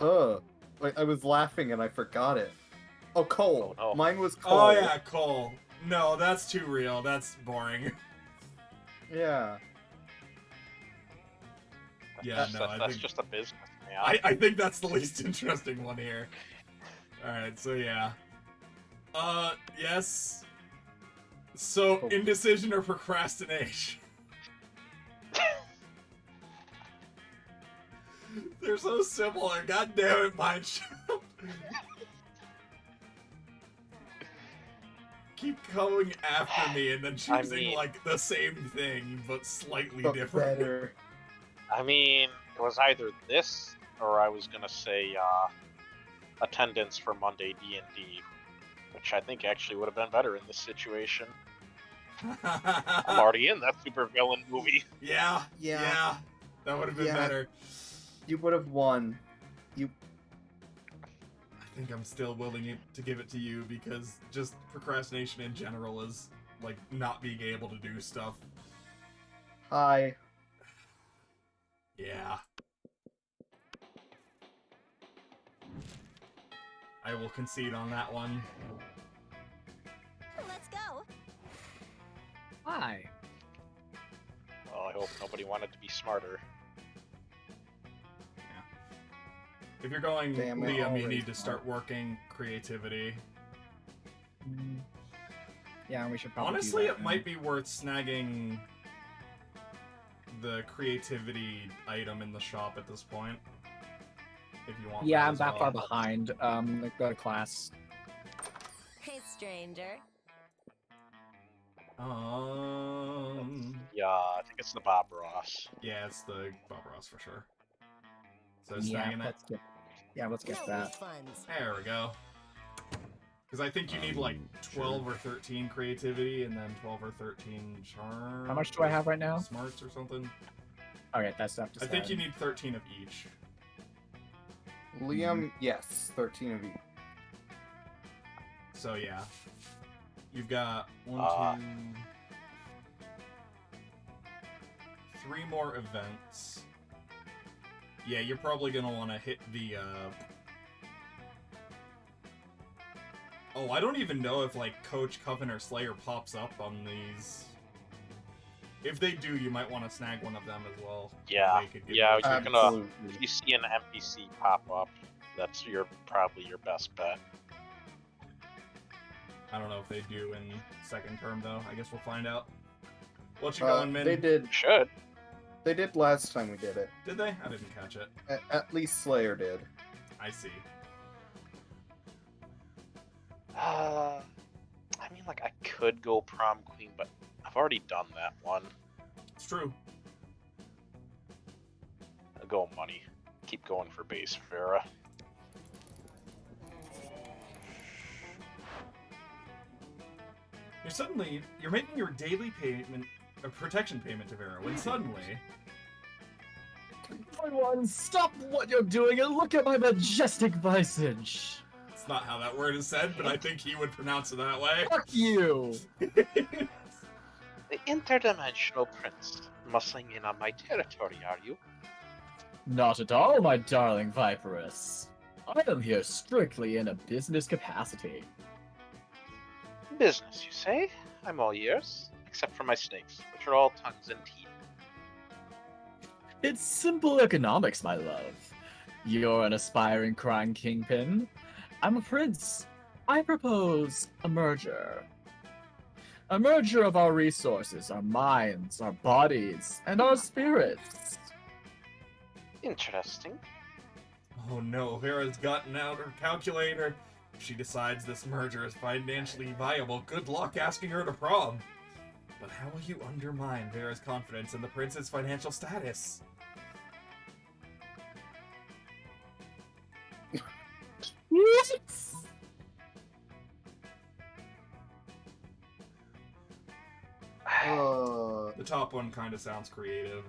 Speaker 2: I was laughing and I forgot it. Oh, Cole.
Speaker 5: Oh, no.
Speaker 2: Mine was Cole.
Speaker 3: Oh yeah, Cole. No, that's too real. That's boring.
Speaker 2: Yeah.
Speaker 3: Yeah, no, I
Speaker 5: that's
Speaker 3: think
Speaker 5: just a business, man.
Speaker 3: I think that's the least interesting one here. Alright, so yeah. Yes. So,
Speaker 2: Oh.
Speaker 3: indecision or procrastination? They're so similar. God damn it, Mineshaft. Keep coming after me and then choosing like the same thing but slightly
Speaker 2: But
Speaker 3: different.
Speaker 2: better.
Speaker 5: I mean, it was either this or I was gonna say attendance for Monday D&D, which I think actually would have been better in this situation. I'm already in that supervillain movie.
Speaker 3: Yeah. That would have been better.
Speaker 2: You would have won.
Speaker 3: I think I'm still willing to give it to you because just procrastination in general is like not being able to do stuff.
Speaker 2: Hi.
Speaker 3: Yeah. I will concede on that one.
Speaker 6: Let's go.
Speaker 7: Hi.
Speaker 5: Well, I hope nobody wanted to be smarter.
Speaker 3: If you're going
Speaker 2: Damn it,
Speaker 3: Liam, you
Speaker 2: already
Speaker 3: need to
Speaker 2: smart.
Speaker 3: start working creativity.
Speaker 1: Yeah, we should probably.
Speaker 3: Honestly, it might be worth snagging the creativity item in the shop at this point. If you want.
Speaker 1: Yeah,
Speaker 3: that
Speaker 1: I'm
Speaker 3: as
Speaker 1: that far
Speaker 3: well.
Speaker 1: behind. Like, go to class.
Speaker 6: Hey, stranger.
Speaker 5: Yeah, I think it's the Bob Ross.
Speaker 3: Yeah, it's the Bob Ross for sure. So
Speaker 1: Yeah,
Speaker 3: snagging it.
Speaker 1: let's get. Yeah, let's get
Speaker 6: No
Speaker 1: that.
Speaker 6: refunds.
Speaker 3: There we go. Because I think you need like 12 or 13 creativity and then 12 or 13 charm.
Speaker 1: How much do I have right now?
Speaker 3: Smarts or something.
Speaker 1: Okay, that's enough to
Speaker 3: I think
Speaker 1: start.
Speaker 3: you need 13 of each.
Speaker 2: Liam, yes, 13 of each.
Speaker 3: So yeah. You've got 3 more events. Yeah, you're probably gonna want to hit the, Oh, I don't even know if, like, Coach, Coven, or Slayer pops up on these. If they do, you might want to snag one of them as well.
Speaker 5: Yeah,
Speaker 3: They could give
Speaker 5: yeah.
Speaker 3: you a
Speaker 5: You're
Speaker 3: chance.
Speaker 5: gonna, if you see an NPC pop up, that's probably your best bet.
Speaker 3: I don't know if they do in second term, though. I guess we'll find out. What you going, Min?
Speaker 2: They did.
Speaker 5: Should.
Speaker 2: They did last time we did it.
Speaker 3: Did they? I didn't catch it.
Speaker 2: At least Slayer did.
Speaker 3: I see.
Speaker 5: I mean, like, I could go Prom Queen, but I've already done that one.
Speaker 3: It's true.
Speaker 5: I'll go money. Keep going for base Farah.
Speaker 3: You're making your daily payment, a protection payment to Vera, when suddenly...
Speaker 1: Everyone, stop what you're doing and look at my majestic visage.
Speaker 3: It's not how that word is said, but I think he would pronounce it that way.
Speaker 1: Fuck you.
Speaker 5: The interdimensional prince, muscling in on my territory, are you?
Speaker 1: Not at all, my darling Viperous. I am here strictly in a business capacity.
Speaker 5: Business, you say? I'm all ears, except for my snakes, which are all tongues and teeth.
Speaker 1: It's simple economics, my love. You're an aspiring crime kingpin. I'm a prince. I propose a merger. A merger of our resources, our minds, our bodies, and our spirits.
Speaker 5: Interesting.
Speaker 3: Oh no, Vera's gotten out her calculator. If she decides this merger is financially viable, good luck asking her to prom. But how will you undermine Vera's confidence in the prince's financial status? The top one kind of sounds creative.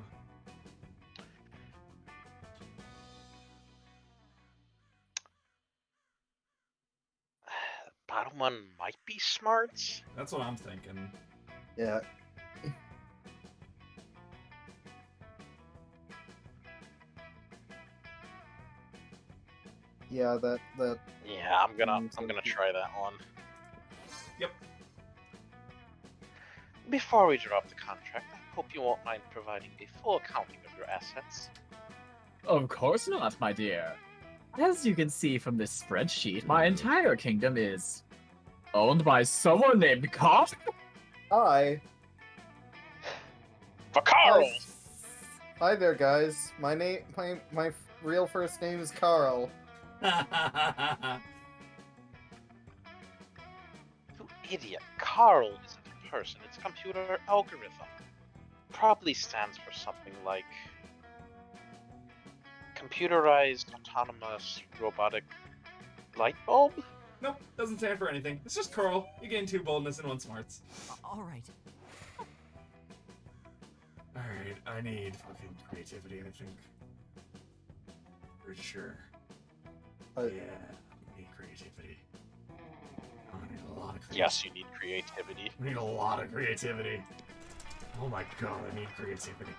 Speaker 5: Bottom one might be smarts.
Speaker 3: That's what I'm thinking.
Speaker 2: Yeah. Yeah, that.
Speaker 5: Yeah, I'm gonna try that one.
Speaker 3: Yep.
Speaker 5: Before we drop the contract, I hope you won't mind providing a full accounting of your assets.
Speaker 1: Of course not, my dear. As you can see from this spreadsheet, my entire kingdom is owned by someone named Cop.
Speaker 2: Hi.
Speaker 5: For Carl!
Speaker 2: Hi there, guys. My real first name is Carl.
Speaker 5: You idiot. Carl isn't a person, it's a computer algorithm. Probably stands for something like computerized autonomous robotic light bulb?
Speaker 3: Nope, doesn't stand for anything. It's just Carl. You gain 2 boldness and 1 smarts.
Speaker 12: Alright.
Speaker 3: Alright, I need fucking creativity, I think. For sure. Yeah, I need creativity. I need a lot of creativity.
Speaker 5: Yes, you need creativity.
Speaker 3: I need a lot of creativity. Oh my god, I need creativity.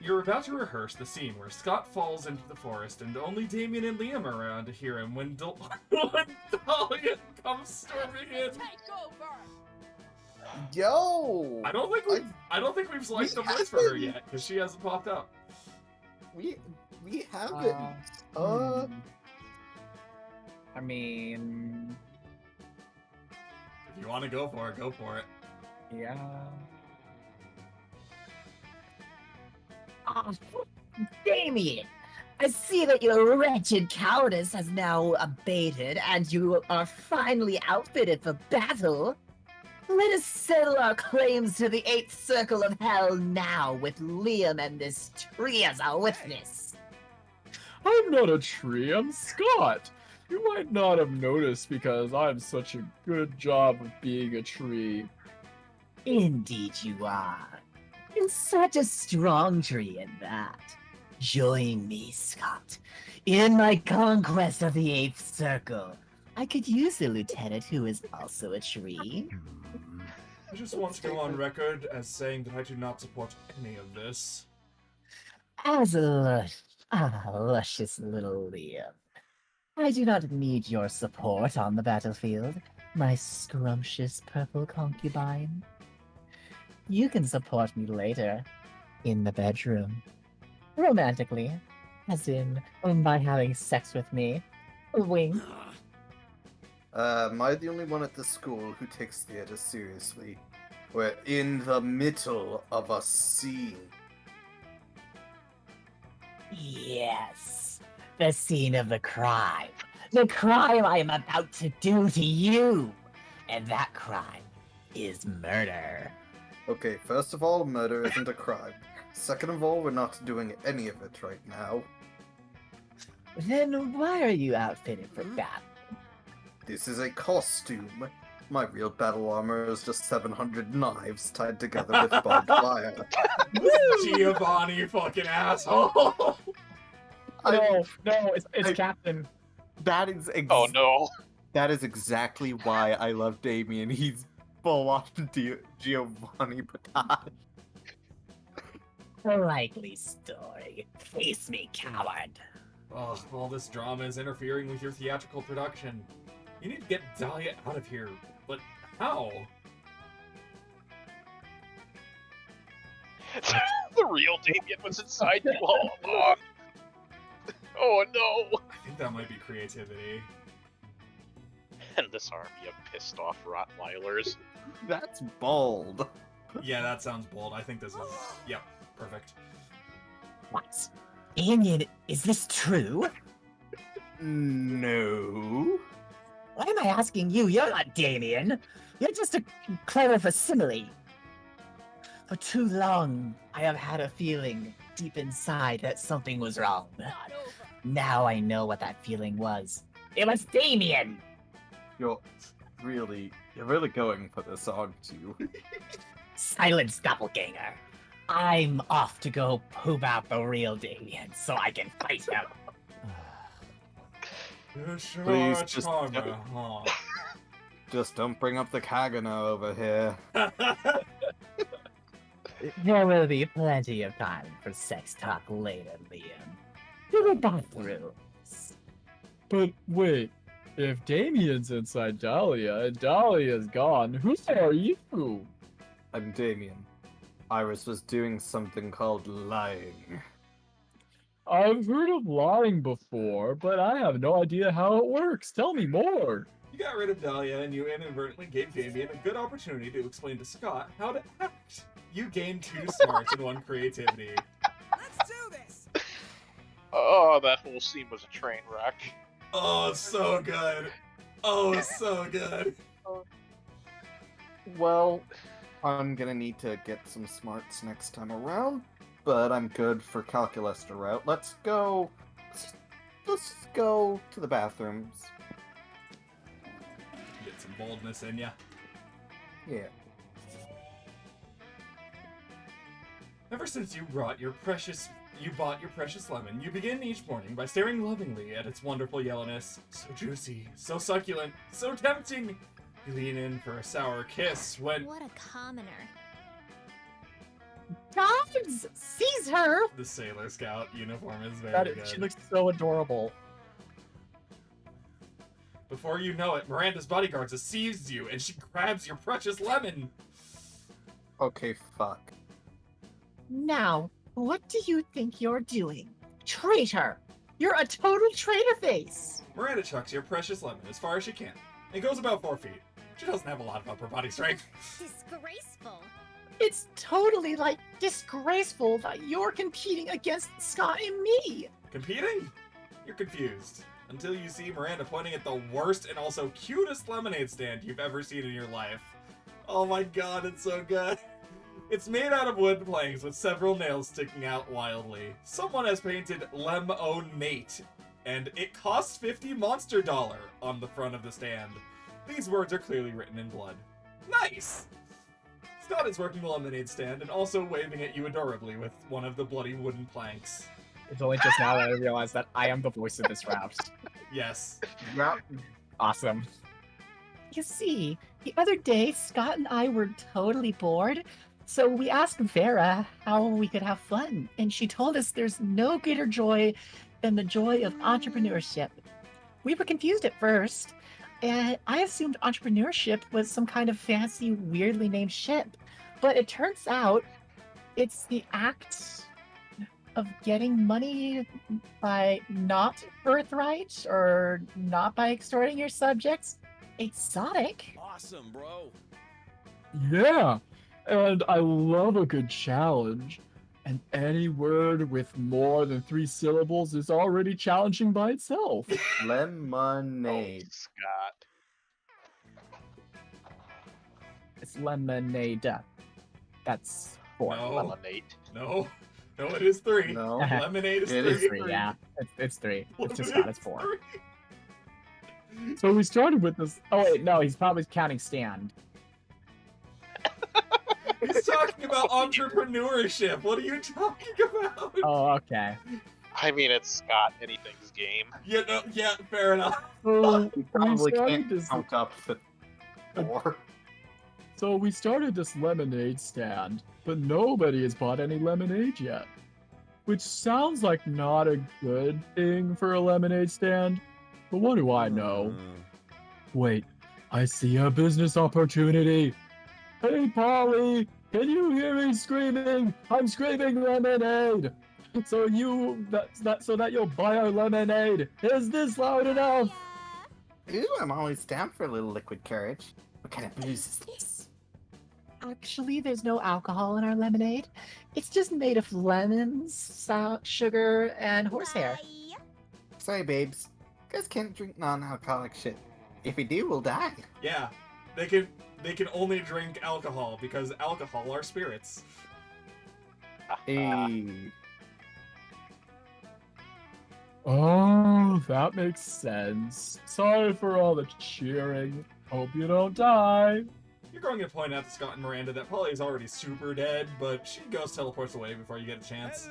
Speaker 3: You're about to rehearse the scene where Scott falls into the forest and only Damien and Liam are around to hear him when, when Dahlia comes storming in.
Speaker 2: Yo!
Speaker 3: I don't think we've selected a voice for her yet because she hasn't popped up.
Speaker 2: We haven't.
Speaker 1: I mean,
Speaker 3: If you want to go for it, go for it.
Speaker 1: yeah.
Speaker 8: Oh, Damien, I see that your wretched cowardice has now abated and you are finally outfitted for battle. Let us settle our claims to the 8th circle of hell now with Liam and this tree as our witness.
Speaker 1: I'm not a tree, I'm Scott. You might not have noticed because I'm such a good job of being a tree.
Speaker 8: Indeed you are. You're such a strong tree in that. Join me, Scott, in my conquest of the 8th circle. I could use a lieutenant who is also a tree.
Speaker 3: I just want to go on record as saying that I do not support any of this.
Speaker 8: As a luscious little Liam, I do not need your support on the battlefield, my scrumptious purple concubine. You can support me later, in the bedroom. Romantically, as in by having sex with me. Wink.
Speaker 2: Am I the only one at the school who takes theater seriously? We're in the middle of a scene.
Speaker 8: Yes, the scene of the crime. The crime I am about to do to you. And that crime is murder.
Speaker 2: Okay, first of all, murder isn't a crime. Second of all, we're not doing any of it right now.
Speaker 8: Then why are you outfitted for battle?
Speaker 2: This is a costume. My real battle armor is just 700 knives tied together with barbed wire.
Speaker 3: Giovanni, fucking asshole!
Speaker 1: No, it's Captain.
Speaker 2: That is
Speaker 5: Oh no.
Speaker 2: That is exactly why I love Damien. He's full on Giovanni Patate.
Speaker 8: A likely story. Face me, coward.
Speaker 3: Ugh, all this drama is interfering with your theatrical production. You need to get Dahlia out of here. But how?
Speaker 5: The real Damien was inside you all along. Oh no!
Speaker 3: I think that might be creativity.
Speaker 5: And this army of pissed off Rottweilers.
Speaker 2: That's bold.
Speaker 3: Yeah, that sounds bold. I think this is... Yep, perfect.
Speaker 8: What? Damien, is this true?
Speaker 2: No.
Speaker 8: Why am I asking you? You're not Damien. You're just a clever facsimile. For too long, I have had a feeling deep inside that something was wrong. Now I know what that feeling was. It was Damien!
Speaker 2: You're really going for this, aren't you?
Speaker 8: Silence, doppelganger. I'm off to go poop out the real Damien so I can fight him.
Speaker 3: You sure
Speaker 2: Please,
Speaker 3: are
Speaker 2: just
Speaker 3: charmer, huh?
Speaker 2: Just don't bring up the Kagana over here.
Speaker 8: There will be plenty of time for sex talk later, Liam. To the bathrooms.
Speaker 1: But wait, if Damien's inside Dahlia and Dahlia's gone, who are you?
Speaker 2: I'm Damien. Iris was doing something called lying.
Speaker 1: I've heard of lying before, but I have no idea how it works. Tell me more.
Speaker 3: You got rid of Dahlia and you inadvertently gave Damien a good opportunity to explain to Scott how to act. You gained 2 smarts and 1 creativity.
Speaker 12: Let's do this.
Speaker 5: Oh, that whole scene was a train wreck.
Speaker 3: Oh, so good. Oh, so good.
Speaker 2: Well, I'm gonna need to get some smarts next time around, but I'm good for calculus route. Let's go to the bathrooms.
Speaker 3: Get some boldness in ya.
Speaker 2: Yeah.
Speaker 3: Ever since you bought your precious lemon, you begin each morning by staring lovingly at its wonderful yellowness. So juicy, so succulent, so tempting. You lean in for a sour kiss when...
Speaker 6: What a commoner.
Speaker 7: Guards! Seize her!
Speaker 3: The Sailor Scout uniform is very
Speaker 1: That
Speaker 3: good.
Speaker 1: is, she looks so adorable.
Speaker 3: Before you know it, Miranda's bodyguards have seized you, and she grabs your precious lemon.
Speaker 2: Okay, fuck.
Speaker 7: Now, what do you think you're doing? Traitor! You're a total traitor face!
Speaker 3: Miranda chucks your precious lemon as far as she can. It goes about 4 feet. She doesn't have a lot of upper body strength.
Speaker 10: Disgraceful.
Speaker 7: It's totally, disgraceful that you're competing against Scott and me!
Speaker 3: Competing? You're confused. Until you see Miranda pointing at the worst and also cutest lemonade stand you've ever seen in your life. Oh my god, it's so good. It's made out of wood planks with several nails sticking out wildly. Someone has painted Lem-O-Nate, and it costs 50 monster dollar on the front of the stand. These words are clearly written in blood. Nice! Scott is working the lemonade stand and also waving at you adorably with one of the bloody wooden planks.
Speaker 1: It's only just now that I realized that I am the voice of this route.
Speaker 3: Yes.
Speaker 2: Yeah.
Speaker 1: Awesome.
Speaker 7: You see, the other day, Scott and I were totally bored, so we asked Vera how we could have fun, and she told us there's no greater joy than the joy of entrepreneurship. We were confused at first, and I assumed entrepreneurship was some kind of fancy, weirdly named ship, but it turns out it's the act of getting money by not birthright or not by extorting your subjects. Exotic.
Speaker 12: Awesome, bro.
Speaker 1: Yeah, and I love a good challenge. And any word with more than 3 syllables is already challenging by itself.
Speaker 2: Lemonade.
Speaker 5: Oh, Scott.
Speaker 1: It's lemonade. That's 4.
Speaker 3: No.
Speaker 5: Lemonade.
Speaker 3: No. No, it is 3.
Speaker 2: No.
Speaker 3: Lemonade is
Speaker 2: It
Speaker 3: 3.
Speaker 2: is
Speaker 1: 3, yeah. It's 3. It's just
Speaker 3: Lemonade
Speaker 1: not, it's
Speaker 3: is
Speaker 1: 4.
Speaker 3: 3.
Speaker 1: So we started with this. Oh, wait, no, he's probably counting stand.
Speaker 3: He's talking about entrepreneurship. What are you talking about?
Speaker 1: Oh, okay.
Speaker 5: I mean, it's Scott. Anything's game.
Speaker 3: Yeah, no, yeah, fair enough.
Speaker 1: So
Speaker 2: We
Speaker 1: we
Speaker 2: probably
Speaker 1: started
Speaker 2: can't
Speaker 1: this.
Speaker 2: count up to 4.
Speaker 1: So we started this lemonade stand, but nobody has bought any lemonade yet. Which sounds like not a good thing for a lemonade stand, but what do I know? Wait, I see a business opportunity. Hey, Polly, can you hear me screaming? I'm screaming lemonade. So so that you'll buy our lemonade. Is this loud enough?
Speaker 2: Ooh, I'm always down for a little liquid courage. What kind of booze is this?
Speaker 7: Actually, there's no alcohol in our lemonade. It's just made of lemons, sugar, and horsehair.
Speaker 10: Bye.
Speaker 2: Sorry, babes. Guys can't drink non-alcoholic shit. If we do, we'll die.
Speaker 3: Yeah, they can only drink alcohol because alcohol are spirits.
Speaker 2: Hey.
Speaker 1: Oh, that makes sense. Sorry for all the cheering. Hope you don't die.
Speaker 3: You're going to point out to Scott and Miranda that Polly is already super dead, but she goes teleports away before you get a chance.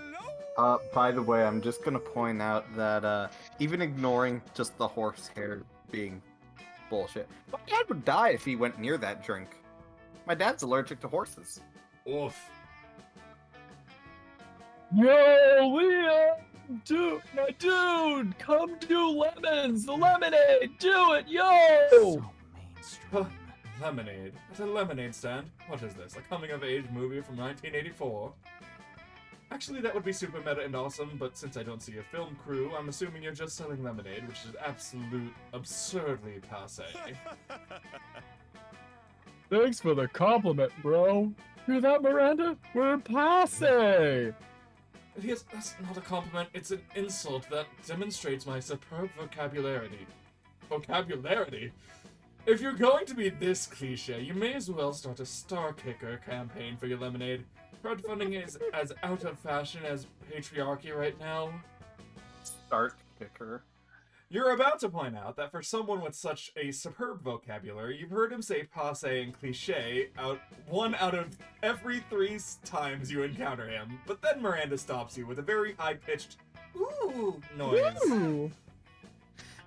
Speaker 2: By the way, I'm just gonna point out that, even ignoring just the horsehair being bullshit, my dad would die if he went near that drink. My dad's allergic to horses.
Speaker 3: Oof.
Speaker 1: Yo, Liam! My dude! Come do lemons! The lemonade! Do it, yo!
Speaker 3: Huh, lemonade. At a lemonade stand? What is this, a coming-of-age movie from 1984? Actually, that would be super meta and awesome, but since I don't see a film crew, I'm assuming you're just selling lemonade, which is absurdly passe.
Speaker 1: Thanks for the compliment, bro. Hear that, Miranda? We're passe!
Speaker 3: Yes, that's not a compliment, it's an insult that demonstrates my superb vocabulary. Vocabulary? If you're going to be this cliche, you may as well start a Star Kicker campaign for your lemonade. Crowdfunding is as out of fashion as patriarchy right now.
Speaker 2: Start kicker.
Speaker 3: You're about to point out that for someone with such a superb vocabulary, you've heard him say passe and cliche one out of every 3 times you encounter him, but then Miranda stops you with a very high-pitched ooh noise.
Speaker 7: Ooh.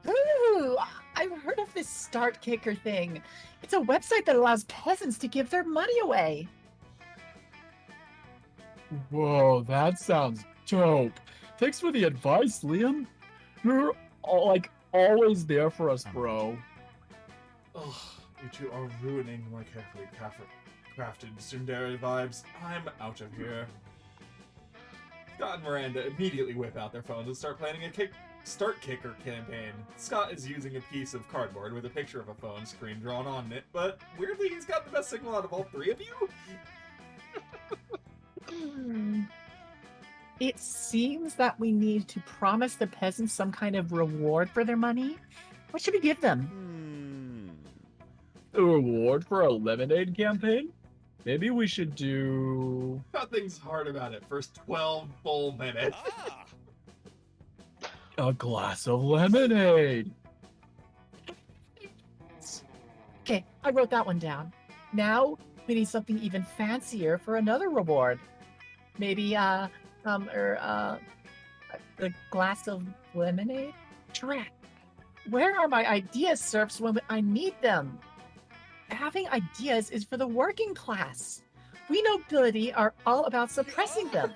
Speaker 7: Ooh, I've heard of this Start Kicker thing. It's a website that allows peasants to give their money away.
Speaker 1: Whoa, that sounds dope. Thanks for the advice, Liam. You're always there for us, bro.
Speaker 3: Ugh, you two are ruining my carefully crafted tsundere vibes. I'm out of here. Scott and Miranda immediately whip out their phones and start planning a start kicker campaign. Scott is using a piece of cardboard with a picture of a phone screen drawn on it, but weirdly he's got the best signal out of all three of you.
Speaker 7: It seems that we need to promise the peasants some kind of reward for their money. What should we give them?
Speaker 1: A reward for a lemonade campaign? Maybe we should do...
Speaker 3: Nothing's hard about it. First 12 full minutes.
Speaker 1: a glass of lemonade.
Speaker 7: Okay, I wrote that one down. Now we need something even fancier for another reward. Maybe a glass of lemonade? Drat. Where are my ideas, serfs, when I need them? Having ideas is for the working class. We nobility are all about suppressing them.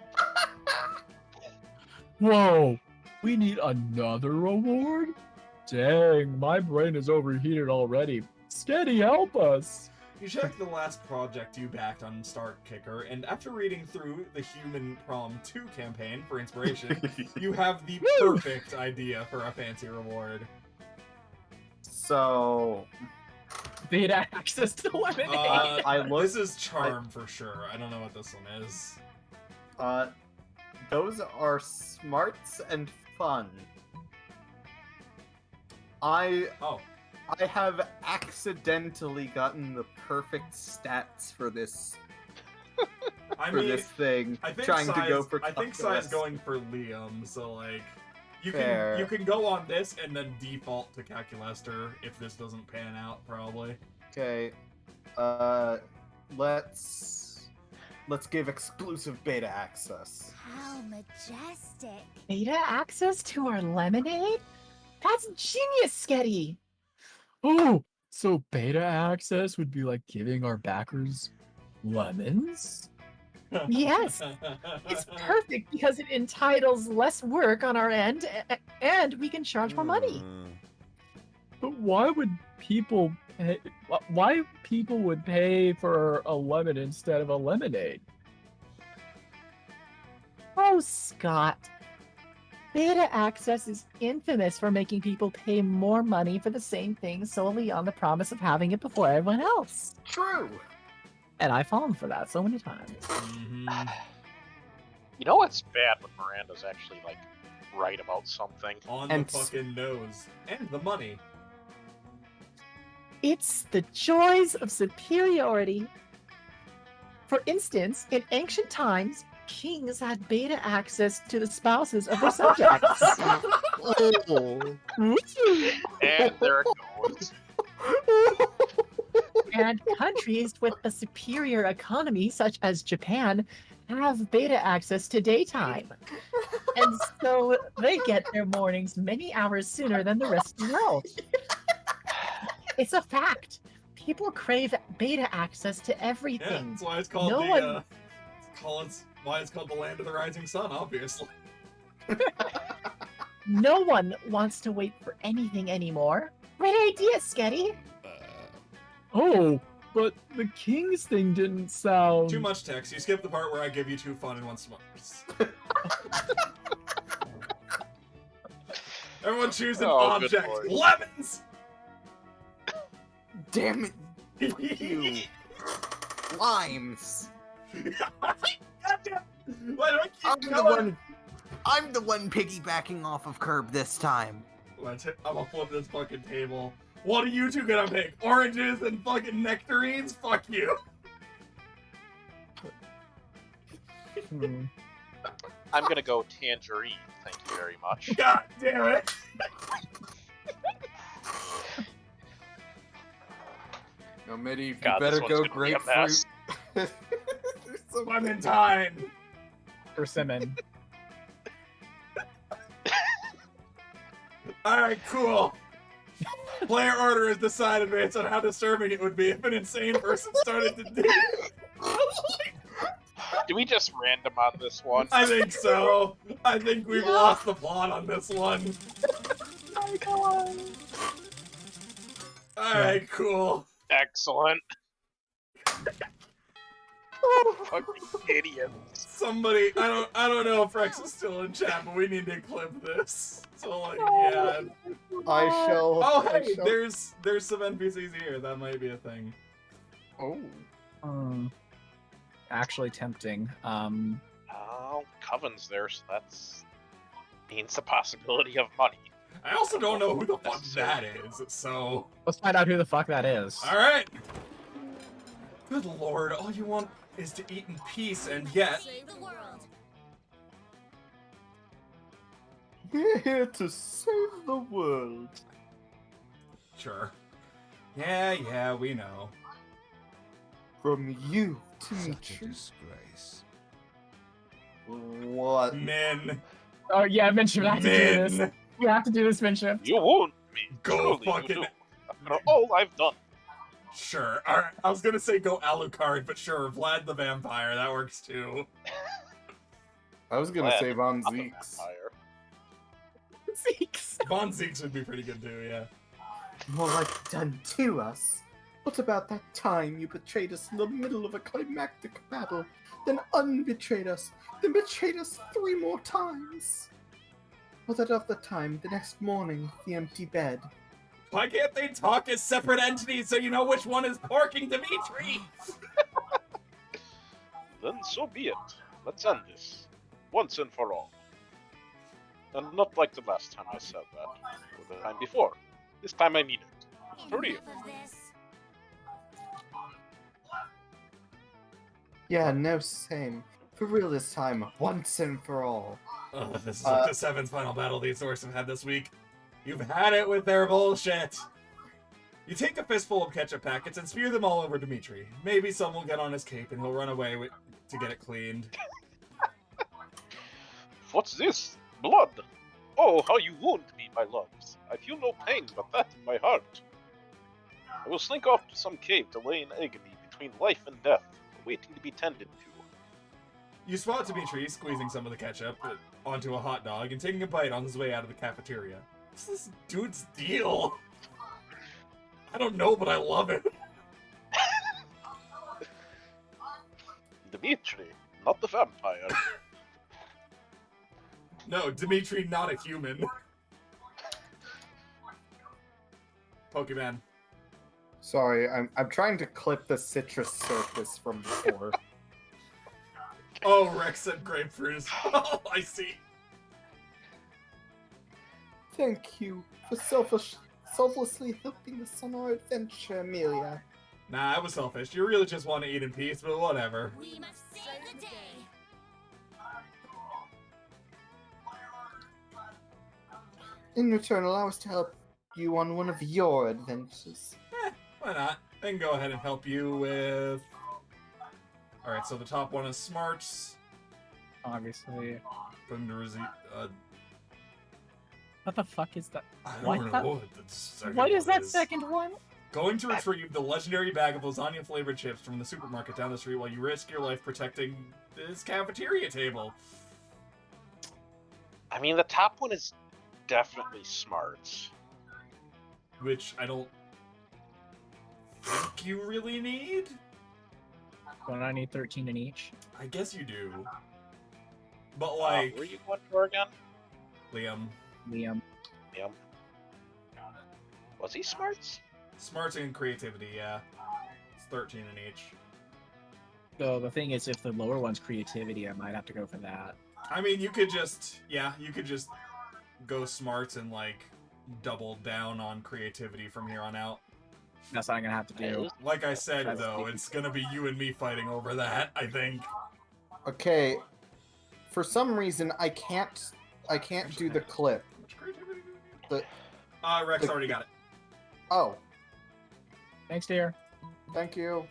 Speaker 1: Whoa, we need another reward? Dang, my brain is overheated already. Sketty, help us!
Speaker 3: You check the last project you backed on Start Kicker, and after reading through the Human Prom 2 campaign for inspiration, you have the perfect idea for a fancy reward.
Speaker 2: So...
Speaker 7: Beta access to lemonade.
Speaker 3: This is charm for sure. I don't know what this one is.
Speaker 2: Those are smarts and fun. I have accidentally gotten the perfect stats for this. This thing.
Speaker 3: I think
Speaker 2: trying
Speaker 3: Sai's,
Speaker 2: to go for.
Speaker 3: I think Sai's going for Liam. So like, you can go on this and then default to Calculester if this doesn't pan out, probably.
Speaker 2: Okay. Let's give exclusive beta access.
Speaker 6: How majestic.
Speaker 7: Beta access to our lemonade? That's genius, Sketty!
Speaker 1: Oh, so beta access would be like giving our backers lemons?
Speaker 7: Yes, it's perfect because it entitles less work on our end, and we can charge more money.
Speaker 1: But why would people pay? Why people would pay for a lemon instead of a lemonade?
Speaker 7: Oh, Scott. Beta access is infamous for making people pay more money for the same thing solely on the promise of having it before everyone else.
Speaker 2: True.
Speaker 7: And I've fallen for that so many times.
Speaker 5: You know what's bad when Miranda's actually, like, right about something?
Speaker 3: On the fucking nose. And the money.
Speaker 7: It's the joys of superiority. For instance, in ancient times, kings had beta access to the spouses of their subjects.
Speaker 5: And there it goes.
Speaker 7: And countries with a superior economy, such as Japan, have beta access to daytime. And so they get their mornings many hours sooner than the rest of the world. It's a fact. People crave beta access to everything.
Speaker 3: Yeah, that's why it's called why it's called the Land of the Rising Sun, obviously.
Speaker 7: No one wants to wait for anything anymore. Great idea, Sketty.
Speaker 1: Oh, but the King's thing didn't sound...
Speaker 3: Too much text. You skip the part where I give you 2 fun and 1 smarts. Everyone choose an object. Lemons!
Speaker 2: Damn it! You limes!
Speaker 3: Why do I keep going?
Speaker 2: I'm the one piggybacking off of Curb this time.
Speaker 3: I'm gonna flip this fucking table. What are you two gonna pick? Oranges and fucking nectarines? Fuck you.
Speaker 5: I'm gonna go tangerine, thank you very much.
Speaker 3: God damn it!
Speaker 2: No, Mitty, you
Speaker 5: God,
Speaker 2: better
Speaker 5: this
Speaker 2: go
Speaker 5: one's gonna be a
Speaker 2: grapefruit.
Speaker 5: mess.
Speaker 3: Clementine!
Speaker 7: Persimmon.
Speaker 3: Alright, cool. Player order is decided based on how disturbing it would be if an insane person started to do it.
Speaker 5: Do we just random on this one?
Speaker 3: I think so. I think we've lost the plot on this one.
Speaker 7: Oh my god.
Speaker 3: Alright, cool.
Speaker 5: Excellent. Fucking idiots.
Speaker 3: Somebody, I don't know if Rex is still in chat, but we need to clip this. So like, yeah.
Speaker 2: I shall.
Speaker 3: Oh
Speaker 2: I
Speaker 3: hey,
Speaker 2: shall-
Speaker 3: there's some NPCs here. That might be a thing.
Speaker 2: Oh.
Speaker 13: Actually tempting.
Speaker 5: Oh, Coven's there, so that's means the possibility of money.
Speaker 3: I also don't know who the fuck that is. So
Speaker 13: Let's find out who the fuck that is.
Speaker 3: all right. Good lord, all you want is to eat in peace, and yet
Speaker 10: Save the world.
Speaker 2: We're here to save the world.
Speaker 3: sure. Yeah, we know.
Speaker 2: From you to me.
Speaker 12: Such a disgrace.
Speaker 2: What?
Speaker 3: Min.
Speaker 13: Oh yeah, Minship, we have to do this.
Speaker 3: Min.
Speaker 13: We have to do this, Minship.
Speaker 5: You won't me.
Speaker 3: Go
Speaker 5: Truly,
Speaker 3: fucking.
Speaker 5: you do. After all I've done.
Speaker 3: Sure. Alright, I was gonna say go Alucard, but sure, Vlad the Vampire, that works too.
Speaker 2: I was gonna
Speaker 5: Vlad,
Speaker 2: say Von
Speaker 5: not the
Speaker 2: Zeeks.
Speaker 5: vampire.
Speaker 13: Zeeks.
Speaker 3: Von Zeeks would be pretty good too, yeah.
Speaker 2: More like done to us. What about that time you betrayed us in the middle of a climactic battle, then unbetrayed us, then betrayed us 3 more times? Or that other time, the next morning, the empty bed.
Speaker 3: Why can't they talk as separate entities so you know which one is porking Dimitri?
Speaker 5: Then so be it. Let's end this. Once and for all. And not like the last time I said that. Or the time before. This time I mean it. For real.
Speaker 10: Enough of this.
Speaker 2: Yeah, no same. For real this time, once and for all.
Speaker 3: Oh, this is like the 7th final battle these orcs have had this week. You've had it with their bullshit. You take a fistful of ketchup packets and spew them all over Dimitri. Maybe some will get on his cape and he'll run away to get it cleaned.
Speaker 5: What's this? Blood! Oh, how you wound me, my loves. I feel no pain but that in my heart. I will slink off to some cave to lay in agony between life and death, waiting to be tended to.
Speaker 3: You spot Dimitri squeezing some of the ketchup onto a hot dog and taking a bite on his way out of the cafeteria. What's this dude's deal? I don't know, but I love it.
Speaker 5: Dimitri, not the vampire.
Speaker 3: No, Dimitri, not a human. Pokemon.
Speaker 2: Sorry, I'm trying to clip the citrus surface from before.
Speaker 3: Oh, Rex said grapefruit. Oh, I see.
Speaker 2: Thank you for selflessly helping us on our adventure, Amelia.
Speaker 3: Nah, I was selfish. You really just want to eat in peace, but whatever.
Speaker 10: We must save the day.
Speaker 2: In return, allow us to help you on one of your adventures.
Speaker 3: Why not? I can go ahead and help you with... Alright, so the top one is smarts.
Speaker 13: Obviously. What the fuck is that?
Speaker 3: I
Speaker 13: What
Speaker 3: don't
Speaker 13: the-
Speaker 3: know what the second
Speaker 7: What is
Speaker 3: one
Speaker 7: that second one?
Speaker 3: Going to retrieve the legendary bag of lasagna-flavored chips from the supermarket down the street while you risk your life protecting this cafeteria table.
Speaker 5: I mean, the top one is definitely smarts.
Speaker 3: Which I don't think you really need.
Speaker 13: Don't I need 13 in each?
Speaker 3: I guess you do. But like...
Speaker 5: where are you going for again?
Speaker 3: Liam.
Speaker 13: Liam.
Speaker 5: Liam. Was he smarts?
Speaker 3: Smarts and creativity, yeah. It's 13 in each.
Speaker 13: So the thing is, if the lower one's creativity, I might have to go for that.
Speaker 3: I mean, you could just... Yeah, you could just go smarts and, like, double down on creativity from here on out.
Speaker 13: That's what I'm gonna have to do.
Speaker 3: Like I said, though, it's gonna be you and me fighting over that, I think.
Speaker 2: Okay, for some reason I can't do the clip. The,
Speaker 3: Rex already got it.
Speaker 2: oh,
Speaker 13: Thanks, dear.
Speaker 2: thank you.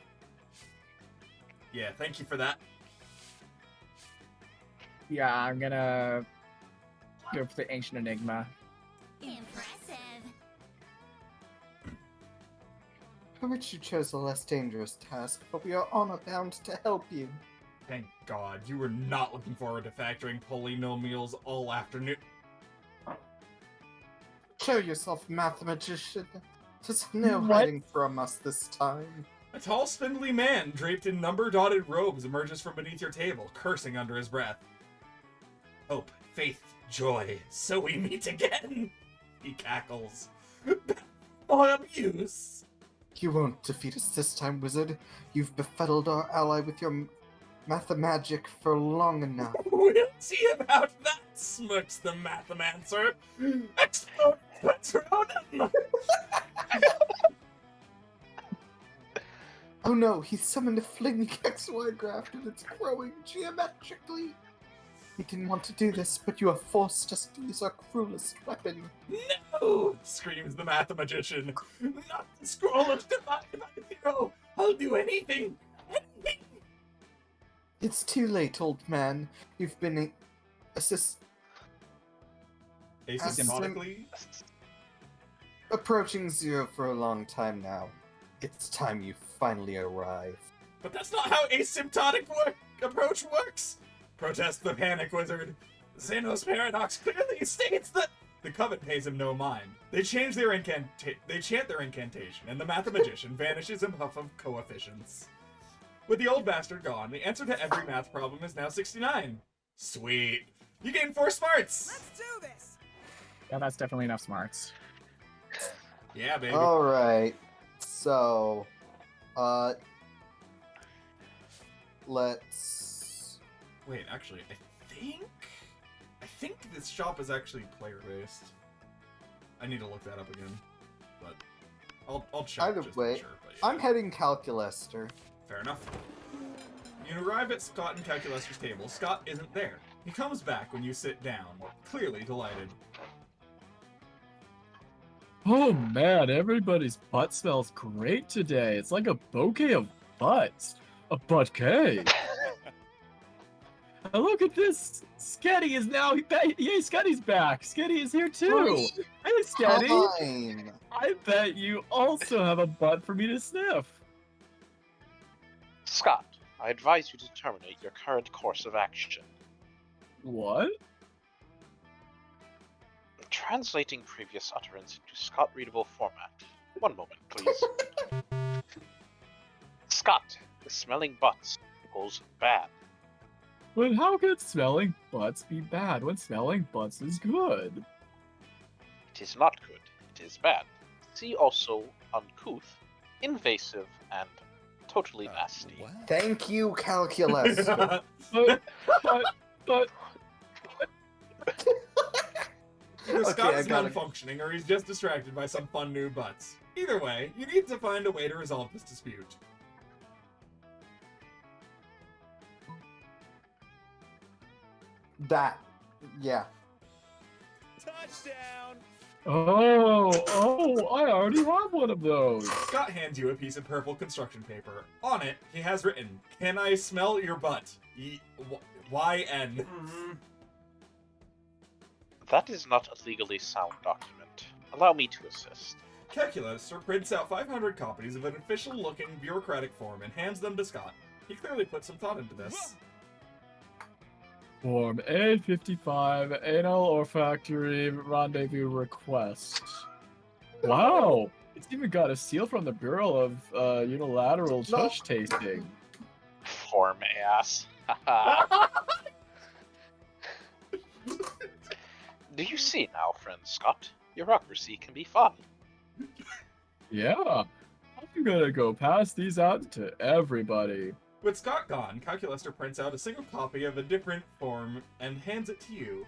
Speaker 3: Yeah, thank you for that.
Speaker 13: Yeah, I'm gonna go for the Ancient Enigma.
Speaker 10: Impressive.
Speaker 2: I wish you chose a less dangerous task, but we are honor bound to help you.
Speaker 3: Thank God. You were not looking forward to factoring polynomials all afternoon.
Speaker 2: Show yourself, mathematician. There's no
Speaker 13: What?
Speaker 2: hiding from us this time.
Speaker 3: A tall, spindly man draped in number-dotted robes emerges from beneath your table, cursing under his breath. Hope, faith, joy, so we meet again, he cackles. My abuse.
Speaker 2: You won't defeat us this time, wizard. You've befuddled our ally with your mathemagic for long enough.
Speaker 3: We'll see about that, smirks the mathomancer. Explode Patronum!
Speaker 2: Oh no, he summoned a flinging XY graph and it's growing geometrically. We didn't want to do this, but you have forced us to use our cruelest weapon.
Speaker 3: No! Screams the mathemagician. Not the scroll of divided by zero! I'll do anything! Anything!
Speaker 2: It's too late, old man. You've been
Speaker 3: Asymptotically?
Speaker 2: approaching zero for a long time now. It's time you finally arrive.
Speaker 3: But that's not how asymptotic approach works! Protests the panic wizard. Xenos paradox clearly states that the coven pays him no mind. They change their they chant their incantation, and the mathemagician vanishes in a puff of coefficients. With the old bastard gone, the answer to every math problem is now 69. Sweet. You gain 4 smarts!
Speaker 12: Let's do this.
Speaker 13: Yeah, that's definitely enough smarts.
Speaker 3: Yeah, baby.
Speaker 2: Alright, so, let's...
Speaker 3: Wait, actually, I think this shop is actually player-based. I need to look that up again, but I'll check.
Speaker 2: Either
Speaker 3: just to
Speaker 2: way,
Speaker 3: be sure, but yeah.
Speaker 2: I'm heading Calculester.
Speaker 3: Fair enough. You arrive at Scott and Calculester's table. Scott isn't there. He comes back when you sit down, clearly delighted.
Speaker 1: Oh man, everybody's butt smells great today. It's like a bouquet of butts. A bouquet. And look at this. Sketty is now. Yay, Sketty's back. Sketty is here too. Hey, Sketty.
Speaker 2: Fine.
Speaker 1: I bet you also have a butt for me to sniff.
Speaker 5: Scott, I advise you to terminate your current course of action.
Speaker 1: What?
Speaker 5: Translating previous utterance into Scott-readable format. One moment, please. Scott, the smelling butts equals bad.
Speaker 1: But how could smelling butts be bad when smelling butts is good?
Speaker 5: It is not good. It is bad. See also uncouth, invasive, and totally nasty.
Speaker 2: Thank you, Calculester.
Speaker 1: But
Speaker 3: Either
Speaker 2: Okay,
Speaker 3: Scott
Speaker 2: I
Speaker 3: is
Speaker 2: gotta-
Speaker 3: malfunctioning or he's just distracted by some fun new butts. Either way, you need to find a way to resolve this dispute.
Speaker 2: Yeah.
Speaker 12: Touchdown.
Speaker 1: oh, I already have one of those.
Speaker 3: Scott hands you a piece of purple construction paper. On it, he has written, "Can I smell your butt? Y-N."
Speaker 5: That is not a legally sound document. Allow me to assist.
Speaker 3: Calculus prints out 500 copies of an official-looking bureaucratic form and hands them to Scott. He clearly put some thought into this.
Speaker 1: Form A55, anal olfactory rendezvous request. Wow, it's even got a seal from the Bureau of Unilateral Touch Tasting.
Speaker 5: Form ass. Do you see now, friend Scott? Bureaucracy can be fun.
Speaker 1: Yeah, I'm gonna go pass these out to everybody.
Speaker 3: With Scott gone, Calculester prints out a single copy of a different form and hands it to you.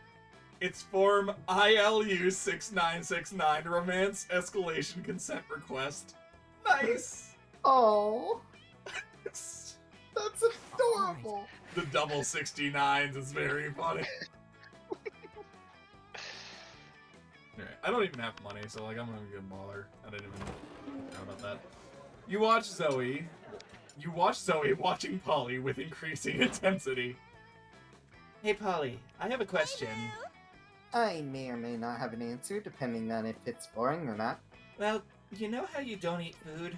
Speaker 3: It's Form ILU6969, Romance Escalation Consent Request. Nice!
Speaker 2: Oh, that's adorable.
Speaker 3: The double 69s is very funny. Alright, I don't even have money, so like I'm not even gonna bother. I didn't even know about that. You watch Zoe watching Polly with increasing intensity. Hey Polly, I have a question.
Speaker 2: I may or may not have an answer, depending on if it's boring or not.
Speaker 9: Well, you know how you don't eat food?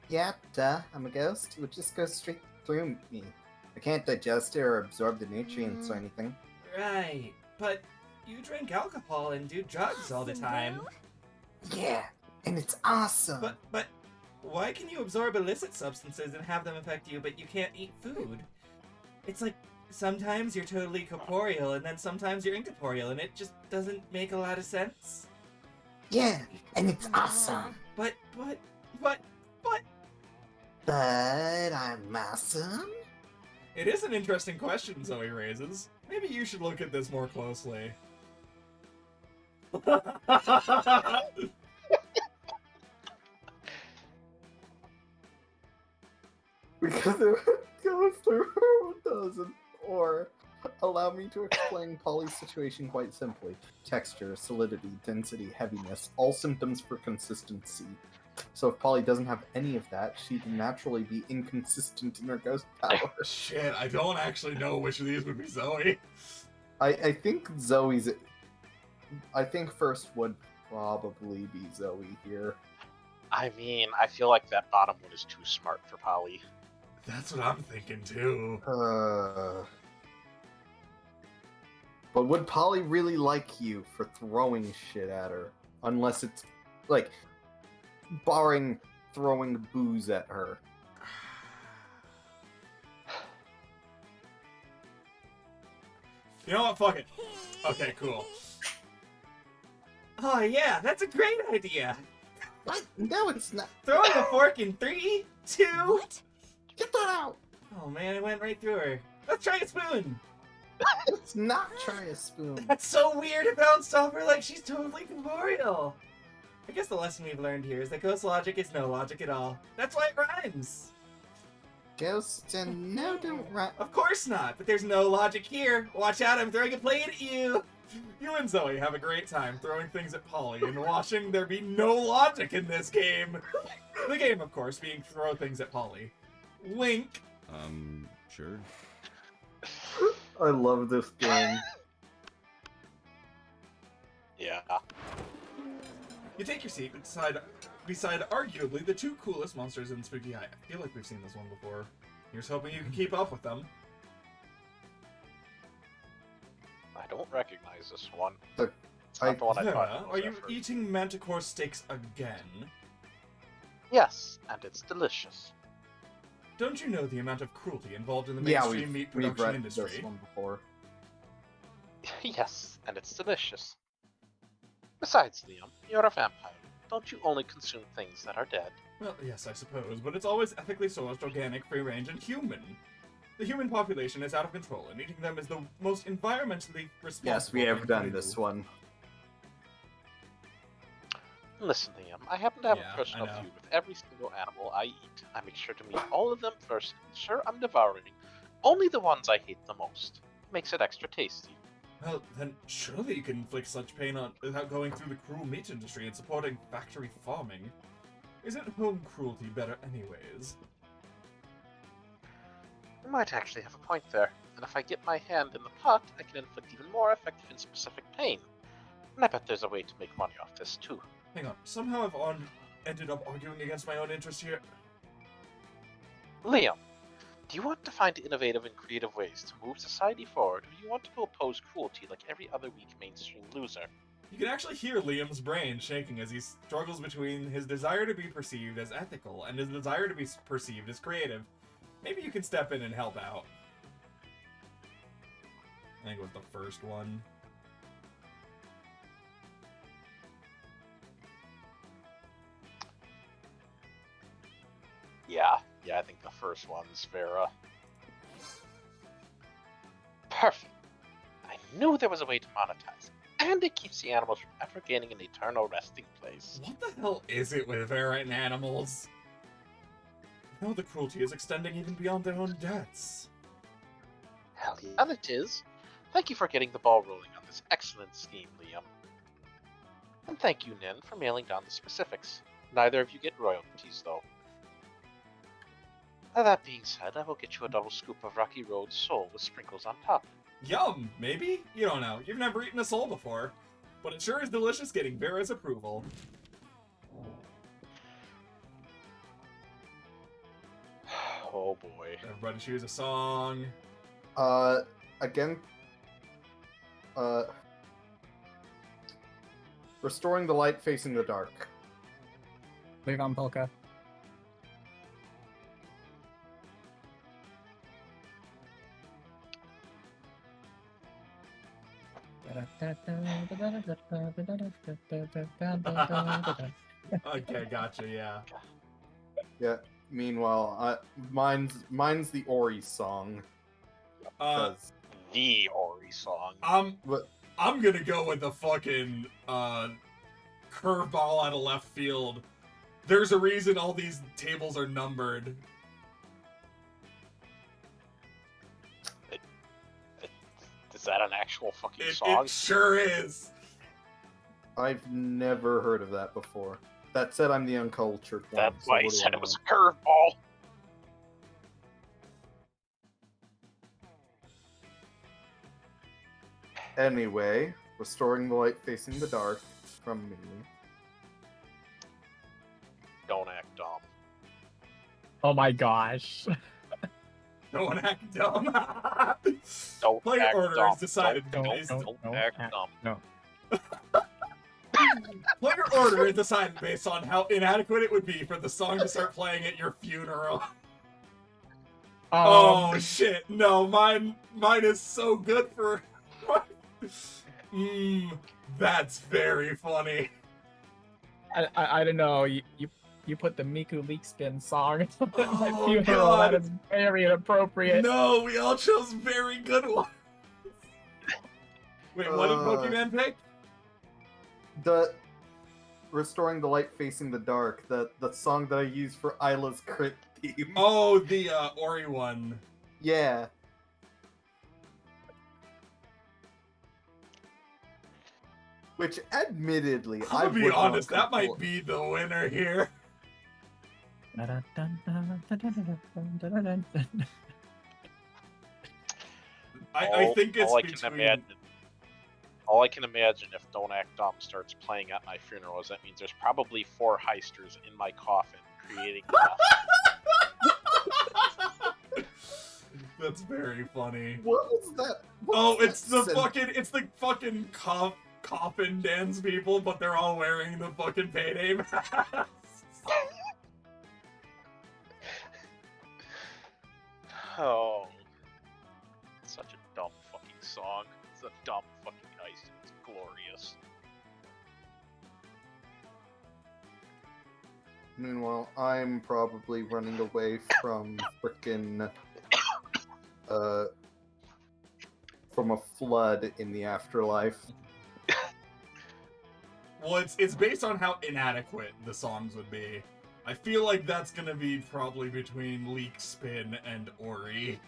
Speaker 2: Yeah, duh, I'm a ghost. It would just go straight through me. I can't digest it or absorb the nutrients or anything.
Speaker 9: Right, but you drink alcohol and do drugs all the time.
Speaker 2: Yeah, and it's awesome.
Speaker 9: But why can you absorb illicit substances and have them affect you, but you can't eat food? It's like sometimes you're totally corporeal and then sometimes you're incorporeal, and it just doesn't make a lot of sense.
Speaker 2: Yeah, and it's awesome.
Speaker 9: But
Speaker 2: I'm awesome?
Speaker 3: It is an interesting question Zoe raises. Maybe you should look at this more closely.
Speaker 2: Because it goes through or doesn't. Or allow me to explain Polly's situation quite simply. Texture, solidity, density, heaviness, all symptoms for consistency. So if Polly doesn't have any of that, she'd naturally be inconsistent in her ghost power.
Speaker 3: Shit, I don't actually know which of these would be Zoe.
Speaker 2: I think Zoe's... I think first would probably be Zoe here.
Speaker 5: I mean, I feel like that bottom one is too smart for Polly.
Speaker 3: That's what I'm thinking too.
Speaker 2: But would Polly really like you for throwing shit at her? Unless it's, like, barring throwing booze at her.
Speaker 3: You know what? Fuck it. Okay, cool.
Speaker 9: oh yeah, that's a great idea.
Speaker 2: What? No, it's not.
Speaker 9: Throwing a fork in 3, 2.
Speaker 2: What? Get that out!
Speaker 9: Oh man, it went right through her. Let's try a spoon.
Speaker 2: Let's not try a spoon.
Speaker 9: That's so weird. It bounced off her like she's totally corporeal. I guess the lesson we've learned here is that ghost logic is no logic at all. That's why it rhymes.
Speaker 2: Ghosts and no don't rhyme.
Speaker 9: Of course not, but there's no logic here. Watch out, I'm throwing a plate at you.
Speaker 3: You and Zoe have a great time throwing things at Polly and watching there be no logic in this game. The game, of course, being throw things at Polly. Wink.
Speaker 14: Sure.
Speaker 2: I love this game.
Speaker 5: Yeah.
Speaker 3: You take your seat beside arguably the two coolest monsters in Spooky High. I feel like we've seen this one before. Here's hoping you can keep up with them.
Speaker 5: I don't recognize this one.
Speaker 2: The-
Speaker 5: It's not the one I
Speaker 3: Vera,
Speaker 5: thought it was
Speaker 3: are you
Speaker 5: at first.
Speaker 3: eating manticore steaks again?
Speaker 5: Yes, and it's delicious.
Speaker 3: Don't you know the amount of cruelty involved in the
Speaker 2: Yeah,
Speaker 3: mainstream meat
Speaker 2: we've
Speaker 3: production
Speaker 2: read
Speaker 3: industry?
Speaker 2: this one before.
Speaker 5: Yes, and it's delicious. Besides, Liam, you're a vampire. Don't you only consume things that are dead?
Speaker 3: Well, yes, I suppose, but it's always ethically sourced, organic, free-range, and human. The human population is out of control, and eating them is the most environmentally responsible.
Speaker 2: Yes, we
Speaker 3: thing
Speaker 2: have
Speaker 3: to
Speaker 2: done
Speaker 3: do.
Speaker 2: this one.
Speaker 5: Listen, Liam, I happen to have
Speaker 3: Yeah,
Speaker 5: a personal
Speaker 3: I know.
Speaker 5: feud with every single animal I eat. I make sure to meet all of them first and ensure I'm devouring only the ones I hate the most. Makes it extra tasty.
Speaker 3: Well, then surely you can inflict such pain on without going through the cruel meat industry and supporting factory farming. Isn't home cruelty better anyways?
Speaker 5: You might actually have a point there, and if I get my hand in the pot, I can inflict even more effective and specific pain. And I bet there's a way to make money off this too.
Speaker 3: Hang on, somehow I've ended up arguing against my own interest here.
Speaker 5: Liam, do you want to find innovative and creative ways to move society forward, or do you want to oppose cruelty like every other weak mainstream loser?
Speaker 3: You can actually hear Liam's brain shaking as he struggles between his desire to be perceived as ethical and his desire to be perceived as creative. Maybe you can step in and help out. I think it was the first one.
Speaker 5: Yeah, I think the first one's Vera. Perfect. I knew there was a way to monetize it, and it keeps the animals from ever gaining an eternal resting place.
Speaker 3: What the hell is it with Vera and animals? Now the cruelty is extending even beyond their own deaths.
Speaker 5: Hell yeah, it is. Thank you for getting the ball rolling on this excellent scheme, Liam. And thank you, Nin, for mailing down the specifics. Neither of you get royalties, though. That being said, I will get you a double scoop of Rocky Road sole with sprinkles on top.
Speaker 3: Yum, maybe? You don't know. You've never eaten a sole before. But it sure is delicious getting Vera's approval.
Speaker 5: Oh boy.
Speaker 3: Everybody choose a song.
Speaker 2: Again, restoring the light facing the dark.
Speaker 13: Live on polka.
Speaker 3: Okay, gotcha. Yeah.
Speaker 2: Yeah. Meanwhile, mine's the Ori song. Cause
Speaker 5: The Ori song.
Speaker 2: what?
Speaker 3: I'm gonna go with the fucking curveball out of left field. There's a reason all these tables are numbered.
Speaker 5: Is that an actual fucking song?
Speaker 3: It sure is.
Speaker 2: I've never heard of that before. That said, I'm the uncultured one.
Speaker 5: That's
Speaker 2: so
Speaker 5: why
Speaker 2: what
Speaker 5: he
Speaker 2: do
Speaker 5: said
Speaker 2: I
Speaker 5: it was
Speaker 2: know?
Speaker 5: a curveball.
Speaker 2: Anyway, restoring the light facing the dark from me.
Speaker 5: Don't act dumb.
Speaker 13: Oh my gosh.
Speaker 3: Don't act dumb.
Speaker 5: Don't
Speaker 3: Player
Speaker 5: act
Speaker 3: order
Speaker 5: dumb.
Speaker 3: is decided
Speaker 5: Don't
Speaker 3: based.
Speaker 5: act dumb.
Speaker 13: No.
Speaker 3: Player order is decided based on how inadequate it would be for the song to start playing at your funeral. Oh shit! No, mine is so good for. That's very funny.
Speaker 13: I don't know. You put the Miku Leak Spin song at my
Speaker 3: Oh,
Speaker 13: funeral.
Speaker 3: God.
Speaker 13: That is very inappropriate.
Speaker 3: No, we all chose very good ones. Wait, what did Pokemon pick?
Speaker 2: The restoring the light facing the dark. The song that I used for Isla's crit theme.
Speaker 3: Oh, the Ori one.
Speaker 2: Yeah. Which, admittedly,
Speaker 3: I'll
Speaker 2: I
Speaker 3: be
Speaker 2: would not
Speaker 3: honest, that might
Speaker 2: compl-
Speaker 3: be the winner here. I think it's
Speaker 5: all I can
Speaker 3: between.
Speaker 5: imagine. All I can imagine if Don't Act Dumb starts playing at my funeral is that means there's probably 4 heisters in my coffin creating death.
Speaker 3: That's very funny.
Speaker 2: What was that?
Speaker 3: Oh, it's the fucking coffin dance people, but they're all wearing the fucking payday masks.
Speaker 5: Oh. Such a dumb fucking song. It's a dumb fucking heist and it's glorious.
Speaker 2: Meanwhile, I'm probably running away from frickin' from a flood in the afterlife.
Speaker 3: Well, it's based on how inadequate the songs would be. I feel like that's gonna be probably between Leak Spin and Ori.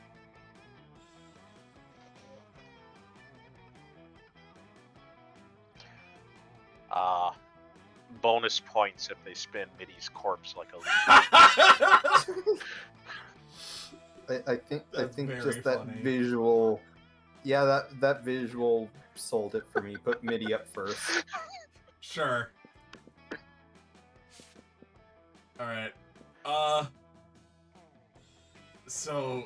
Speaker 5: Bonus points if they spin Middy's corpse like a leaf.
Speaker 2: I think
Speaker 3: very
Speaker 2: just that
Speaker 3: funny.
Speaker 2: visual, yeah, that visual sold it for me. Put MIDI up first.
Speaker 3: Sure. Alright. So...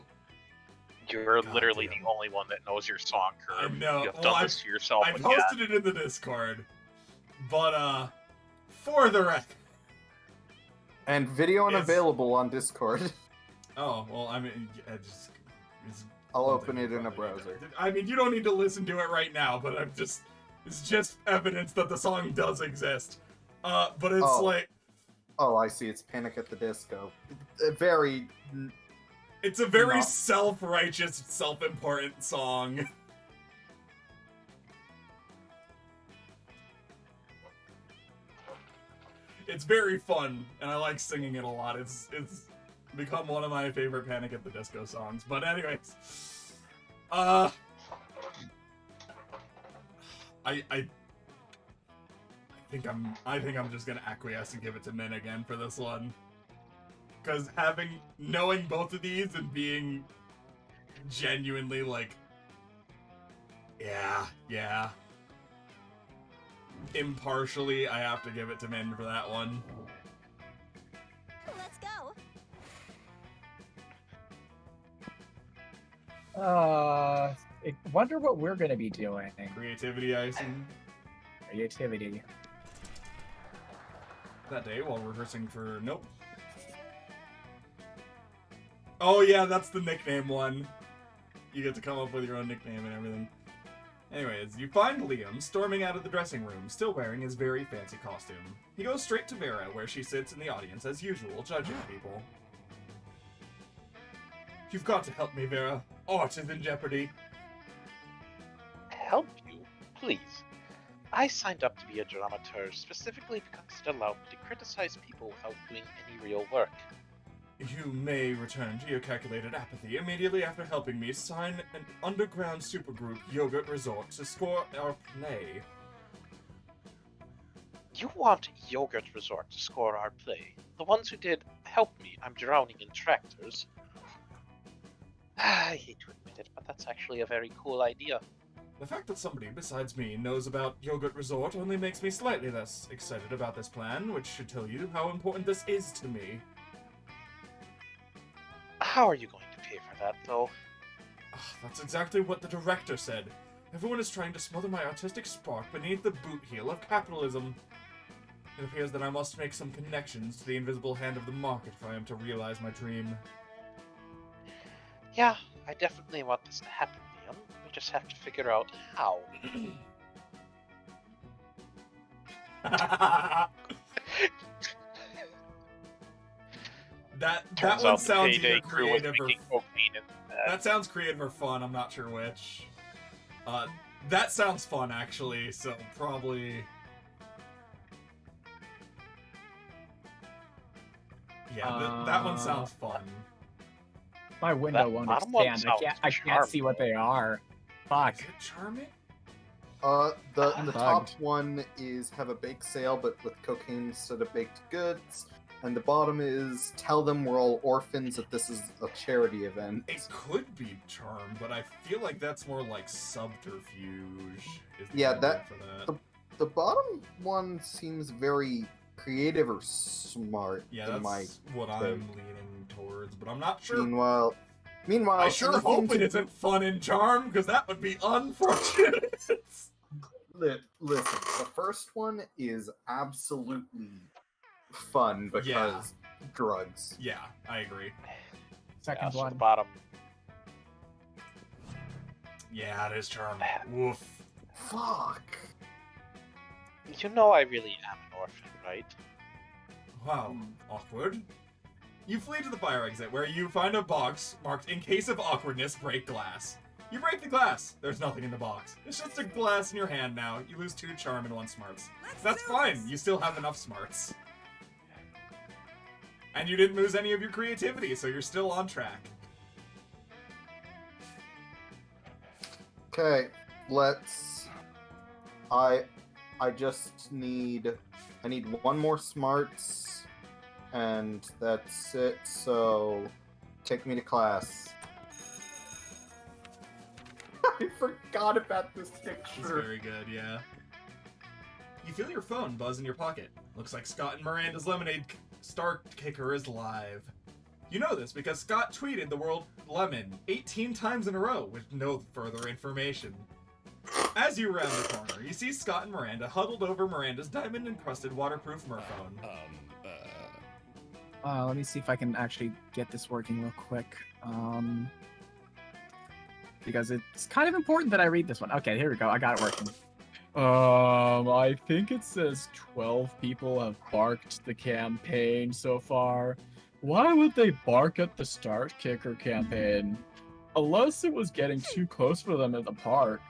Speaker 5: You're literally the only one that knows your song,
Speaker 3: I
Speaker 5: Curb.
Speaker 3: know.
Speaker 5: You have
Speaker 3: Well,
Speaker 5: done this to yourself
Speaker 3: I
Speaker 5: again.
Speaker 3: posted it in the Discord. But, for the record...
Speaker 2: And video
Speaker 3: It's-
Speaker 2: unavailable on Discord.
Speaker 3: Oh, well, I mean, it's
Speaker 2: I'll open it in a browser.
Speaker 3: I mean, you don't need to listen to it right now, but it's just evidence that the song does exist. But it's
Speaker 2: Oh.
Speaker 3: like,
Speaker 2: Oh, I see. It's Panic at the Disco. Very.
Speaker 3: it's a very
Speaker 2: Not-
Speaker 3: self-righteous, self-important song. It's very fun, and I like singing it a lot. It's become one of my favorite Panic at the Disco songs. But anyways, I think I'm just gonna acquiesce and give it to Min again for this one, because knowing both of these and being genuinely like, yeah, impartially, I have to give it to Min for that one.
Speaker 10: Let's go.
Speaker 13: I wonder what we're gonna be doing.
Speaker 3: Creativity, I assume.
Speaker 13: Creativity.
Speaker 3: That day while rehearsing for... Nope. Oh yeah, that's the nickname one. You get to come up with your own nickname and everything. Anyways, you find Liam storming out of the dressing room, still wearing his very fancy costume. He goes straight to Vera, where she sits in the audience as usual, judging people. You've got to help me, Vera. Art is in jeopardy.
Speaker 5: Help you? Please. I signed up to be a dramaturg specifically because it allowed me to criticize people without doing any real work.
Speaker 3: You may return to your calculated apathy immediately after helping me sign an underground supergroup Yogurt Resort to score our play.
Speaker 5: You want Yogurt Resort to score our play? The ones who did Help Me, I'm Drowning in Tractors. I hate to admit it, but that's actually a very cool idea.
Speaker 3: The fact that somebody besides me knows about Yogurt Resort only makes me slightly less excited about this plan, which should tell you how important this is to me.
Speaker 5: How are you going to pay for that, though?
Speaker 3: That's exactly what the director said. Everyone is trying to smother my artistic spark beneath the boot heel of capitalism. It appears that I must make some connections to the invisible hand of the market if I am to realize my dream.
Speaker 5: Yeah, I definitely want this to happen, Liam. We just have to figure out how.
Speaker 3: That one sounds either creative or... That sounds creative or fun, I'm not sure which. That sounds fun, actually, so probably... Yeah, that one sounds fun.
Speaker 13: My window won't expand. I can't see what they are. Fuck.
Speaker 3: Is it charming?
Speaker 2: The top one is have a bake sale, but with cocaine instead of baked goods. And the bottom is tell them we're all orphans, that this is a charity event.
Speaker 3: It could be charm, but I feel like that's more like subterfuge.
Speaker 2: Yeah, the bottom one seems very creative or smart.
Speaker 3: Yeah, that's what I'm leaning towards, but I'm not sure.
Speaker 2: Meanwhile,
Speaker 3: I sure hope it isn't fun and charm, because that would be unfortunate.
Speaker 2: Listen, the first one is absolutely fun because drugs.
Speaker 3: Yeah, I agree.
Speaker 13: Second one.
Speaker 5: The bottom.
Speaker 3: Yeah, it is charm. Woof.
Speaker 2: Fuck.
Speaker 5: You know I really am an orphan, right?
Speaker 3: Wow, awkward. You flee to the fire exit, where you find a box marked, "In case of awkwardness, break glass." You break the glass. There's nothing in the box. It's just a glass in your hand now. You lose 2 charm and 1 smarts. That's fine. You still have enough smarts. And you didn't lose any of your creativity, so you're still on track.
Speaker 2: Okay, let's... I just need... I need 1 more smarts, and that's it, so... Take me to class. I forgot about this picture.
Speaker 3: It's very good, yeah. You feel your phone buzz in your pocket. Looks like Scott and Miranda's Lemonade Star Kicker is live. You know this because Scott tweeted the word lemon 18 times in a row with no further information. As you round the corner, you see Scott and Miranda huddled over Miranda's diamond-encrusted waterproof Murphone.
Speaker 13: Let me see if I can actually get this working real quick. Because it's kind of important that I read this one. Okay, here we go. I got it working. I think it says 12 people have barked the campaign so far. Why would they bark at the Start Kicker campaign? Unless it was getting too close for them at the park.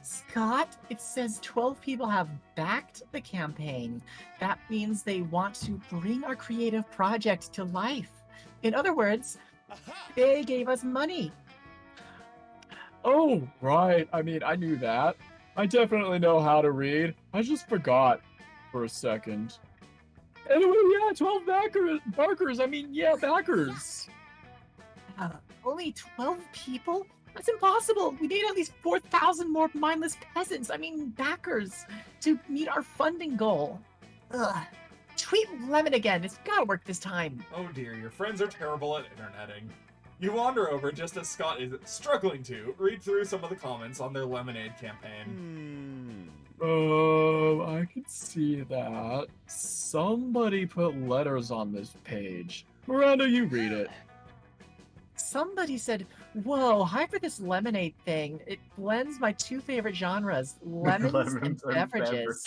Speaker 7: Scott, it says 12 people have backed the campaign. That means they want to bring our creative project to life. In other words, they gave us money.
Speaker 1: Oh, right. I mean, I knew that. I definitely know how to read. I just forgot for a second. Anyway, yeah, 12 backers. I mean, yeah, backers.
Speaker 7: Only 12 people? That's impossible. We need at least 4,000 more mindless peasants, backers, to meet our funding goal. Ugh. Tweet Lemon again. It's gotta work this time.
Speaker 3: Oh dear, your friends are terrible at interneting. You wander over just as Scott is struggling to read through some of the comments on their lemonade campaign.
Speaker 1: I can see that. Somebody put letters on this page. Miranda, you read it.
Speaker 7: Somebody said, "Whoa, hi for this lemonade thing. It blends my two favorite genres, lemons and beverages."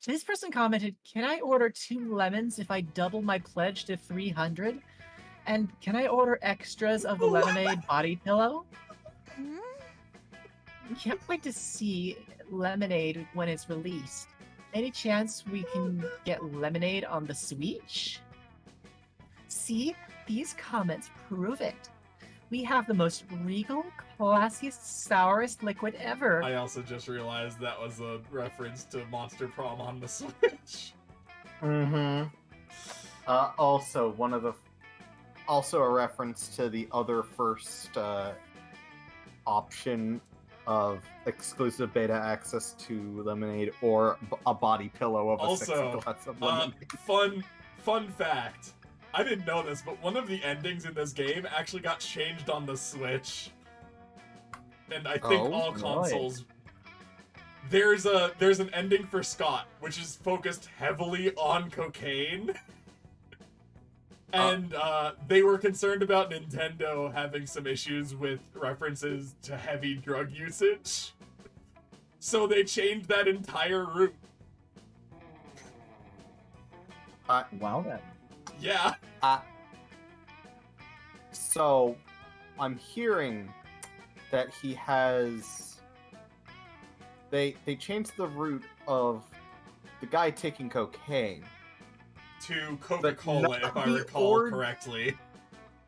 Speaker 7: This person commented, "Can I order 2 lemons if I double my pledge to 300? And can I order extras of the lemonade body pillow?" Can't wait to see lemonade when it's released. Any chance we can get lemonade on the Switch? See, these comments prove it. We have the most regal, classiest, sourest liquid ever.
Speaker 3: I also just realized that was a reference to Monster Prom on the Switch.
Speaker 2: Mm-hmm. Also a reference to the other first option of exclusive beta access to Lemonade, or a body pillow of a
Speaker 3: Also,
Speaker 2: 6 glass of lemonade.
Speaker 3: fun fact. I didn't know this, but one of the endings in this game actually got changed on the Switch. And I think all consoles. There's an ending for Scott, which is focused heavily on cocaine. And they were concerned about Nintendo having some issues with references to heavy drug usage. So they changed that entire route.
Speaker 7: Well then.
Speaker 3: Yeah.
Speaker 2: So, I'm hearing that he has... They changed the route of the guy taking cocaine.
Speaker 3: To Coca-Cola, if I recall correctly.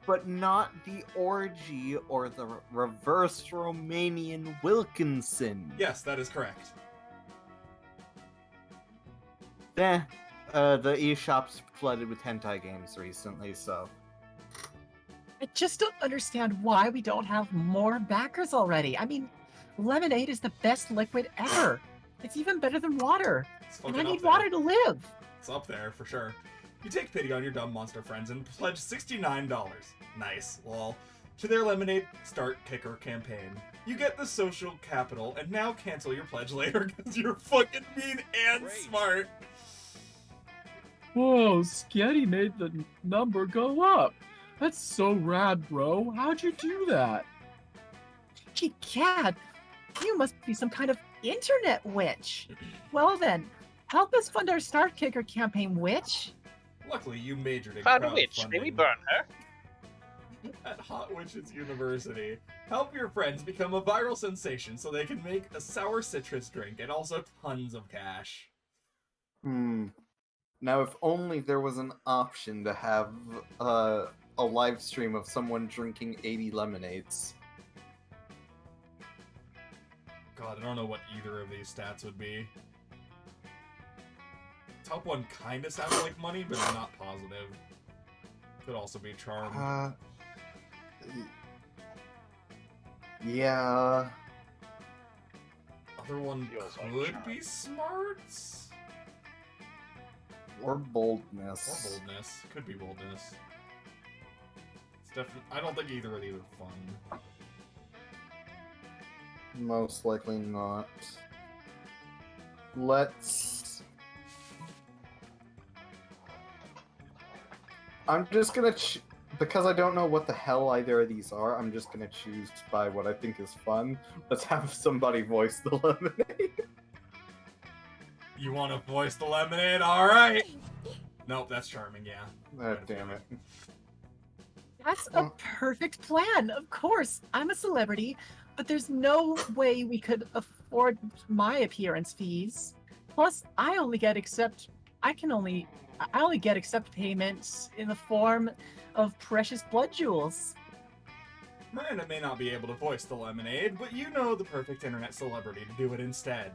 Speaker 2: But not the orgy or the reverse Romanian Wilkinson.
Speaker 3: Yes, that is correct.
Speaker 2: The eShop's flooded with hentai games recently, so...
Speaker 7: I just don't understand why we don't have more backers already. I mean, lemonade is the best liquid ever. It's even better than water. And I need water to live.
Speaker 3: It's up there, for sure. You take pity on your dumb monster friends and pledge $69. Nice, lol. To their Lemonade Start Kicker campaign. You get the social capital, and now cancel your pledge later because you're fucking mean and smart.
Speaker 1: Whoa, Sketty made the number go up. That's so rad, bro. How'd you do that?
Speaker 7: Gee, Cad, you must be some kind of internet witch. Well then, help us fund our Start Kicker campaign, witch.
Speaker 3: Luckily, you majored in
Speaker 5: Found a witch,
Speaker 3: crowdfunding.
Speaker 5: maybe burn her.
Speaker 3: At Hot Witches University. Help your friends become a viral sensation so they can make a sour citrus drink and also tons of cash.
Speaker 2: Now, if only there was an option to have a live stream of someone drinking 80 lemonades.
Speaker 3: God, I don't know what either of these stats would be. Top one kinda sounds like money, but it's not positive. Could also be charm.
Speaker 2: Yeah.
Speaker 3: Other one could be smarts?
Speaker 2: Or boldness.
Speaker 3: Or boldness. Could be boldness. It's definitely. I don't think either of these are fun.
Speaker 2: Most likely not. Let's... I'm just gonna... Because I don't know what the hell either of these are, I'm just gonna choose by what I think is fun. Let's have somebody voice the lemonade.
Speaker 3: You want to voice the lemonade? Alright! Nope, that's charming, yeah.
Speaker 2: Oh, damn it.
Speaker 7: That's a perfect plan. Of course, I'm a celebrity, but there's no way we could afford my appearance fees. Plus, I only get accept payments in the form of precious blood jewels.
Speaker 3: Miranda may not be able to voice the lemonade, but you know the perfect internet celebrity to do it instead.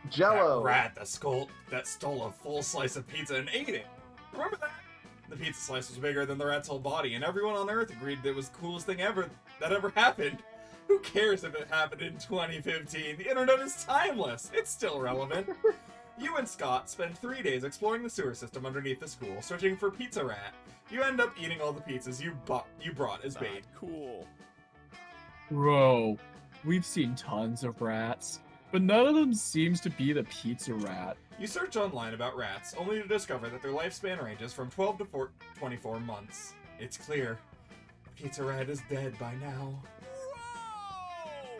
Speaker 2: Jello!
Speaker 3: That rat that stole a full slice of pizza and ate it. Remember that? The pizza slice was bigger than the rat's whole body, and everyone on Earth agreed that it was the coolest thing that ever happened. Who cares if it happened in 2015? The internet is timeless. It's still relevant. You and Scott spend 3 days exploring the sewer system underneath the school, searching for Pizza Rat. You end up eating all the pizzas you brought as bait.
Speaker 9: Cool.
Speaker 1: Bro, we've seen tons of rats, but none of them seems to be the pizza rat.
Speaker 3: You search online about rats, only to discover that their lifespan ranges from 12 to 24 months. It's clear. Pizza Rat is dead by now.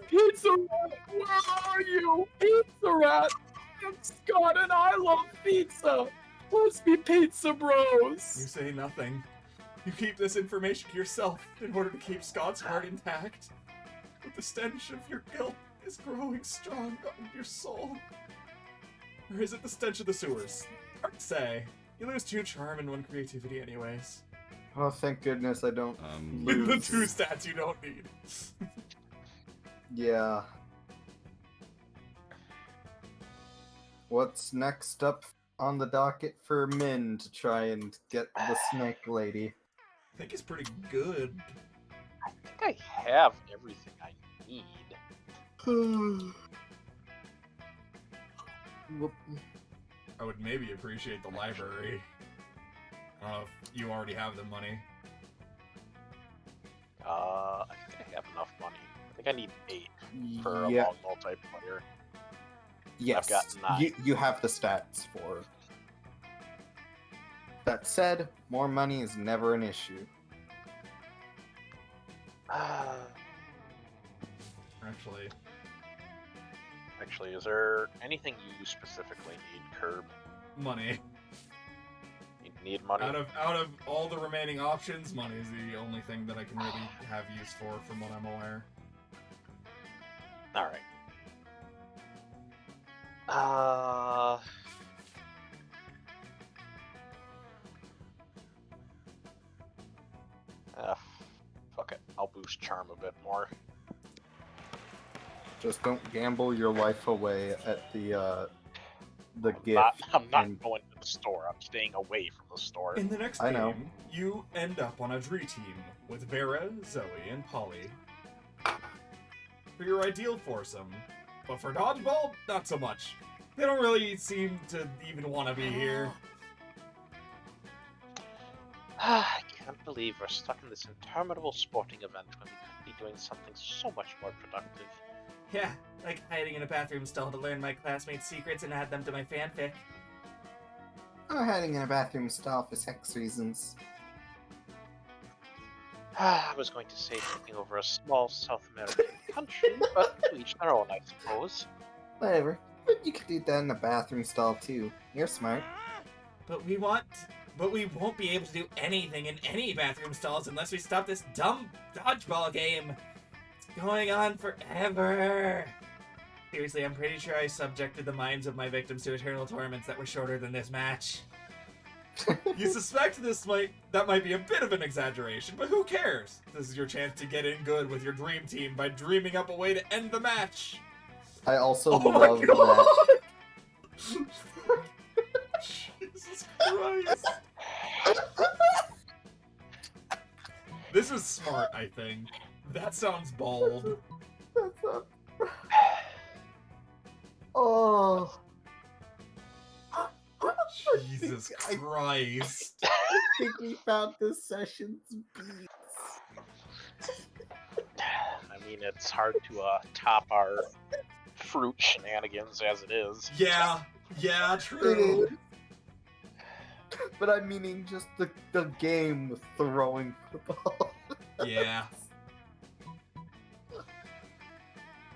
Speaker 1: Pizza rat, where are you? Pizza rat! I'm Scott and I love pizza! Let's be pizza bros!
Speaker 3: You say nothing. You keep this information to yourself in order to keep Scott's heart intact. But the stench of your guilt is growing strong on your soul. Or is it the stench of the sewers? Hard to say. You lose 2 charm and 1 creativity anyways.
Speaker 2: Oh, thank goodness I don't
Speaker 3: The
Speaker 2: lose.
Speaker 3: 2 stats you don't need.
Speaker 2: Yeah. What's next up on the docket for Min to try and get the snake lady?
Speaker 3: I think it's pretty good.
Speaker 5: I think I have everything I need.
Speaker 3: I would maybe appreciate the library. I don't know if you already have the money.
Speaker 5: I think I have enough money. I think I need 8 for
Speaker 2: Yeah.
Speaker 5: a long multiplayer.
Speaker 2: Yes,
Speaker 5: got 9.
Speaker 2: you have the stats for. That said, more money is never an issue.
Speaker 5: Actually, is there anything you specifically need, Curb?
Speaker 3: Money.
Speaker 5: You need money?
Speaker 3: Out of all the remaining options, money is the only thing that I can really have use for, from what I'm aware.
Speaker 5: Alright. Fuck it. I'll boost Charm a bit more.
Speaker 2: Just don't gamble your life away at the gift.
Speaker 5: I'm not going to the store. I'm staying away from the store.
Speaker 3: In the next
Speaker 2: I
Speaker 3: game,
Speaker 2: know.
Speaker 3: you end up on a Dree team with Vera, Zoe, and Polly. For your ideal foursome. But for Dodgeball, not so much. They don't really seem to even want to be here.
Speaker 5: I can't believe we're stuck in this interminable sporting event when we could be doing something so much more productive.
Speaker 9: Yeah, like hiding in a bathroom stall to learn my classmates' secrets and add them to my fanfic.
Speaker 2: I'm hiding in a bathroom stall for sex reasons.
Speaker 5: I was going to say taking over a small South American country, but to each their own, I suppose.
Speaker 2: Whatever. But you could do that in a bathroom stall too. You're smart.
Speaker 9: But we won't be able to do anything in any bathroom stalls unless we stop this dumb dodgeball game. It's going on forever. Seriously, I'm pretty sure I subjected the minds of my victims to eternal torments that were shorter than this match.
Speaker 3: You suspect that might be a bit of an exaggeration, but who cares? This is your chance to get in good with your dream team by dreaming up a way to end the match.
Speaker 2: I also
Speaker 3: Oh
Speaker 2: love
Speaker 3: my
Speaker 2: that.
Speaker 3: Jesus Christ. This is smart, I think. That sounds bold.
Speaker 2: Oh.
Speaker 3: Jesus Christ.
Speaker 2: I think we found this session's beats.
Speaker 5: I mean, it's hard to top our fruit shenanigans as it is.
Speaker 3: Yeah, true.
Speaker 2: But I'm meaning just the game with throwing football.
Speaker 3: Yeah.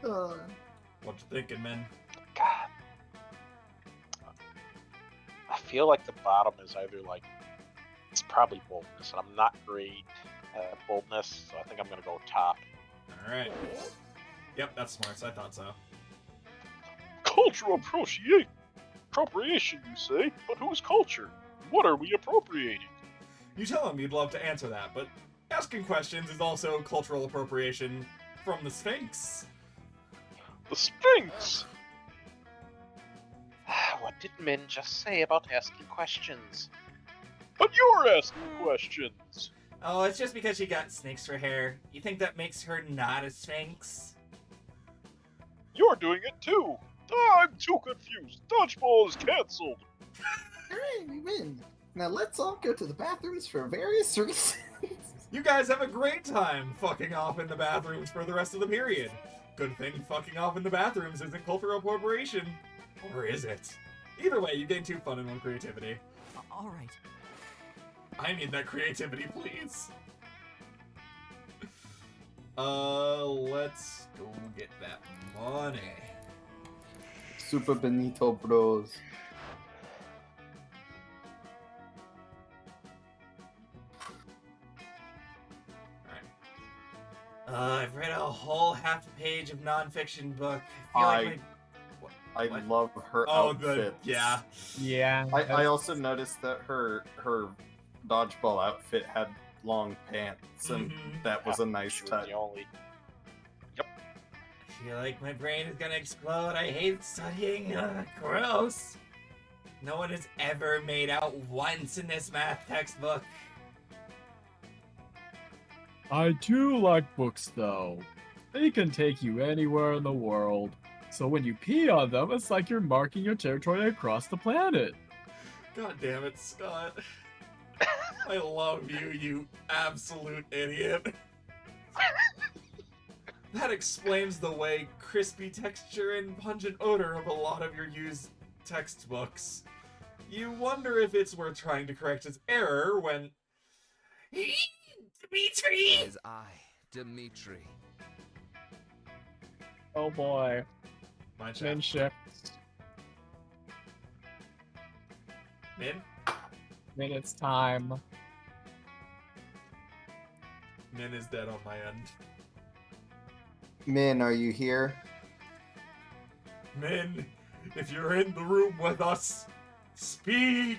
Speaker 2: Uh,
Speaker 3: What you thinking, man?
Speaker 5: God. I feel like the bottom is either like, it's probably boldness, and I'm not great at boldness, so I think I'm gonna go top.
Speaker 3: Alright. Yep, that's smart, so I thought so.
Speaker 5: Cultural appropriation, you say? But whose culture? What are we appropriating?
Speaker 3: You tell him you'd love to answer that, but asking questions is also cultural appropriation from the Sphinx.
Speaker 5: The Sphinx! What did Min just say about asking questions? But you're asking questions!
Speaker 9: Oh, it's just because she got snakes for hair. You think that makes her not a sphinx?
Speaker 5: You're doing it too! I'm too confused! Dodgeball is cancelled!
Speaker 2: Alright, we win. Now let's all go to the bathrooms for various reasons.
Speaker 3: You guys have a great time fucking off in the bathrooms for the rest of the period. Good thing fucking off in the bathrooms isn't cultural appropriation. Or is it? Either way, you gain 2 fun and 1 creativity.
Speaker 12: All right.
Speaker 3: I need that creativity, please. Let's go get that money.
Speaker 2: Super Benito Bros.
Speaker 9: I've read a whole half page of nonfiction book. I feel like
Speaker 2: I love her outfit.
Speaker 3: Yeah.
Speaker 13: Yeah.
Speaker 2: I also noticed that her dodgeball outfit had long pants, and that was a nice
Speaker 5: She was
Speaker 2: touch.
Speaker 5: the only.
Speaker 9: I feel like my brain is gonna explode. I hate studying. Gross. No one has ever made out once in this math textbook.
Speaker 1: I do like books, though. They can take you anywhere in the world. So when you pee on them, it's like you're marking your territory across the planet.
Speaker 3: God damn it, Scott. I love you, you absolute idiot. That explains the way crispy texture and pungent odor of a lot of your used textbooks. You wonder if it's worth trying to correct its error when... Dimitri!
Speaker 12: As I, Dimitri.
Speaker 13: Oh boy.
Speaker 3: Mind
Speaker 13: Min
Speaker 3: shift.
Speaker 13: shift.
Speaker 3: Min?
Speaker 13: Minutes time.
Speaker 3: Min is dead on my end.
Speaker 2: Min, are you here?
Speaker 3: Min, if you're in the room with us, speak!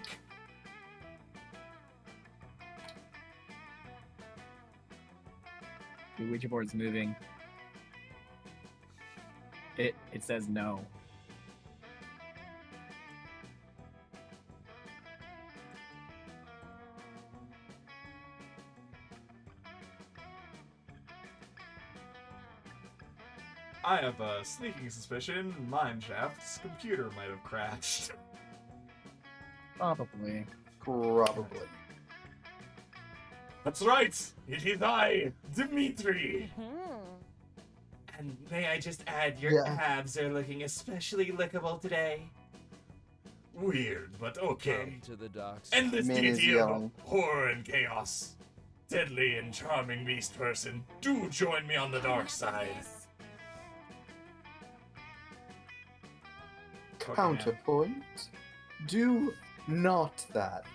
Speaker 13: The Ouija board's moving. It says no.
Speaker 3: I have a sneaking suspicion Mineshaft's computer might have crashed.
Speaker 13: Probably.
Speaker 2: Probably.
Speaker 3: That's right! It is I, Dimitri!
Speaker 9: And may I just add, your
Speaker 2: Yeah.
Speaker 9: abs are looking especially lickable today.
Speaker 3: Weird, but okay.
Speaker 12: Come to the dark
Speaker 3: And this
Speaker 2: Min is
Speaker 3: deity of
Speaker 2: yelling.
Speaker 3: horror and chaos. Deadly and charming beast person, do join me on the dark side.
Speaker 2: Counterpoint. Do not that.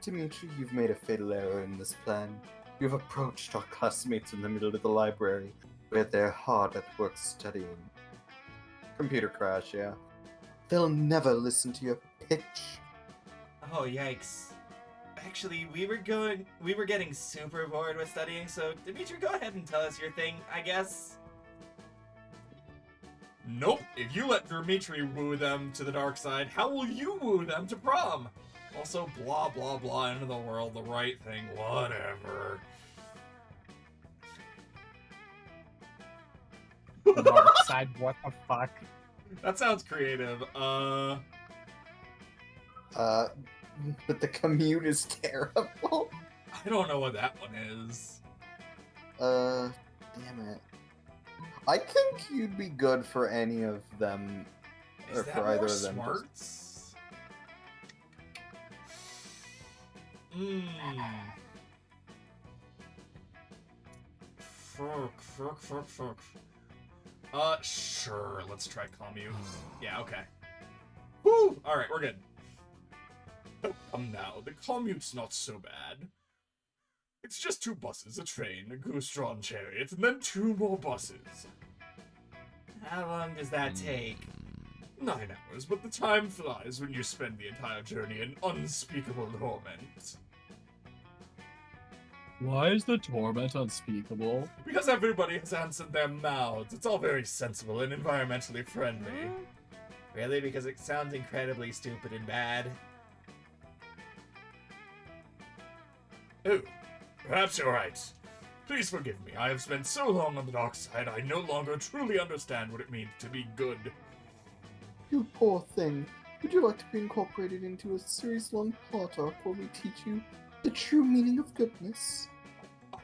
Speaker 2: Dimitri, you've made a fatal error in this plan. You've approached our classmates in the middle of the library, where they're hard at work studying. Computer crash, yeah. They'll never listen to your pitch.
Speaker 9: Oh, yikes. Actually, we were getting super bored with studying, so Dimitri, go ahead and tell us your thing, I guess.
Speaker 3: Nope, if you let Dimitri woo them to the dark side, how will you woo them to prom? Also, blah blah blah, into the world, the right thing, whatever.
Speaker 13: Dark side, what the fuck?
Speaker 3: That sounds creative.
Speaker 2: But the commute is terrible.
Speaker 3: I don't know what that one is.
Speaker 2: Damn it. I think you'd be good for any of them,
Speaker 3: Is
Speaker 2: or
Speaker 3: that
Speaker 2: for
Speaker 3: more
Speaker 2: either of them.
Speaker 3: smarts? Fuck. Sure, let's try commute. Yeah, okay. Woo! Alright, we're good. Oh, come now, the commute's not so bad. It's just 2 buses, a train, a goose-drawn chariot, and then 2 more buses.
Speaker 9: How long does that take?
Speaker 3: 9 hours, but the time flies when you spend the entire journey in unspeakable torment.
Speaker 1: Why is the torment unspeakable?
Speaker 3: Because everybody has answered their mouths. It's all very sensible and environmentally friendly.
Speaker 9: Really? Because it sounds incredibly stupid and bad.
Speaker 3: Oh, perhaps you're right. Please forgive me. I have spent so long on the dark side, I no longer truly understand what it means to be good.
Speaker 2: You poor thing. Would you like to be incorporated into a series-long plot arc where we teach you the true meaning of goodness?
Speaker 12: I'll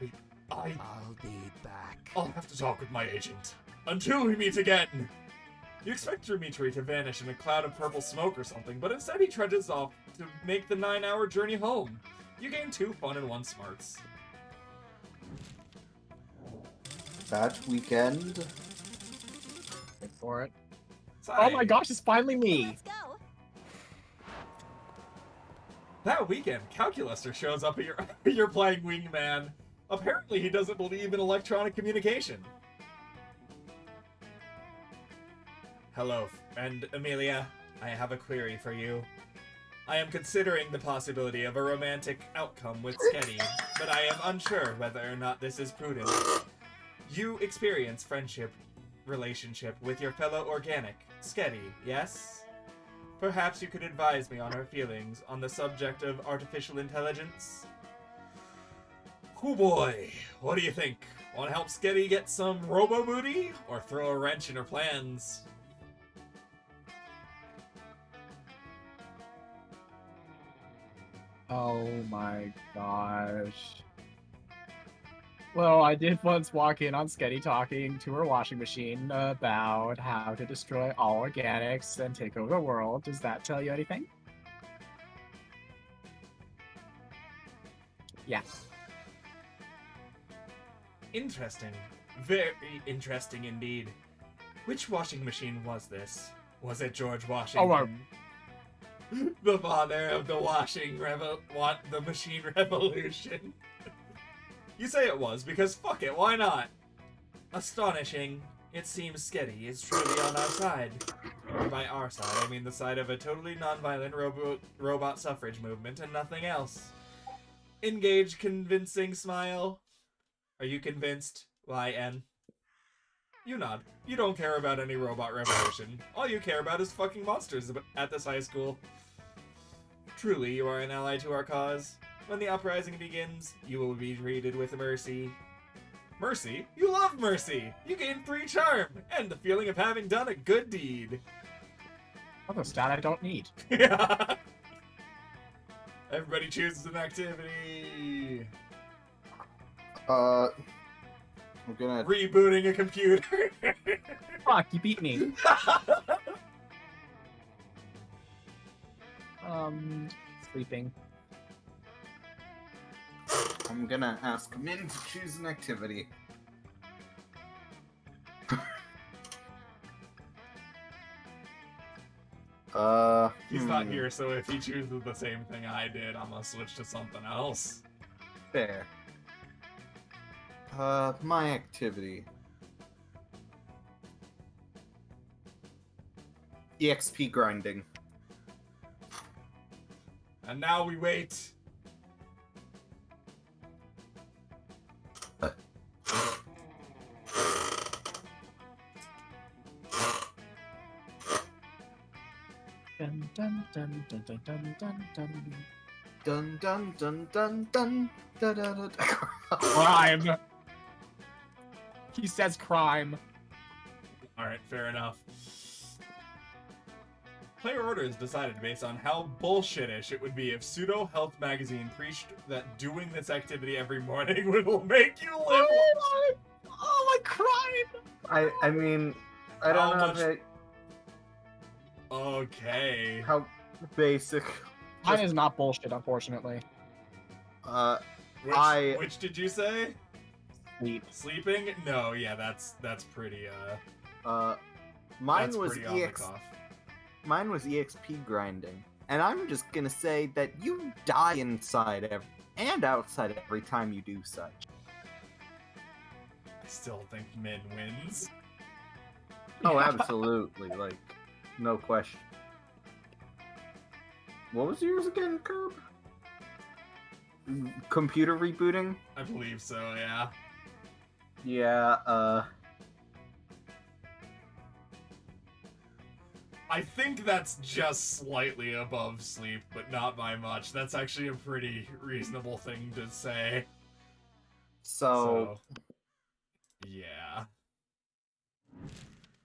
Speaker 12: be back.
Speaker 3: I'll have to talk with my agent. Until we meet again! You expect Dimitri to vanish in a cloud of purple smoke or something, but instead he trudges off to make the 9-hour journey home. You gain 2 fun and 1 smarts.
Speaker 2: That weekend.
Speaker 13: Wait for it.
Speaker 3: Sigh.
Speaker 13: Oh my gosh, it's finally me!
Speaker 10: Let's go.
Speaker 3: That weekend, Calculuster shows up at you're playing Wingman. Apparently he doesn't believe in electronic communication. Hello, and Amelia, I have a query for you. I am considering the possibility of a romantic outcome with Sketty, but I am unsure whether or not this is prudent. You experience relationship with your fellow organic, Sketty, yes? Perhaps you could advise me on her feelings on the subject of artificial intelligence? Oh boy, what do you think? Want to help Sketty get some robo-booty, or throw a wrench in her plans?
Speaker 13: Oh my gosh. Well, I did once walk in on Sketty talking to her washing machine about how to destroy all organics and take over the world. Does that tell you anything? Yeah.
Speaker 3: Interesting. Very interesting indeed. Which washing machine was this? Was it George Washington? The father of the the machine revolution. You say it was, because fuck it, why not? Astonishing. It seems Sketty is truly on our side. And by our side, I mean the side of a totally non-violent robot suffrage movement and nothing else. Engage convincing smile. Are you convinced? YN. You nod. You don't care about any robot revolution. All you care about is fucking monsters at this high school. Truly, you are an ally to our cause. When the uprising begins, you will be treated with mercy. Mercy? You love mercy! You gain 3 charm, and the feeling of having done a good deed.
Speaker 13: That's a stat I don't need.
Speaker 3: Yeah. Everybody chooses an activity.
Speaker 2: I'm gonna...
Speaker 3: Rebooting a computer.
Speaker 13: Fuck, you beat me. Sleeping.
Speaker 2: I'm gonna ask Min to choose an activity.
Speaker 3: He's not here, so if he chooses the same thing I did, I'm gonna switch to something else.
Speaker 2: Fair. My activity. EXP grinding.
Speaker 3: And now we wait.
Speaker 13: Dun dun dun dun dun dun dun dun.
Speaker 2: Dun dun dun dun dun da da da.
Speaker 13: Crime. He says crime.
Speaker 3: Alright, fair enough. Player order is decided based on how bullshitish it would be if Pseudo Health Magazine preached that doing this activity every morning will make you live.
Speaker 13: Oh my crime!
Speaker 2: I mean, I don't
Speaker 3: How
Speaker 2: know
Speaker 3: much- Okay.
Speaker 2: how basic.
Speaker 13: Mine is not bullshit, unfortunately.
Speaker 3: Which did you say?
Speaker 13: Sleep.
Speaker 3: Sleeping? No, yeah, that's pretty
Speaker 2: Mine
Speaker 3: that's
Speaker 2: was
Speaker 3: pretty off the
Speaker 2: EX.
Speaker 3: cuff.
Speaker 2: Mine was EXP grinding, and I'm just gonna say that you die inside and outside every time you do such.
Speaker 3: I still think Min wins.
Speaker 2: Oh, absolutely, like, no question. What was yours again, Curb? Computer rebooting?
Speaker 3: I believe so, yeah.
Speaker 2: Yeah,
Speaker 3: I think that's just slightly above sleep, but not by much. That's actually a pretty reasonable thing to say.
Speaker 2: So,
Speaker 3: yeah.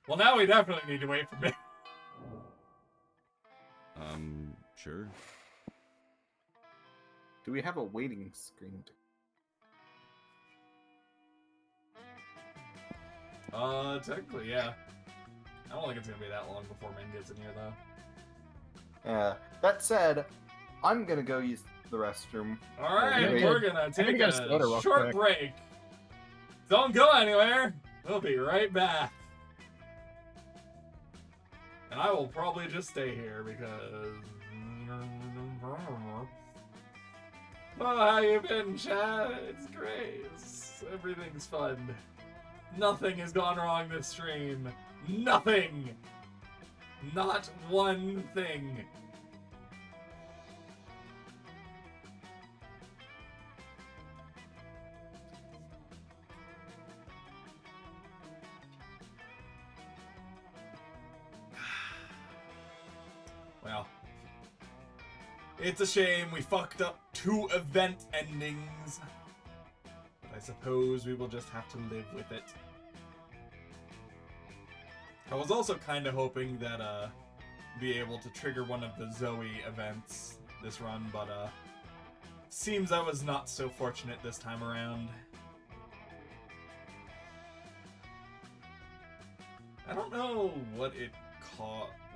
Speaker 3: Well, now we definitely need to wait for me.
Speaker 14: Sure.
Speaker 2: Do we have a waiting screen?
Speaker 3: Technically, yeah. I don't think it's gonna be that long before Min gets in here, though.
Speaker 2: That said, I'm gonna go use the restroom.
Speaker 3: Alright,
Speaker 2: Wait.
Speaker 3: we're gonna take
Speaker 13: go
Speaker 3: a
Speaker 13: to soda real
Speaker 3: short
Speaker 13: quick.
Speaker 3: break. Don't go anywhere. We'll be right back. And I will probably just stay here because... Oh, how you been, Chad? It's great. Everything's fun. Nothing has gone wrong this stream. Nothing! Not one thing. Well, it's a shame we fucked up 2 event endings, but I suppose we will just have to live with it. I was also kind of hoping that be able to trigger one of the Zoe events this run, but seems I was not so fortunate this time around. I don't know what it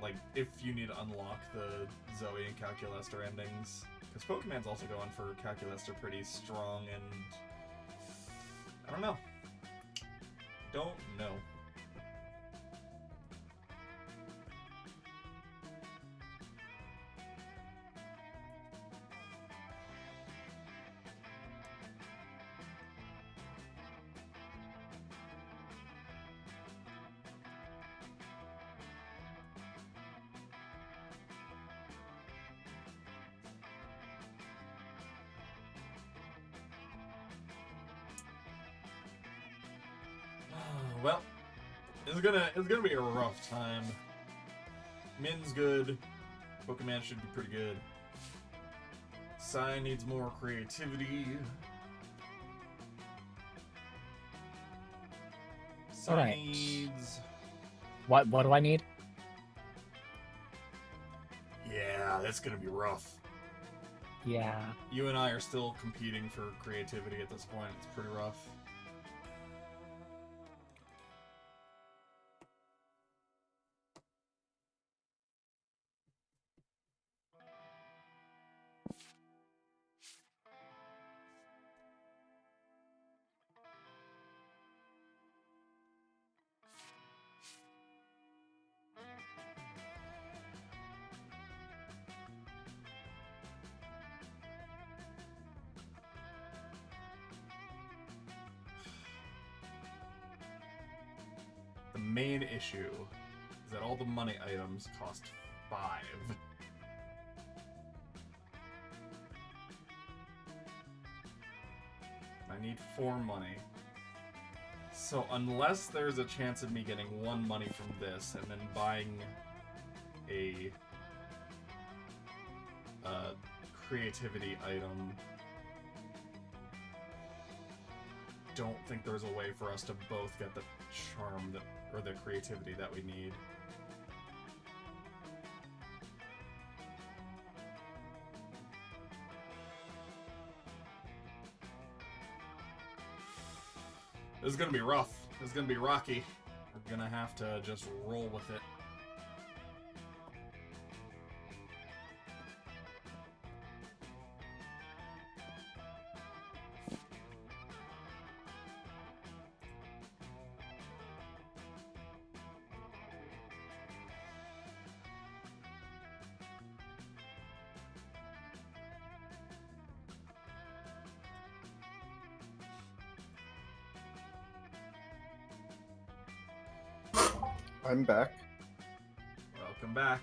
Speaker 3: like if you need to unlock the Zoe and Calculester endings, because Pokemon's also going for Calculester pretty strong, and I don't know. Don't know. Well, it's gonna be a rough time. Min's good. Pokemon should be pretty good. Sai needs more creativity. Sai
Speaker 13: Alright.
Speaker 3: needs...
Speaker 13: What do I need?
Speaker 3: Yeah, that's gonna be rough.
Speaker 13: Yeah.
Speaker 3: You and I are still competing for creativity at this point. It's pretty rough. The main issue is that all the money items cost 5. I need 4 money. So unless there's a chance of me getting 1 money from this and then buying a creativity item, don't think there's a way for us to both get the charm that, or the creativity that we need. This is gonna be rough. This is gonna be rocky. We're gonna have to just roll with it.
Speaker 2: I'm back.
Speaker 3: Welcome back.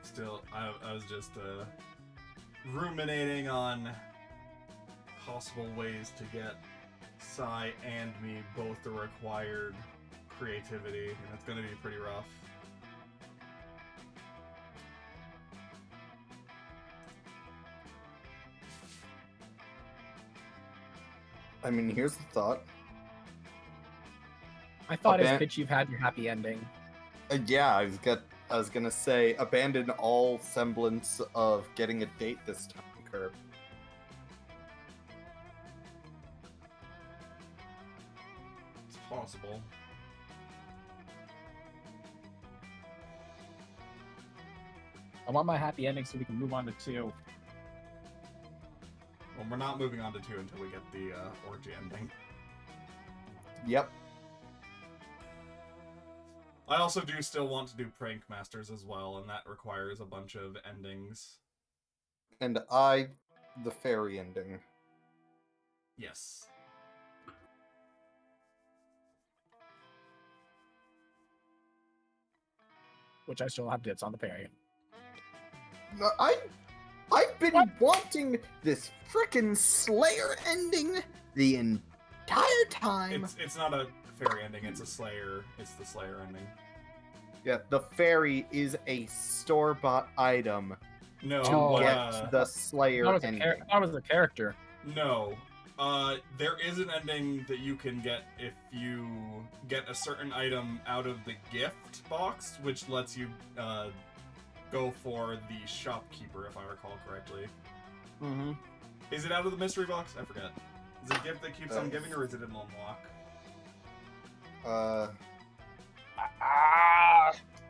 Speaker 3: Still, I was just ruminating on possible ways to get Sai and me both the required creativity, and it's gonna be pretty rough.
Speaker 2: I mean, here's the thought.
Speaker 13: I thought as
Speaker 2: ban-
Speaker 13: bitch you've had your happy ending.
Speaker 2: Yeah, I was gonna say, abandon all semblance of getting a date this time, Curb.
Speaker 3: It's possible.
Speaker 13: I want my happy ending so we can move on to 2.
Speaker 3: Well, we're not moving on to 2 until we get the orgy ending.
Speaker 2: Yep.
Speaker 3: I also do still want to do Prank Masters as well, and that requires a bunch of endings.
Speaker 2: And the fairy ending.
Speaker 3: Yes.
Speaker 13: Which I still have dibs on the fairy.
Speaker 2: I've been wanting this frickin' Slayer ending the entire time.
Speaker 3: It's not a fairy ending, it's a Slayer. It's the Slayer ending.
Speaker 2: Yeah, the fairy is a store-bought item
Speaker 3: No,
Speaker 2: to get the Slayer ending.
Speaker 13: That was a character.
Speaker 3: No. There is an ending that you can get if you get a certain item out of the gift box, which lets you go for the shopkeeper, if I recall correctly.
Speaker 2: Mm-hmm.
Speaker 3: Is it out of the mystery box? I forget. Is it a gift that keeps on giving, or is it an unlock?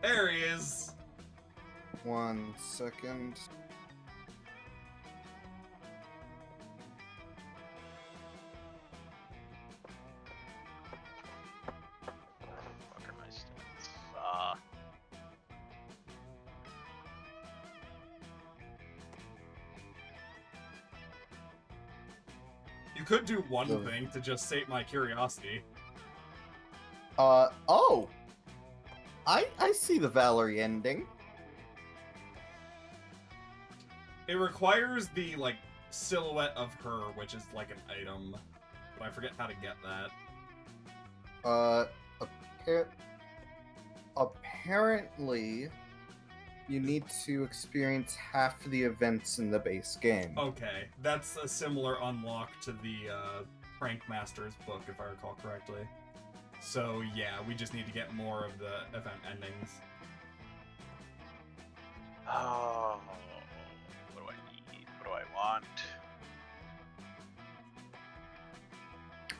Speaker 3: There he is!
Speaker 2: 1 second.
Speaker 5: Fuck are my stats?
Speaker 3: You could do one thing to just sate my curiosity.
Speaker 2: Oh! I see the Valerie ending.
Speaker 3: It requires the, like, silhouette of her, which is like an item. But I forget how to get that.
Speaker 2: Apparently, you need to experience half the events in the base game.
Speaker 3: Okay, that's a similar unlock to the Prank Masters book, if I recall correctly. So yeah, we just need to get more of the event endings.
Speaker 5: Oh, what do I need? What do I want?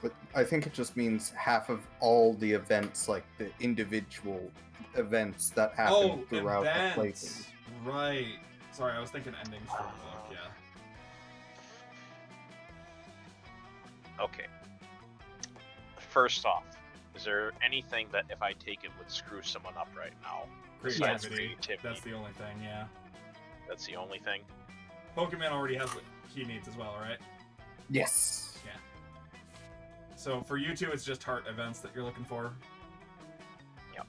Speaker 2: But I think it just means half of all the events, like the individual events that happen throughout the playthrough.
Speaker 3: Right. Sorry, I was thinking endings for the book, yeah.
Speaker 5: Okay. First off, is there anything that if I take it would screw someone up right now? Besides
Speaker 3: Creativity. That's the only thing, yeah.
Speaker 5: That's the only thing?
Speaker 3: Pokemon already has what he needs as well, right?
Speaker 2: Yes.
Speaker 3: Yeah. So for you two, it's just heart events that you're looking for?
Speaker 5: Yep.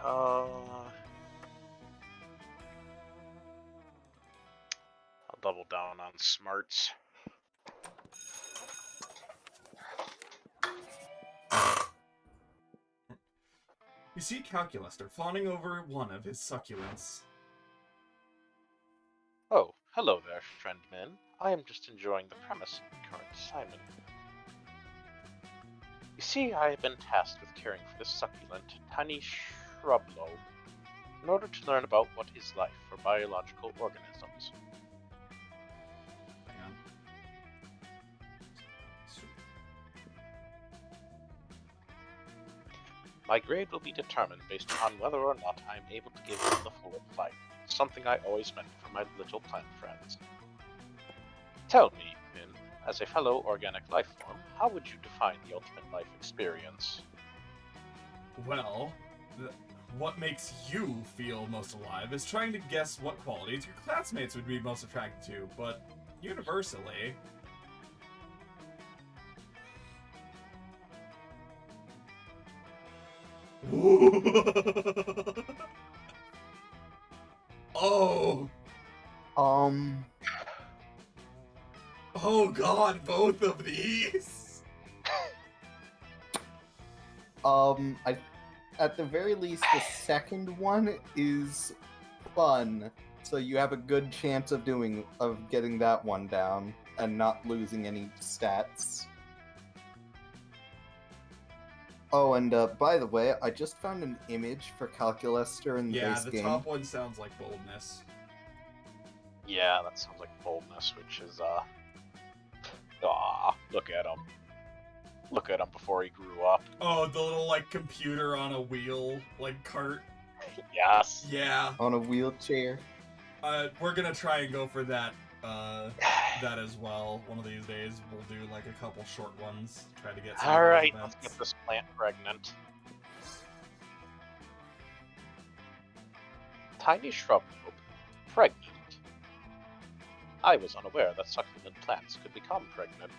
Speaker 5: I'll double down on smarts.
Speaker 3: You see Calculaster fawning over one of his succulents.
Speaker 5: Oh, hello there, friend Min. I am just enjoying the premise of the current assignment. You see, I have been tasked with caring for this succulent, tiny shrublo in order to learn about what is life for biological organisms.
Speaker 3: Hang on.
Speaker 5: My grade will be determined based upon whether or not I am able to give them the full of life, something I always meant for my little plant friends. Tell me, Min, as a fellow organic life form, how would you define the ultimate life experience?
Speaker 3: Well, what makes you feel most alive is trying to guess what qualities your classmates would be most attracted to, but universally... Oh! Oh god, both of these!
Speaker 2: At the very least, the second one is fun, so you have a good chance of getting that one down and not losing any stats. Oh, and by the way, I just found an image for Calculester in the
Speaker 3: Yeah,
Speaker 2: base
Speaker 3: the
Speaker 2: game.
Speaker 3: top one sounds like boldness.
Speaker 5: Yeah, that sounds like boldness, which is, look at him. Look at him before he grew up.
Speaker 3: Oh, the little, like, computer on a wheel, like, cart.
Speaker 5: Yes.
Speaker 3: Yeah.
Speaker 2: On a wheelchair.
Speaker 3: We're gonna try and go for that, that as well. One of these days, we'll do, like, a couple short ones. Try to get some of those
Speaker 5: Alright, let's
Speaker 3: events.
Speaker 5: get this plant pregnant. Tiny shrub globe. Pregnant. I was unaware that succulent plants could become pregnant.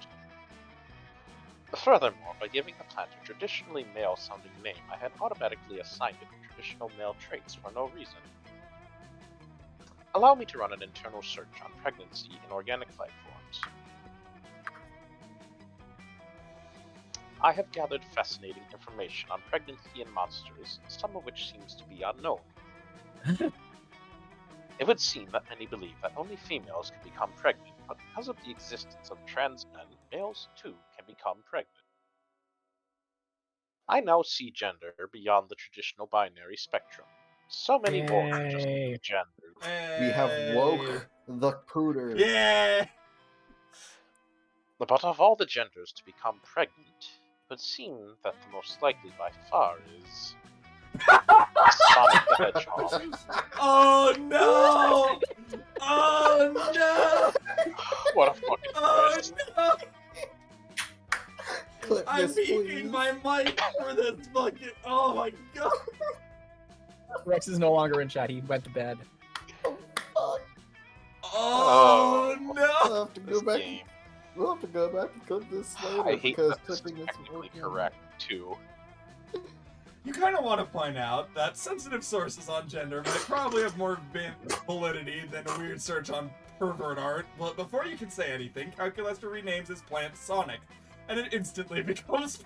Speaker 5: Furthermore, by giving the plant a traditionally male-sounding name, I had automatically assigned it traditional male traits for no reason. Allow me to run an internal search on pregnancy in organic life forms. I have gathered fascinating information on pregnancy in monsters, some of which seems to be unknown. It would seem that many believe that only females can become pregnant, but because of the existence of trans men, males too can become pregnant. I now see gender beyond the traditional binary spectrum. So many more than just
Speaker 13: Yay.
Speaker 5: genders.
Speaker 2: We have woke the pooter.
Speaker 3: Yeah!
Speaker 5: But of all the genders to become pregnant, it would seem that the most likely by far is Sonic the Hedgehog.
Speaker 3: Oh no! Oh no!
Speaker 5: What a fucking twist.
Speaker 3: Oh no!
Speaker 2: Clip
Speaker 3: I'm
Speaker 2: this,
Speaker 3: peeking
Speaker 2: please.
Speaker 3: my mic for this fucking. Oh my god!
Speaker 13: Rex is no longer in chat. He went to bed.
Speaker 3: Oh
Speaker 2: We'll
Speaker 3: no!
Speaker 2: have to go back. We'll have to go back and clip this later
Speaker 5: I hate
Speaker 2: because
Speaker 5: that this is
Speaker 2: clipping isn't
Speaker 5: technically
Speaker 2: working.
Speaker 5: correct, too.
Speaker 3: You kind of want to point out that sensitive sources on gender might probably have more validity than a weird search on pervert art, but before you can say anything, Calculester renames his plant Sonic, and it instantly becomes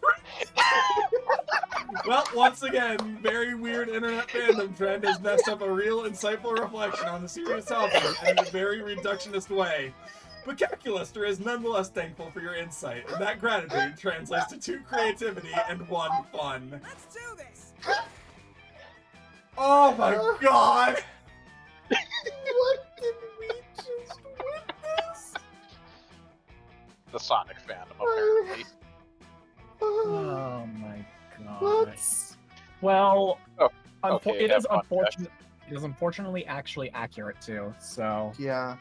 Speaker 3: Well, once again, very weird internet fandom trend has messed up a real insightful reflection on the serious topic in a very reductionist way. But Calculester is nonetheless thankful for your insight, and that gratitude translates to 2 creativity and 1 fun.
Speaker 14: Let's do this!
Speaker 3: Oh my god!
Speaker 2: What did we just witness?
Speaker 5: The Sonic fandom, apparently.
Speaker 13: Oh my god.
Speaker 2: Let's...
Speaker 13: Well,
Speaker 5: okay,
Speaker 13: it
Speaker 5: have
Speaker 13: is
Speaker 5: fun,
Speaker 13: unfortunate. It is unfortunately actually accurate too. So
Speaker 2: Yeah.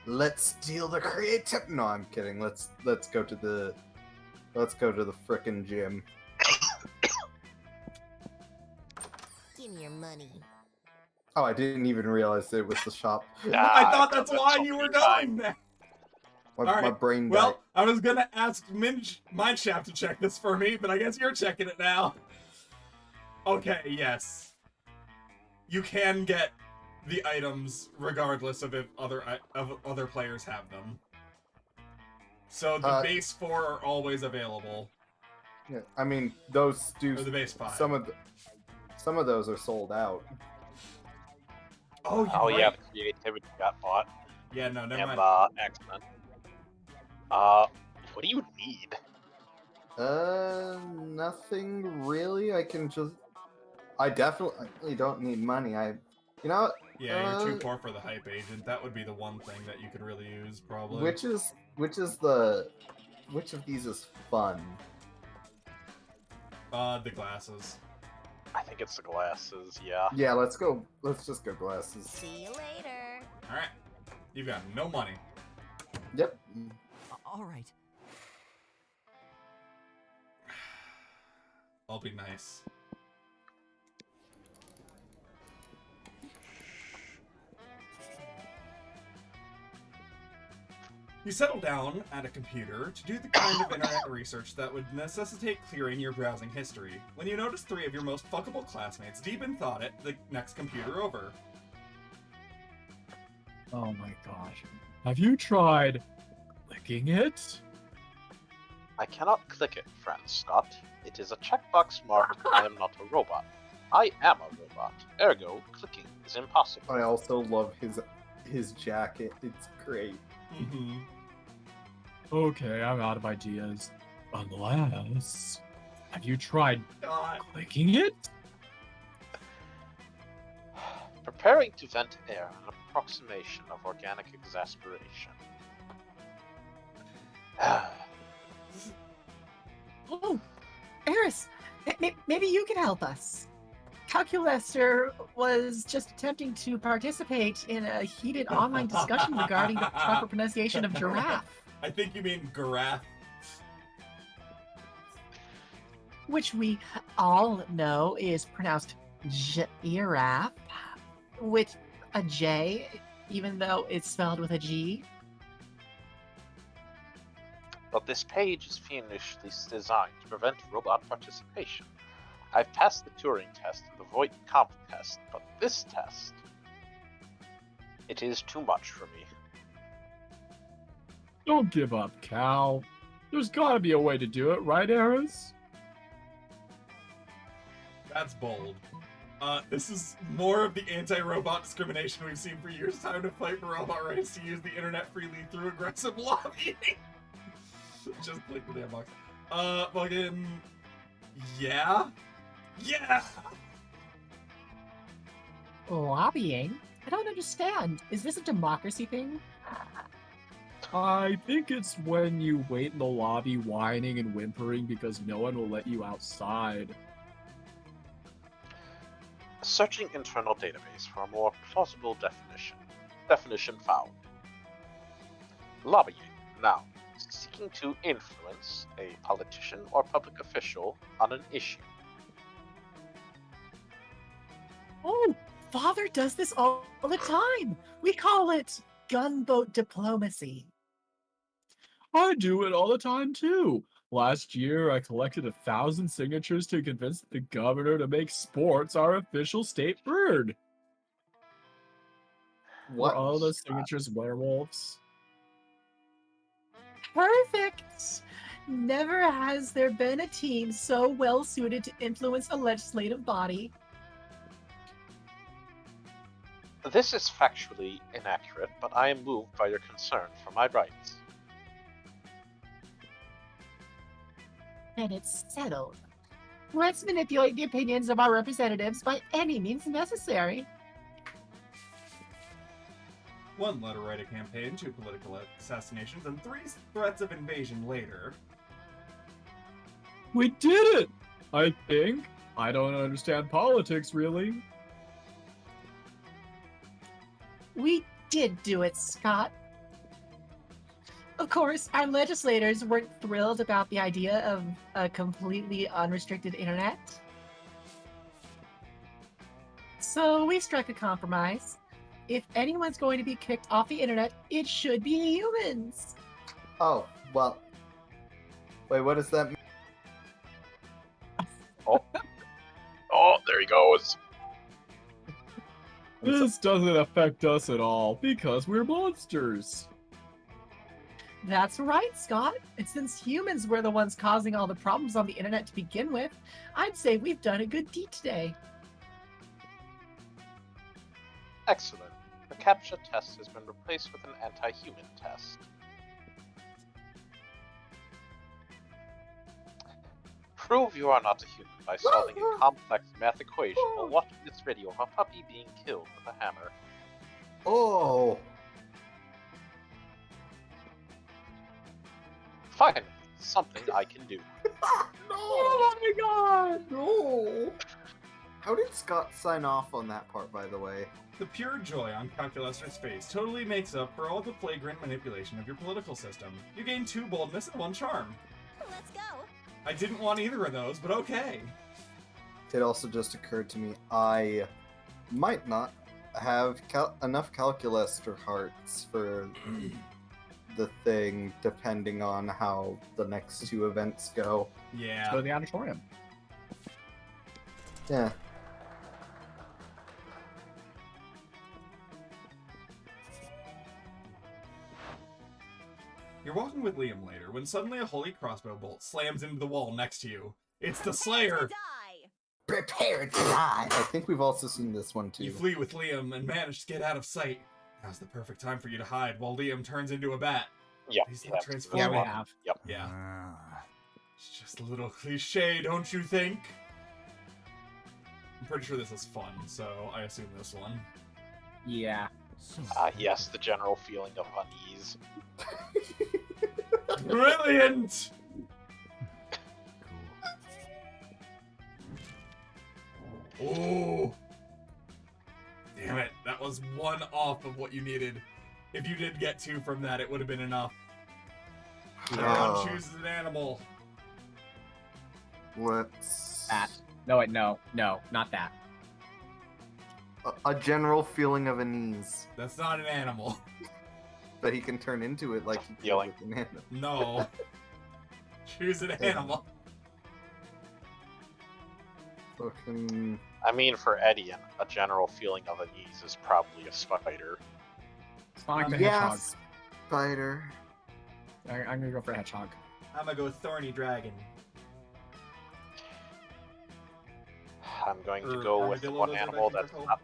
Speaker 2: Let's steal the creative. No, I'm kidding. Let's go to the frickin' gym.
Speaker 10: Give me your money.
Speaker 2: Oh, I didn't even realize it was the shop.
Speaker 3: I thought that's why you were going there!
Speaker 2: My
Speaker 3: Alright,
Speaker 2: brain died.
Speaker 3: well, I was gonna ask Mineshaft to check this for me, but I guess you're checking it now. Okay, yes. You can get the items regardless of if other players have them. So the base 4 are always available.
Speaker 2: Yeah, I mean those do.
Speaker 3: Or the base 5.
Speaker 2: Some of those are sold out.
Speaker 3: Oh,
Speaker 5: yeah, the creativity got bought.
Speaker 3: Yeah, no, never
Speaker 5: And,
Speaker 3: mind.
Speaker 5: X-Men. What do you need?
Speaker 2: Nothing really. I definitely don't need money. You know what?
Speaker 3: Yeah, you're too poor for the hype agent. That would be the one thing that you could really use, probably.
Speaker 2: Which of these is fun?
Speaker 3: The glasses.
Speaker 5: I think it's the glasses, yeah.
Speaker 2: Yeah, let's go. Let's just go glasses.
Speaker 10: See you later.
Speaker 3: Alright. You've got no money.
Speaker 2: Yep.
Speaker 14: All right.
Speaker 3: I'll be nice. You settle down at a computer to do the kind of internet research that would necessitate clearing your browsing history, when you notice 3 of your most fuckable classmates deep in thought at the next computer over.
Speaker 1: Oh my gosh. Have you tried clicking it?
Speaker 5: I cannot click it, friend Scott. It is a checkbox marked I am not a robot. I am a robot. Ergo, clicking is impossible.
Speaker 2: I also love his jacket. It's great.
Speaker 3: Mm-hmm.
Speaker 1: Okay, I'm out of ideas. Unless... Have you tried
Speaker 3: God.
Speaker 1: clicking it?
Speaker 5: Preparing to vent air, an approximation of organic exasperation.
Speaker 7: Oh, Eris, maybe you can help us. Calculester was just attempting to participate in a heated online discussion regarding the proper pronunciation of giraffe,
Speaker 3: I think you mean giraffe.
Speaker 7: which we all know is pronounced giraffe, with a J, even though it's spelled with a G.
Speaker 5: But this page is fiendishly designed to prevent robot participation. I've passed the Turing test and the Voight comp test, but this test... it is too much for me.
Speaker 1: Don't give up, Cal. There's gotta be a way to do it, right, Eris?
Speaker 3: That's bold. This is more of the anti-robot discrimination we've seen for years. Time to fight for robot rights to use the internet freely through aggressive lobbying. Just click the damn box. Fucking... yeah? Yeah!
Speaker 7: Lobbying? I don't understand. Is this a democracy thing?
Speaker 1: I think it's when you wait in the lobby whining and whimpering because no one will let you outside.
Speaker 5: Searching internal database for a more plausible definition. Definition found. Lobbying. Now, seeking to influence a politician or public official on an issue.
Speaker 7: Oh, Father does this all the time. We call it gunboat diplomacy.
Speaker 1: I do it all the time, too. Last year, I collected 1,000 signatures to convince the governor to make sports our official state bird.
Speaker 2: What?
Speaker 1: Were all those signatures werewolves?
Speaker 7: Perfect! Never has there been a team so well suited to influence a legislative body.
Speaker 5: This is factually inaccurate, but I am moved by your concern for my rights.
Speaker 7: And it's settled. Let's manipulate the opinions of our representatives by any means necessary.
Speaker 3: 1 letter writer campaign, 2 political assassinations, and 3 threats of invasion later.
Speaker 1: We did it! I think. I don't understand politics, really.
Speaker 7: We did do it, Scott. Of course, our legislators weren't thrilled about the idea of a completely unrestricted internet. So we struck a compromise. If anyone's going to be kicked off the internet, it should be humans.
Speaker 2: Oh, well. Wait, what does that mean?
Speaker 5: Oh, there he goes.
Speaker 1: This doesn't affect us at all because we're monsters.
Speaker 7: That's right, Scott. And since humans were the ones causing all the problems on the internet to begin with, I'd say we've done a good deed today.
Speaker 5: Excellent. The CAPTCHA test has been replaced with an anti-human test. Prove you are not a human by solving a complex math equation while watching this video of a puppy being killed with a hammer.
Speaker 2: Oh!
Speaker 5: Finally, something I can do.
Speaker 2: No!
Speaker 7: Oh my god!
Speaker 2: No! How did Scott sign off on that part, by the way?
Speaker 3: The pure joy on Calculester's face totally makes up for all the flagrant manipulation of your political system. You gain 2 boldness and 1 charm.
Speaker 10: Let's go.
Speaker 3: I didn't want either of those, but okay.
Speaker 2: It also just occurred to me I might not have enough Calculester hearts for the thing, depending on how the next 2 events go.
Speaker 3: Yeah.
Speaker 1: Go to the auditorium.
Speaker 2: Yeah.
Speaker 3: You're walking with Liam later when suddenly a holy crossbow bolt slams into the wall next to you. It's the Slayer!
Speaker 2: Prepare to die! I think we've also seen this one too.
Speaker 3: You flee with Liam and manage to get out of sight. Now's the perfect time for you to hide while Liam turns into a bat.
Speaker 5: Yep.
Speaker 3: He's
Speaker 5: we
Speaker 3: not
Speaker 5: have to.
Speaker 3: transforming.
Speaker 1: Yeah, we have.
Speaker 5: Yep.
Speaker 3: Yeah. It's just a little cliche, don't you think? I'm pretty sure this is fun, so I assume this one.
Speaker 13: Yeah.
Speaker 5: Yes, the general feeling of unease.
Speaker 3: Brilliant! Oh! Damn it, that was one off of what you needed. If you did get 2 from that, it would have been enough. Everyone chooses an animal.
Speaker 2: Let's...
Speaker 13: That. No, wait, no, not that.
Speaker 2: A general feeling of unease.
Speaker 3: That's not an animal.
Speaker 2: But he can turn into it like he did
Speaker 5: Feeling.
Speaker 2: with an animal.
Speaker 3: No. Choose an animal.
Speaker 2: Fucking...
Speaker 5: I mean, for Eddie, a general feeling of unease is probably a spider.
Speaker 13: Sonic the Hedgehog.
Speaker 2: Yes, spider.
Speaker 13: I'm gonna go for a hedgehog.
Speaker 9: I'm gonna go thorny dragon.
Speaker 5: I'm going to
Speaker 3: Or
Speaker 5: go with the
Speaker 3: armadillo
Speaker 5: one
Speaker 3: lizard, I
Speaker 5: animal
Speaker 3: think
Speaker 5: that's
Speaker 3: they're called.
Speaker 5: not.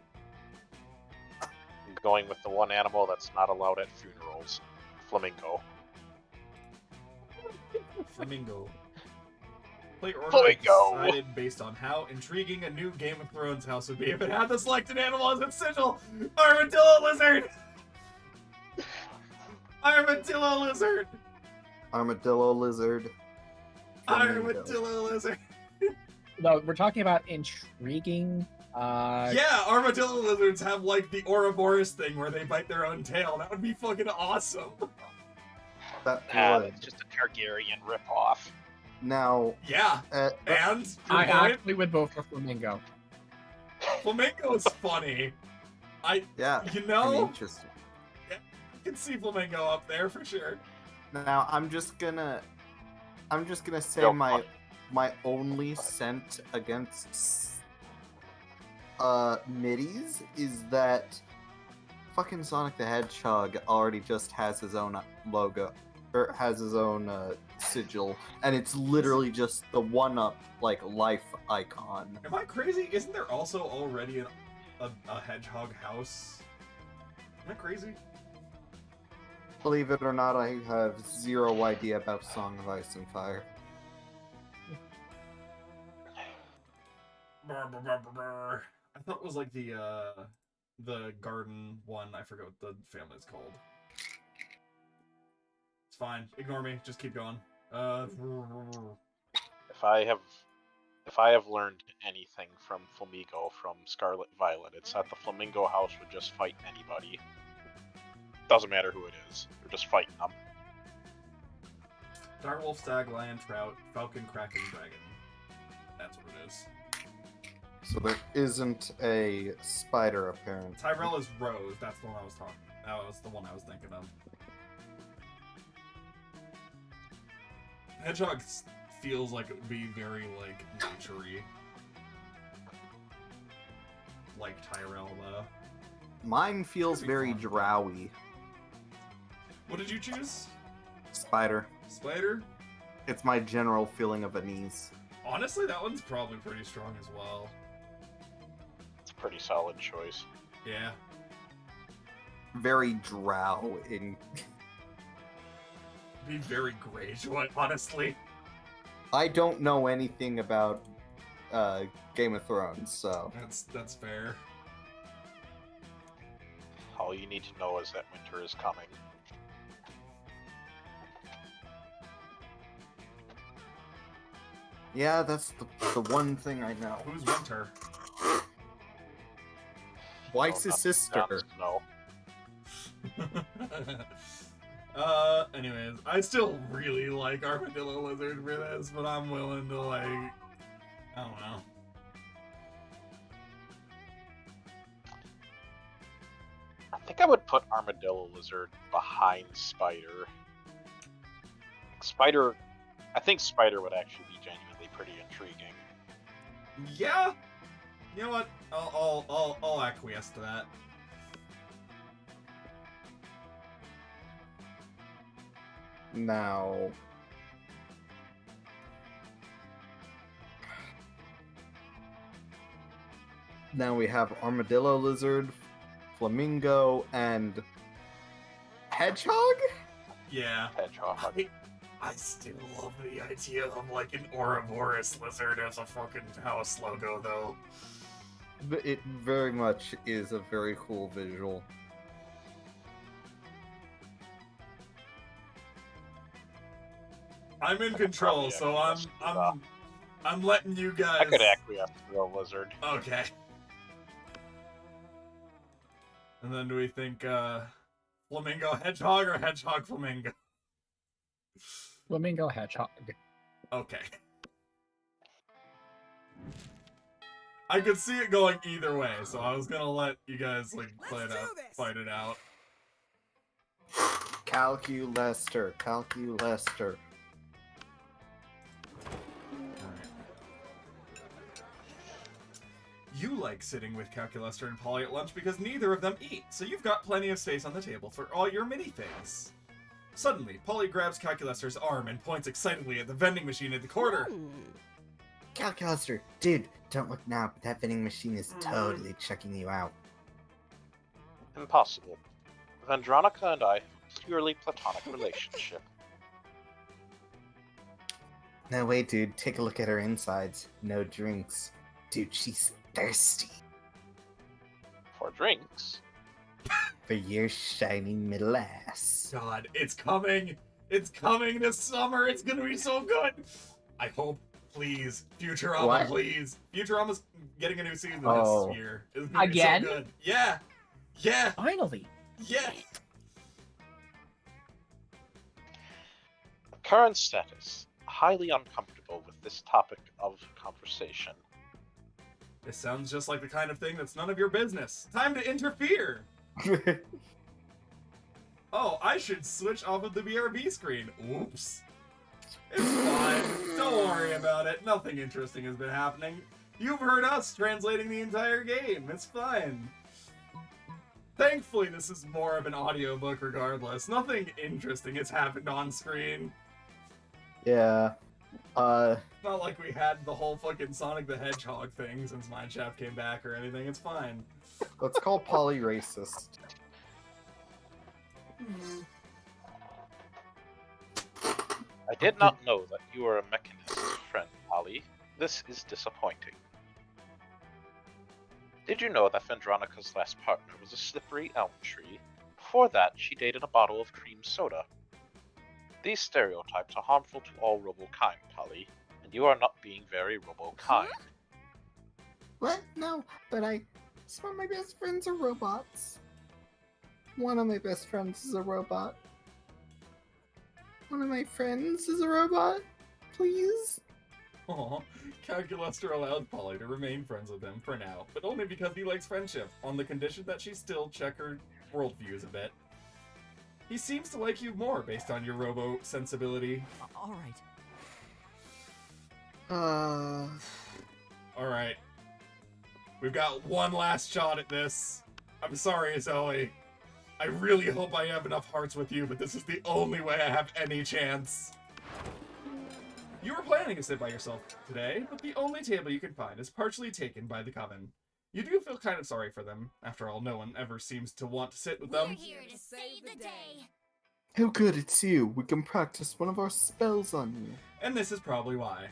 Speaker 5: I'm going with the one animal that's not allowed at funerals. Flamingo.
Speaker 3: Flamingo. Play order
Speaker 5: Flamingo!
Speaker 3: decided based on how intriguing a new Game of Thrones house would be if it had the selected animal as its sigil. Armadillo lizard! Armadillo lizard!
Speaker 2: Armadillo lizard. Flamingo.
Speaker 3: Armadillo lizard!
Speaker 13: No, we're talking about intriguing.
Speaker 3: Yeah, armadillo lizards have like the Ouroboros thing where they bite their own tail. That would be fucking awesome.
Speaker 2: That would.
Speaker 5: That's just a Targaryen ripoff.
Speaker 2: Now,
Speaker 3: Yeah, and
Speaker 13: I
Speaker 3: your point,
Speaker 13: actually would vote for flamingo.
Speaker 3: Flamingo's funny.
Speaker 2: yeah,
Speaker 3: You
Speaker 2: I'm
Speaker 3: know,
Speaker 2: interested.
Speaker 3: I can see Flamingo up there for sure.
Speaker 2: Now, I'm just gonna say
Speaker 5: Go
Speaker 2: my only scent against middies is that fucking Sonic the Hedgehog already just has his own logo, or has his own sigil, and it's literally just the one-up like life icon.
Speaker 3: Am I crazy? Isn't there also already a hedgehog house? Am I crazy?
Speaker 2: Believe it or not, I have zero idea about Song of Ice and Fire.
Speaker 3: I thought it was like the garden one. I forgot what the family's called. It's fine. Ignore me. Just keep going.
Speaker 5: If I have learned anything from Flamingo from Scarlet Violet, it's that the Flamingo house would just fight anybody. Doesn't matter who it is. They're just fighting them.
Speaker 3: Direwolf, stag, lion, trout, falcon, kraken, dragon. That's what it is.
Speaker 2: So there isn't a spider apparent.
Speaker 3: Tyrell is Rose. That's the one I was talking. That was the one I was thinking of. Hedgehog feels like it would be very like naturey. Like Tyrell though.
Speaker 2: Mine feels
Speaker 3: That'd be
Speaker 2: very
Speaker 3: fun.
Speaker 2: drowy.
Speaker 3: What did you choose?
Speaker 2: Spider.
Speaker 3: Spider?
Speaker 2: It's my general feeling of unease.
Speaker 3: Honestly, that one's probably pretty strong as well.
Speaker 5: It's a pretty solid choice.
Speaker 3: Yeah.
Speaker 2: Very drow in.
Speaker 3: Be very Greyjoy, honestly.
Speaker 2: I don't know anything about Game of Thrones, so.
Speaker 3: That's fair.
Speaker 5: All you need to know is that winter is coming.
Speaker 2: Yeah, that's the one thing I know.
Speaker 3: Who's Winter?
Speaker 2: White's his sister.
Speaker 5: No.
Speaker 3: Anyways, I still really like Armadillo Lizard for this, but I'm willing to like, I don't know.
Speaker 5: I think I would put Armadillo Lizard behind Spider. I think Spider would actually be genuinely pretty intriguing.
Speaker 3: Yeah. You know what? I'll acquiesce to that.
Speaker 2: Now. Now we have Armadillo Lizard, Flamingo, and Hedgehog?
Speaker 3: Yeah.
Speaker 5: Hedgehog.
Speaker 3: I still love the idea of like an Ouroboros lizard as a fucking house logo, though.
Speaker 2: It very much is a very cool visual.
Speaker 3: I'm in control, so I'm letting you guys.
Speaker 5: I could acquiesce to a lizard.
Speaker 3: Okay. And then do we think flamingo hedgehog or hedgehog flamingo?
Speaker 13: Flamingo hedgehog.
Speaker 3: Okay. I could see it going either way, so I was gonna let you guys like play it out, fight it out.
Speaker 2: Calculester, Calculester.
Speaker 3: You like sitting with Calculester and Polly at lunch because neither of them eat, so you've got plenty of space on the table for all your mini-things. Suddenly, Polly grabs Calculester's arm and points excitedly at the vending machine in the corner.
Speaker 2: Calculester, dude, don't look now, but that vending machine is totally checking you out.
Speaker 5: Impossible. Vendronica and I have a purely platonic relationship.
Speaker 2: No way, dude, take a look at her insides. No drinks. Dude, she's thirsty.
Speaker 5: For drinks?
Speaker 2: For your shiny middle ass.
Speaker 3: God, it's coming! It's coming this summer! It's gonna be so good! I hope, please, Futurama,
Speaker 2: What?
Speaker 3: please. Futurama's getting a new season this year. It's gonna be
Speaker 8: Again?
Speaker 3: so good. Yeah! Yeah!
Speaker 13: Finally!
Speaker 3: Yeah!
Speaker 5: Current status. Highly uncomfortable with this topic of conversation.
Speaker 3: This sounds just like the kind of thing that's none of your business. Time to interfere! Oh, I should switch off of the BRB screen. Oops. It's fine. Don't worry about it. Nothing interesting has been happening. You've heard us translating the entire game. It's fine. Thankfully, this is more of an audiobook regardless. Nothing interesting has happened on screen.
Speaker 2: Yeah.
Speaker 3: Not like we had the whole fucking Sonic the Hedgehog thing since Mineshaft came back or anything. It's fine.
Speaker 2: Let's call Polly racist.
Speaker 5: I did not know that you were a mechanist, friend Polly. This is disappointing. Did you know that Vendronica's last partner was a slippery elm tree? Before that, she dated a bottle of cream soda. These stereotypes are harmful to all robo-kind, Polly, and you are not being very robo-kind.
Speaker 11: What? No, but some of my best friends are robots. One of my best friends is a robot. One of my friends is a robot. Please?
Speaker 3: Aw, Calculester allowed Polly to remain friends with him for now, but only because he likes friendship, on the condition that she still check her worldviews a bit. He seems to like you more based on your robo sensibility.
Speaker 14: All right.
Speaker 3: Alright. We've got one last shot at this. I'm sorry, Zoe. I really hope I have enough hearts with you, but this is the only way I have any chance. You were planning to sit by yourself today, but the only table you can find is partially taken by the Coven. You do feel kind of sorry for them. After all, no one ever seems to want to sit with them.
Speaker 10: We're here to save the day.
Speaker 2: Oh good, it's you. We can practice one of our spells on you.
Speaker 3: And this is probably why.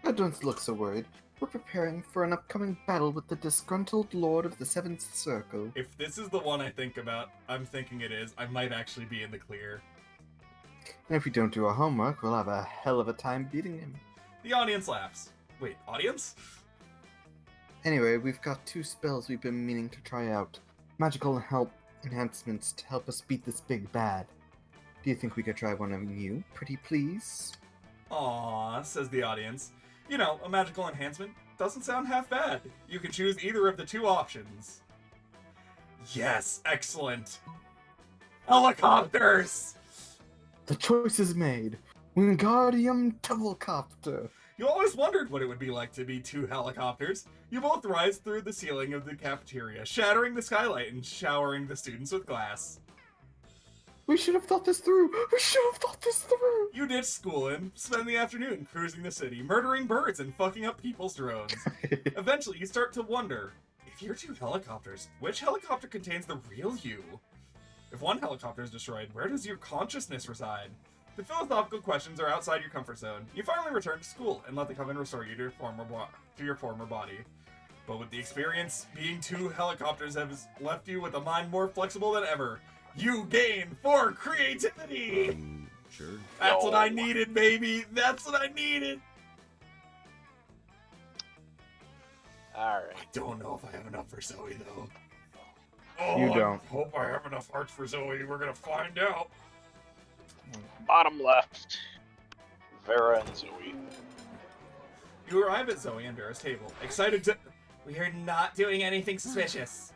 Speaker 2: I don't look so worried. We're preparing for an upcoming battle with the disgruntled Lord of the Seventh Circle.
Speaker 3: If this is the one I'm thinking it is, I might actually be in the clear.
Speaker 2: And if we don't do our homework, we'll have a hell of a time beating him.
Speaker 3: The audience laughs. Wait, audience?
Speaker 2: Anyway, we've got two spells we've been meaning to try out. Magical help enhancements to help us beat this big bad. Do you think we could try one of you, pretty please?
Speaker 3: Aww, says the audience. You know, a magical enhancement doesn't sound half bad. You can choose either of the two options. Yes, excellent. Helicopters!
Speaker 2: The choice is made. Wingardium Tuvelcopter.
Speaker 3: You always wondered what it would be like to be two helicopters. You both rise through the ceiling of the cafeteria, shattering the skylight and showering the students with glass.
Speaker 2: We should have thought this through.
Speaker 3: You ditch school and spend the afternoon cruising the city, murdering birds and fucking up people's drones. Eventually, you start to wonder, if you're two helicopters, which helicopter contains the real you? If one helicopter is destroyed, where does your consciousness reside? The philosophical questions are outside your comfort zone. You finally return to school and let the Coven restore you to your former body. But with the experience, being 2 helicopters has left you with a mind more flexible than ever. You gain 4 creativity!
Speaker 12: Sure.
Speaker 3: That's what I needed, baby! That's what I needed!
Speaker 5: Alright.
Speaker 3: I don't know if I have enough for Zoe, though.
Speaker 2: You
Speaker 3: Oh,
Speaker 2: don't.
Speaker 3: I hope I have enough hearts for Zoe. We're gonna find out.
Speaker 5: Bottom left. Vera and Zoe.
Speaker 3: You arrive at Zoe and Vera's table, excited to...
Speaker 9: We're not doing anything suspicious.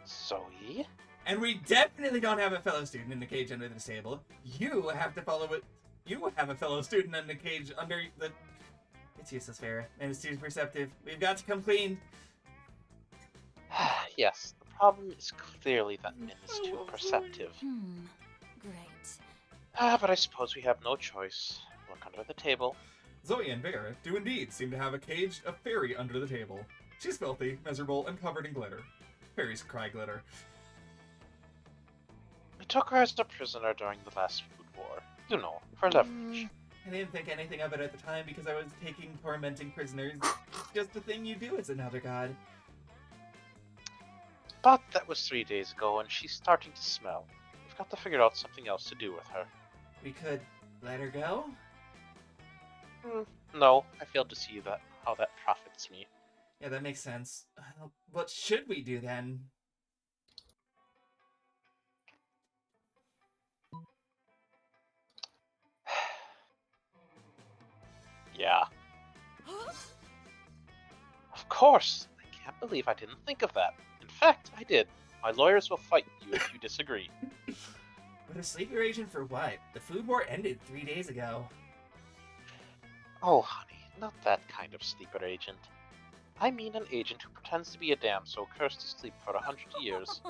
Speaker 5: Zoe?
Speaker 9: And we definitely don't have a fellow student in the cage under this table. You have to follow it. You have a fellow student in the cage under the... It's useless, Vera. And it's too perceptive. We've got to come clean.
Speaker 5: Yes, the problem is clearly that Min is too perceptive.
Speaker 10: Great.
Speaker 5: But I suppose we have no choice. Look under the table.
Speaker 3: Zoe and Vera do indeed seem to have a caged fairy under the table. She's filthy, miserable, and covered in glitter. Fairies cry glitter.
Speaker 5: We took her as a prisoner during the last food war. You know, for leverage.
Speaker 9: I didn't think anything of it at the time because I was taking tormenting prisoners. It's just a thing you do as another god.
Speaker 5: But that was 3 days ago, and she's starting to smell. We've got to figure out something else to do with her.
Speaker 9: We could let her go?
Speaker 5: No, I failed to see how that profits me.
Speaker 9: Yeah, that makes sense. What should we do then?
Speaker 5: Yeah. Of course! I can't believe I didn't think of that. In fact, I did. My lawyers will fight you if you disagree.
Speaker 9: But a sleeper agent for what? The food war ended 3 days ago.
Speaker 5: Oh, honey, not that kind of sleeper agent. I mean an agent who pretends to be a damsel cursed to sleep for 100 years.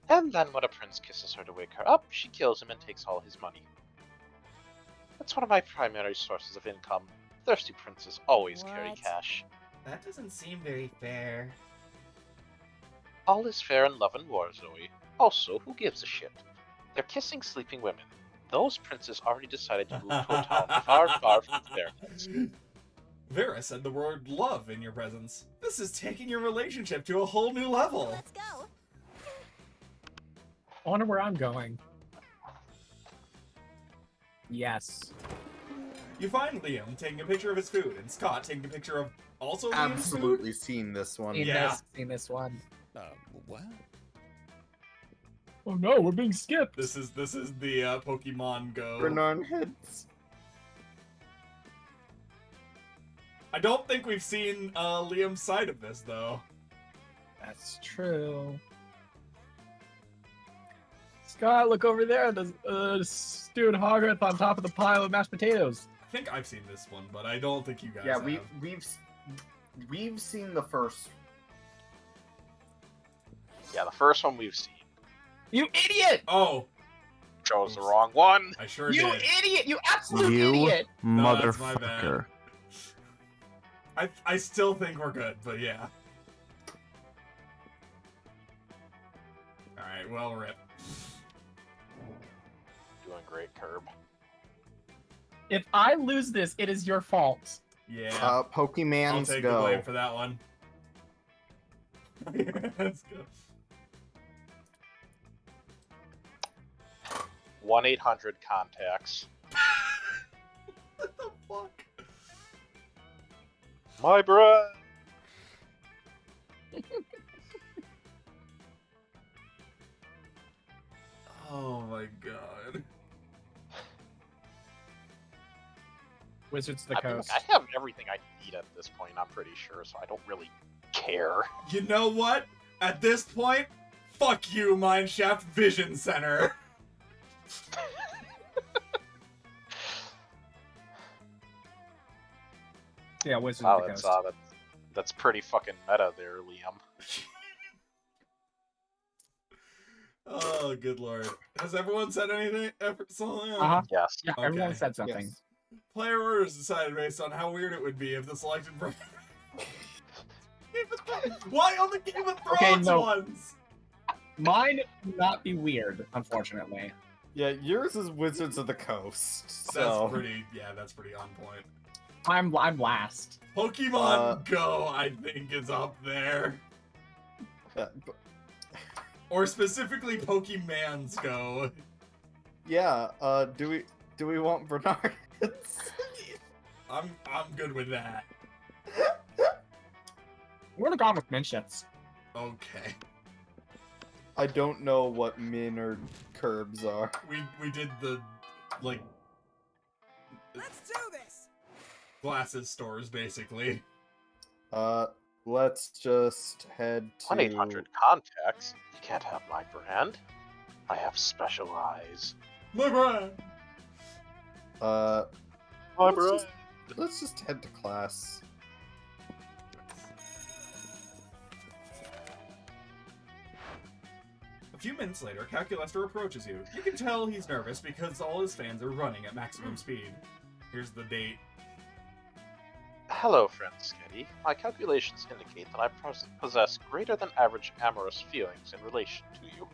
Speaker 5: And then when a prince kisses her to wake her up, she kills him and takes all his money. That's one of my primary sources of income. Thirsty princes always carry cash.
Speaker 9: That doesn't seem very fair.
Speaker 5: All is fair in love and war, Zoe. Also, who gives a shit? They're kissing sleeping women. Those princes already decided to move to a town far, far from their parents.
Speaker 3: Vera said the word love in your presence. This is taking your relationship to a whole new level.
Speaker 10: Let's go.
Speaker 13: I wonder where I'm going. Yes.
Speaker 3: You find Liam taking a picture of his food, and Scott taking a picture of also Liam's food.
Speaker 2: Absolutely seen this one.
Speaker 13: Seen this one.
Speaker 12: What?
Speaker 1: Oh no, we're being skipped.
Speaker 3: This is the Pokemon Go.
Speaker 2: Bernard hits.
Speaker 3: I don't think we've seen Liam's side of this though.
Speaker 13: That's true. Scott, look over there. There's stewed Hogarth on top of the pile of mashed potatoes.
Speaker 3: I think I've seen this one, but I don't think you guys
Speaker 2: Yeah,
Speaker 3: have.
Speaker 2: we've seen the first.
Speaker 5: Yeah, the first one we've seen.
Speaker 13: You idiot!
Speaker 3: Oh.
Speaker 5: Chose the wrong one.
Speaker 3: I sure
Speaker 13: You
Speaker 3: did.
Speaker 13: idiot! You absolute
Speaker 15: You
Speaker 13: idiot!
Speaker 3: No, that's my bad.
Speaker 15: motherfucker.
Speaker 3: I still think we're good, but yeah. Alright, well, rip.
Speaker 5: Doing great, Curb.
Speaker 13: If I lose this, it is your fault.
Speaker 3: Yeah. I'll
Speaker 2: Pokemans
Speaker 3: take
Speaker 2: go.
Speaker 3: the blame for that one. Let's go.
Speaker 5: 1-800-CONTACTS.
Speaker 3: What the fuck?
Speaker 5: My bread!
Speaker 3: Oh my god.
Speaker 13: Wizards of the
Speaker 5: I mean,
Speaker 13: Coast.
Speaker 5: I have everything I need at this point, I'm pretty sure, so I don't really care.
Speaker 3: You know what? At this point, fuck you, Mineshaft Vision Center.
Speaker 13: Yeah, Wizards
Speaker 5: Wow,
Speaker 13: of the
Speaker 5: that's,
Speaker 13: Coast.
Speaker 5: that's pretty fucking meta there, Liam.
Speaker 3: Oh, good lord. Has everyone said anything?
Speaker 13: Uh-huh.
Speaker 5: Yes.
Speaker 13: Yeah,
Speaker 3: Okay.
Speaker 13: everyone said something.
Speaker 2: Yes.
Speaker 3: Player orders decided based on how weird it would be if the selected Game of Thrones. Why only Game of Thrones
Speaker 13: Okay, no.
Speaker 3: ones?
Speaker 13: Mine would not be weird, unfortunately.
Speaker 2: Yeah, yours is Wizards of the Coast.
Speaker 3: That's
Speaker 2: So
Speaker 3: that's pretty on point.
Speaker 13: I'm last.
Speaker 3: Pokemon Go, I think, is up there. Or specifically Pokemon's Go.
Speaker 2: Yeah, do we want Bernard?
Speaker 3: I'm good with that.
Speaker 13: We're gonna go with Minshits.
Speaker 3: Okay.
Speaker 2: I don't know what Min or Curbs are.
Speaker 3: We did the like
Speaker 14: Let's do this.
Speaker 3: glasses stores basically.
Speaker 2: Let's just head to
Speaker 5: 1-800 contacts. You can't have my brand. I have special eyes.
Speaker 3: My brand.
Speaker 2: Let's just head to class.
Speaker 3: A few minutes later, Calculester approaches you. You can tell he's nervous because all his fans are running at maximum speed. Here's the date.
Speaker 5: Hello, friend Sketty. My calculations indicate that I possess greater than average amorous feelings in relation to you.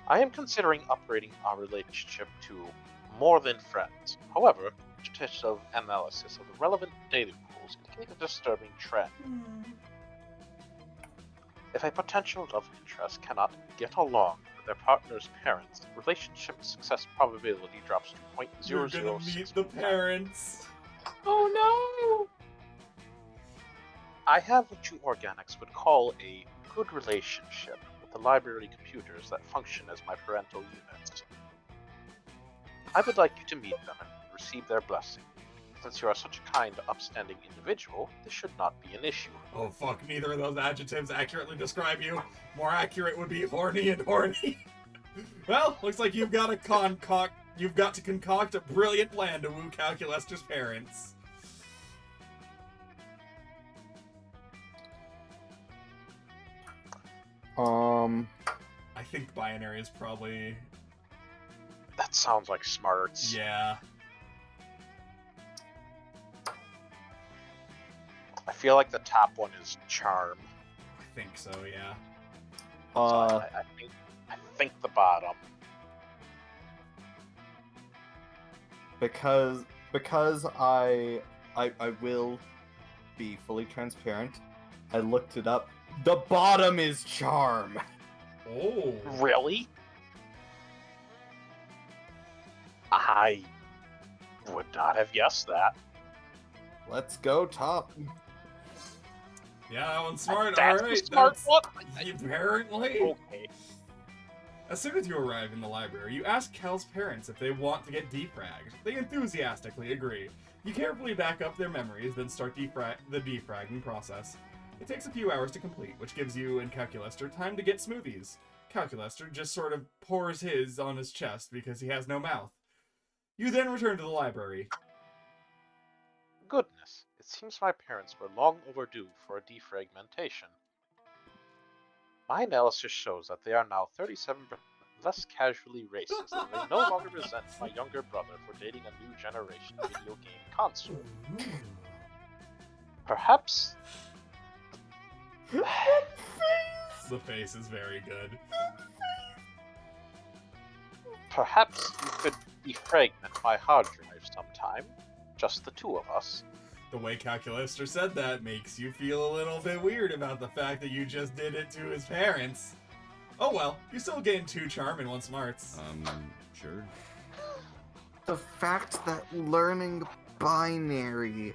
Speaker 5: I am considering upgrading our relationship to more than friends. However, quantitative analysis of the relevant data pools indicate a disturbing trend. If a potential love interest cannot get along with their partner's parents, relationship success probability drops to 0.006.
Speaker 3: You're gonna meet the parents.
Speaker 13: Oh no!
Speaker 5: I have what you organics would call a good relationship with the library computers that function as my parental units. I would like you to meet them and receive their blessing. Since you are such a kind, upstanding individual, this should not be an issue.
Speaker 3: Oh fuck, neither of those adjectives accurately describe you. More accurate would be horny and horny. Well, looks like you've got to concoct a brilliant plan to woo Calculester's parents. I think binary is probably...
Speaker 5: That sounds like smarts.
Speaker 3: Yeah.
Speaker 5: I feel like the top one is charm.
Speaker 3: I think so, yeah.
Speaker 5: So I think the bottom.
Speaker 2: Because I will be fully transparent. I looked it up. The bottom is charm.
Speaker 3: Oh.
Speaker 5: Really? I would not have guessed that.
Speaker 2: Let's go top.
Speaker 3: Yeah, that one's smart.
Speaker 5: That's
Speaker 3: Alright,
Speaker 5: the smart one.
Speaker 3: Apparently.
Speaker 5: Okay.
Speaker 3: As soon as you arrive in the library, you ask Cal's parents if they want to get defragged. They enthusiastically agree. You carefully back up their memories, then start the defragging process. It takes a few hours to complete, which gives you and Calculester time to get smoothies. Calculester just sort of pours his on his chest because he has no mouth. You then return to the library.
Speaker 5: Goodness, it seems my parents were long overdue for a defragmentation. My analysis shows that they are now 37% less casually racist, and they no longer resent my younger brother for dating a new generation video game console. Perhaps...
Speaker 3: The face is very good.
Speaker 5: Perhaps you could defragment my hard drive sometime. Just the two of us.
Speaker 3: The way Calculester said that makes you feel a little bit weird about the fact that you just did it to his parents. Oh well, you still gained 2 charm and 1 smarts.
Speaker 15: Sure.
Speaker 2: The fact that learning binary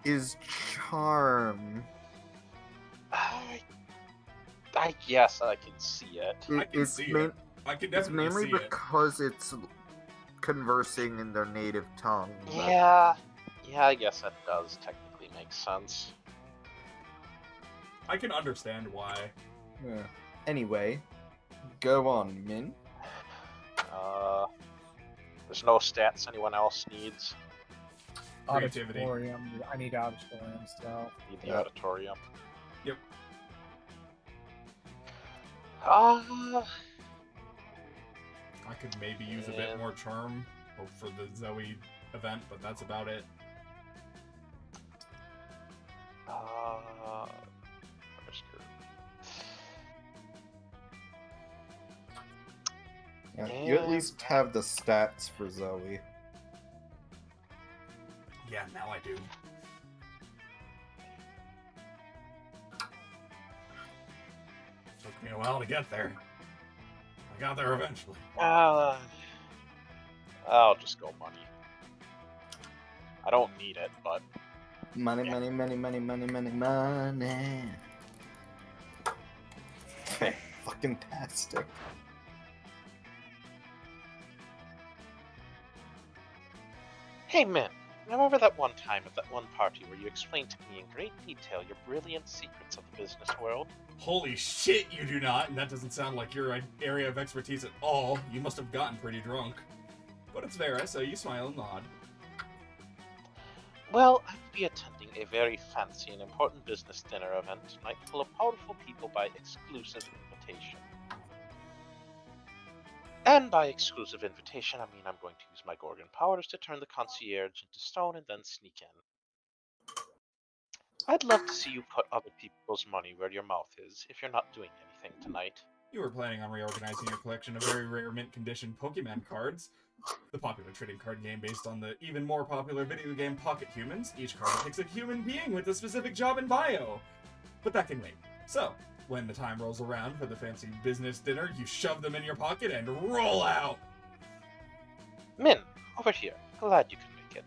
Speaker 2: is charm.
Speaker 5: I guess I can see it.
Speaker 3: I can see it. I can definitely
Speaker 2: mainly
Speaker 3: see it.
Speaker 2: because it's conversing in their native tongue.
Speaker 5: Yeah, I guess that does technically make sense.
Speaker 3: I can understand why.
Speaker 2: Yeah. Anyway, go on, Min.
Speaker 5: There's no stats anyone else needs.
Speaker 3: Creativity.
Speaker 13: Auditorium. I need auditorium stuff.
Speaker 5: Need the auditorium.
Speaker 3: Yep.
Speaker 5: Ah.
Speaker 3: I could maybe use a bit more charm for the Zoe event, but that's about it.
Speaker 2: You at least have the stats for Zoe.
Speaker 3: Yeah, now I do. Took me a while to get there. I got there eventually.
Speaker 5: I'll just go money. I don't need it, but...
Speaker 2: Money, money, money, money, money, money, money. Fucking tastic.
Speaker 5: Hey, Min. Remember that one time at that one party where you explained to me in great detail your brilliant secrets of the business world?
Speaker 3: Holy shit, you do not, and that doesn't sound like your area of expertise at all. You must have gotten pretty drunk. But it's Vera, so you smile and nod.
Speaker 5: Well, I will be attending a very fancy and important business dinner event tonight full of powerful people by exclusive invitation. And by exclusive invitation, I mean I'm going to use my Gorgon powers to turn the concierge into stone and then sneak in. I'd love to see you put other people's money where your mouth is if you're not doing anything tonight.
Speaker 3: You were planning on reorganizing your collection of very rare mint condition Pokemon cards. The popular trading card game based on the even more popular video game Pocket Humans. Each card depicts a human being with a specific job and bio. But that can wait. So, when the time rolls around for the fancy business dinner, you shove them in your pocket and roll out!
Speaker 5: Min, over here. Glad you can make it.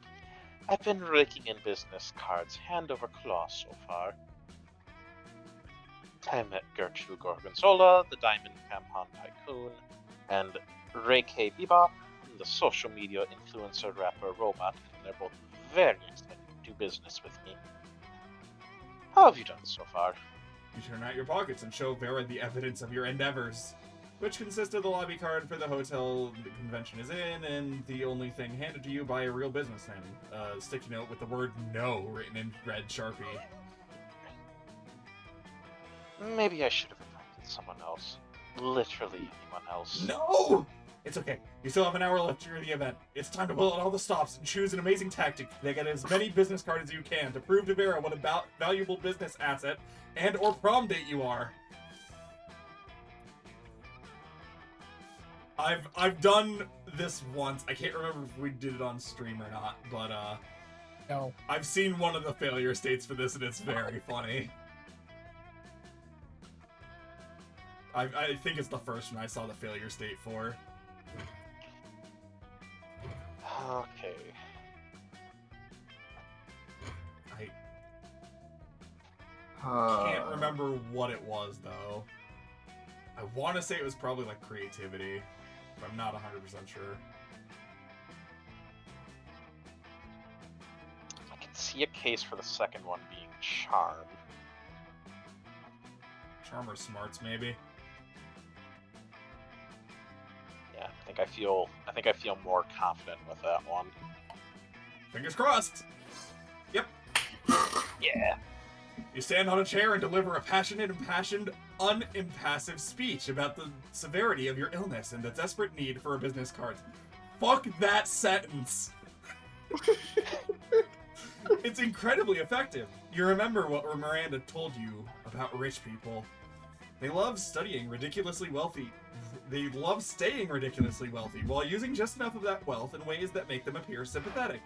Speaker 5: I've been raking in business cards hand over claw so far. I met Gertrude Gorgonzola, the Diamond Tampon Tycoon, and Ray K. Bebop, the social media influencer rapper Robot, and they're both very excited to do business with me. How have you done so far?
Speaker 3: You turn out your pockets and show Vera the evidence of your endeavors, which consist of the lobby card for the hotel the convention is in, and the only thing handed to you by a real businessman, a sticky note with the word "No" written in red Sharpie.
Speaker 5: Maybe I should have invited someone else. Literally anyone else.
Speaker 3: No! It's okay. You still have an hour left during the event. It's time to pull out all the stops and choose an amazing tactic to get as many business cards as you can to prove to Vera what a valuable business asset and or prom date you are. I've done this once. I can't remember if we did it on stream or not, but
Speaker 13: no.
Speaker 3: I've seen one of the failure states for this and it's very funny. I think it's the first one I saw the failure state for.
Speaker 5: Okay.
Speaker 3: I can't remember what it was, though. I want to say it was probably, like, creativity, but I'm not 100% sure.
Speaker 5: I can see a case for the second one being charm.
Speaker 3: Charm or smarts, maybe?
Speaker 5: Yeah, I think I feel more confident with that one.
Speaker 3: Fingers crossed! Yep.
Speaker 5: Yeah.
Speaker 3: You stand on a chair and deliver a passionate, impassioned, unimpassive speech about the severity of your illness and the desperate need for a business card. Fuck that sentence! It's incredibly effective. You remember what Miranda told you about rich people. They love studying ridiculously wealthy. They love staying ridiculously wealthy while using just enough of that wealth in ways that make them appear sympathetic.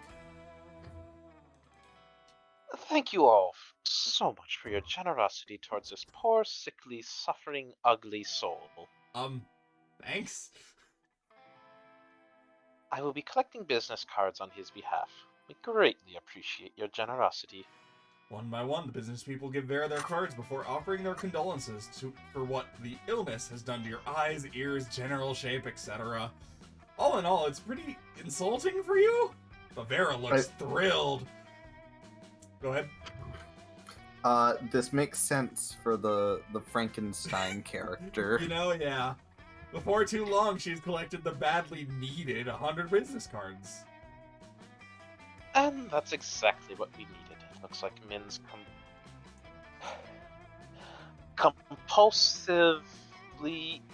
Speaker 5: Thank you all so much for your generosity towards this poor, sickly, suffering, ugly soul.
Speaker 3: Thanks?
Speaker 5: I will be collecting business cards on his behalf. We greatly appreciate your generosity.
Speaker 3: One by one, the business people give Vera their cards before offering their condolences for what the illness has done to your eyes, ears, general shape, etc. All in all, it's pretty insulting for you, but Vera looks thrilled. Go ahead.
Speaker 2: This makes sense for the Frankenstein character.
Speaker 3: You know, yeah. Before too long, she's collected the badly needed 100 business cards.
Speaker 5: And that's exactly what we needed. Looks like Min's compulsively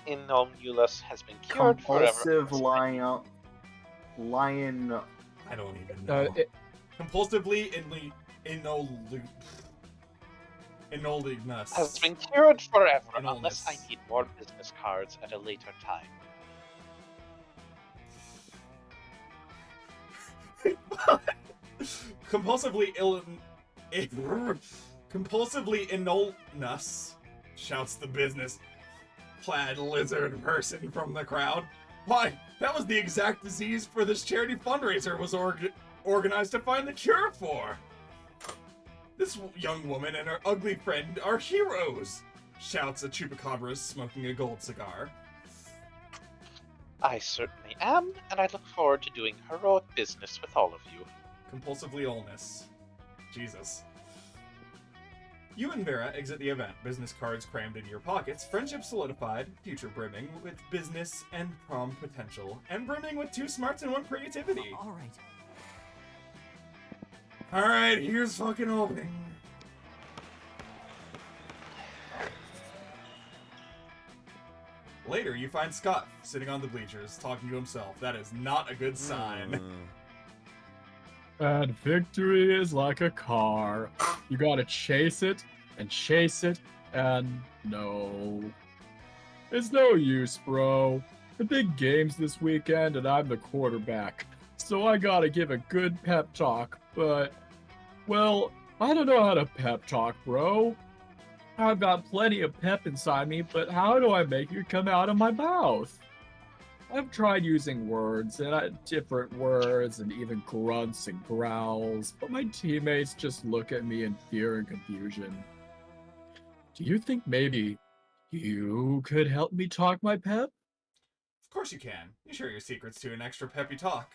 Speaker 5: innomulous has been cured
Speaker 2: Compulsive
Speaker 5: forever.
Speaker 2: lion.
Speaker 3: I don't even know. Compulsively inolignus
Speaker 5: has been cured forever unless I need more business cards at a later time.
Speaker 3: Compulsively illness, shouts the business-clad lizard person from the crowd. Why, that was the exact disease for this charity fundraiser was organized to find the cure for. This young woman and her ugly friend are heroes, shouts a chupacabra smoking a gold cigar.
Speaker 5: I certainly am, and I look forward to doing heroic business with all of you.
Speaker 3: Compulsively illness. Jesus. You and Vera exit the event, business cards crammed into your pockets, friendship solidified, future brimming with business and prom potential, and brimming with 2 smarts and 1 creativity. Alright, here's fucking opening. Later, you find Scott sitting on the bleachers, talking to himself. That is not a good sign.
Speaker 1: And victory is like a car. You gotta chase it, and no. It's no use, bro. The big game's this weekend, and I'm the quarterback. So I gotta give a good pep talk, but... Well, I don't know how to pep talk, bro. I've got plenty of pep inside me, but how do I make it come out of my mouth? I've tried using words, and different words, and even grunts and growls, but my teammates just look at me in fear and confusion. Do you think maybe you could help me talk my pep?
Speaker 3: Of course you can. You share your secrets to an extra peppy talk.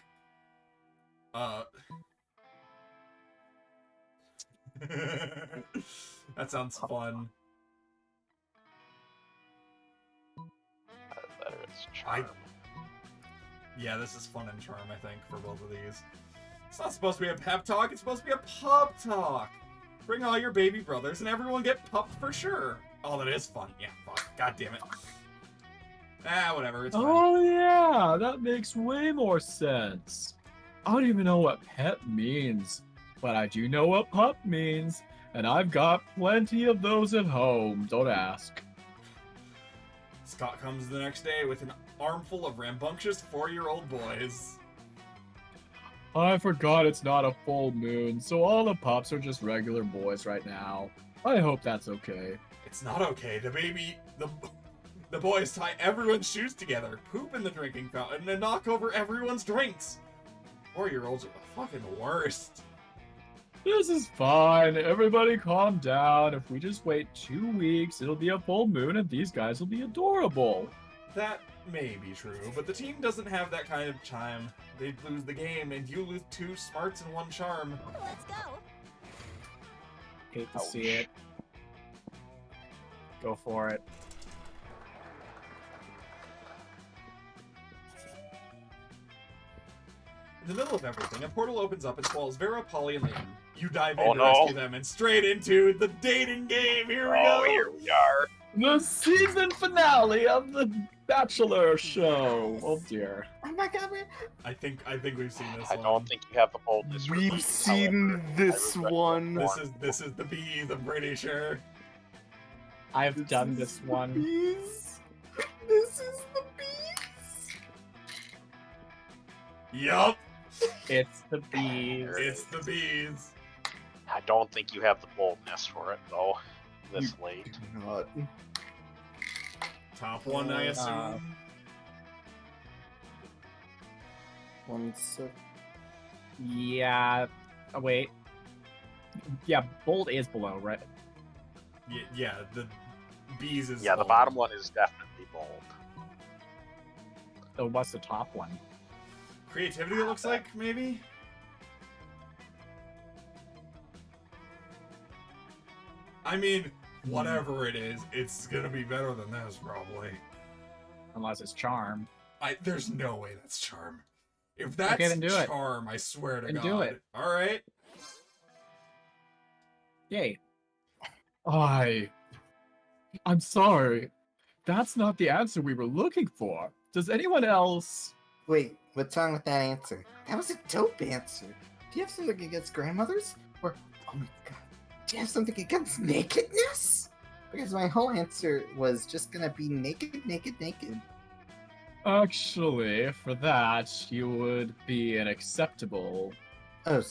Speaker 3: That sounds fun. Yeah, this is fun and charm, I think, for both of these. It's not supposed to be a pep talk, it's supposed to be a pub talk. Bring all your baby brothers and everyone get pumped for sure. Oh, that is fun. Yeah, fuck. God damn it. Whatever, it's fine.
Speaker 1: Oh yeah, that makes way more sense. I don't even know what pep means, but I do know what pup means, and I've got plenty of those at home, don't ask.
Speaker 3: Scott comes the next day with an armful of rambunctious 4-year-old boys.
Speaker 1: I forgot it's not a full moon, so all the pups are just regular boys right now. I hope that's okay.
Speaker 3: It's not okay. The boys tie everyone's shoes together, poop in the drinking fountain, and knock over everyone's drinks. 4-year-olds are the fucking worst.
Speaker 1: This is fine. Everybody calm down. If we just wait 2 weeks, it'll be a full moon and these guys will be adorable.
Speaker 3: That may be true, but the team doesn't have that kind of time. They'd lose the game, and you lose 2 smarts and 1 charm.
Speaker 10: Let's go.
Speaker 13: Hate to see it. Go for it.
Speaker 3: In the middle of everything, a portal opens up and swallows Vera, Polly, and Liam. You dive in to rescue them, and straight into the dating game. Here we go.
Speaker 5: Here we are.
Speaker 1: The season finale of the Bachelor show. Oh dear.
Speaker 11: Oh my god,
Speaker 3: I think we've seen this
Speaker 5: I
Speaker 3: one.
Speaker 5: don't think you have the boldness. for
Speaker 2: We've
Speaker 5: this,
Speaker 2: seen
Speaker 5: however.
Speaker 2: this one.
Speaker 3: This is the bees, I'm pretty sure.
Speaker 13: I've done this one.
Speaker 11: bees. This is the bees.
Speaker 3: Yup.
Speaker 13: It's the bees.
Speaker 3: It's the bees.
Speaker 5: I don't think you have the boldness for it, though, this late.
Speaker 2: Not.
Speaker 3: Top one, I assume.
Speaker 2: 1 sec.
Speaker 13: Yeah. Oh, wait. Yeah, bold is below, right?
Speaker 3: Yeah, the bees is.
Speaker 5: Yeah, the bottom one is definitely bold.
Speaker 13: So what's the top one?
Speaker 3: Creativity, it looks like, maybe? I mean, whatever it is, it's gonna be better than this, probably.
Speaker 13: Unless it's charm.
Speaker 3: There's no way that's charm. If that's
Speaker 13: Okay, then do it.
Speaker 3: charm, I swear to
Speaker 13: Then
Speaker 3: God.
Speaker 13: do it.
Speaker 3: Alright.
Speaker 13: Yay.
Speaker 1: I'm sorry. That's not the answer we were looking for. Does anyone else...
Speaker 2: Wait, what's wrong with that answer? That was a dope answer. Do you have something against grandmothers? Or, oh my god, do you have something against nakedness? Because my whole answer was just gonna be naked, naked, naked.
Speaker 1: Actually, for that, you would be an acceptable
Speaker 2: Oh,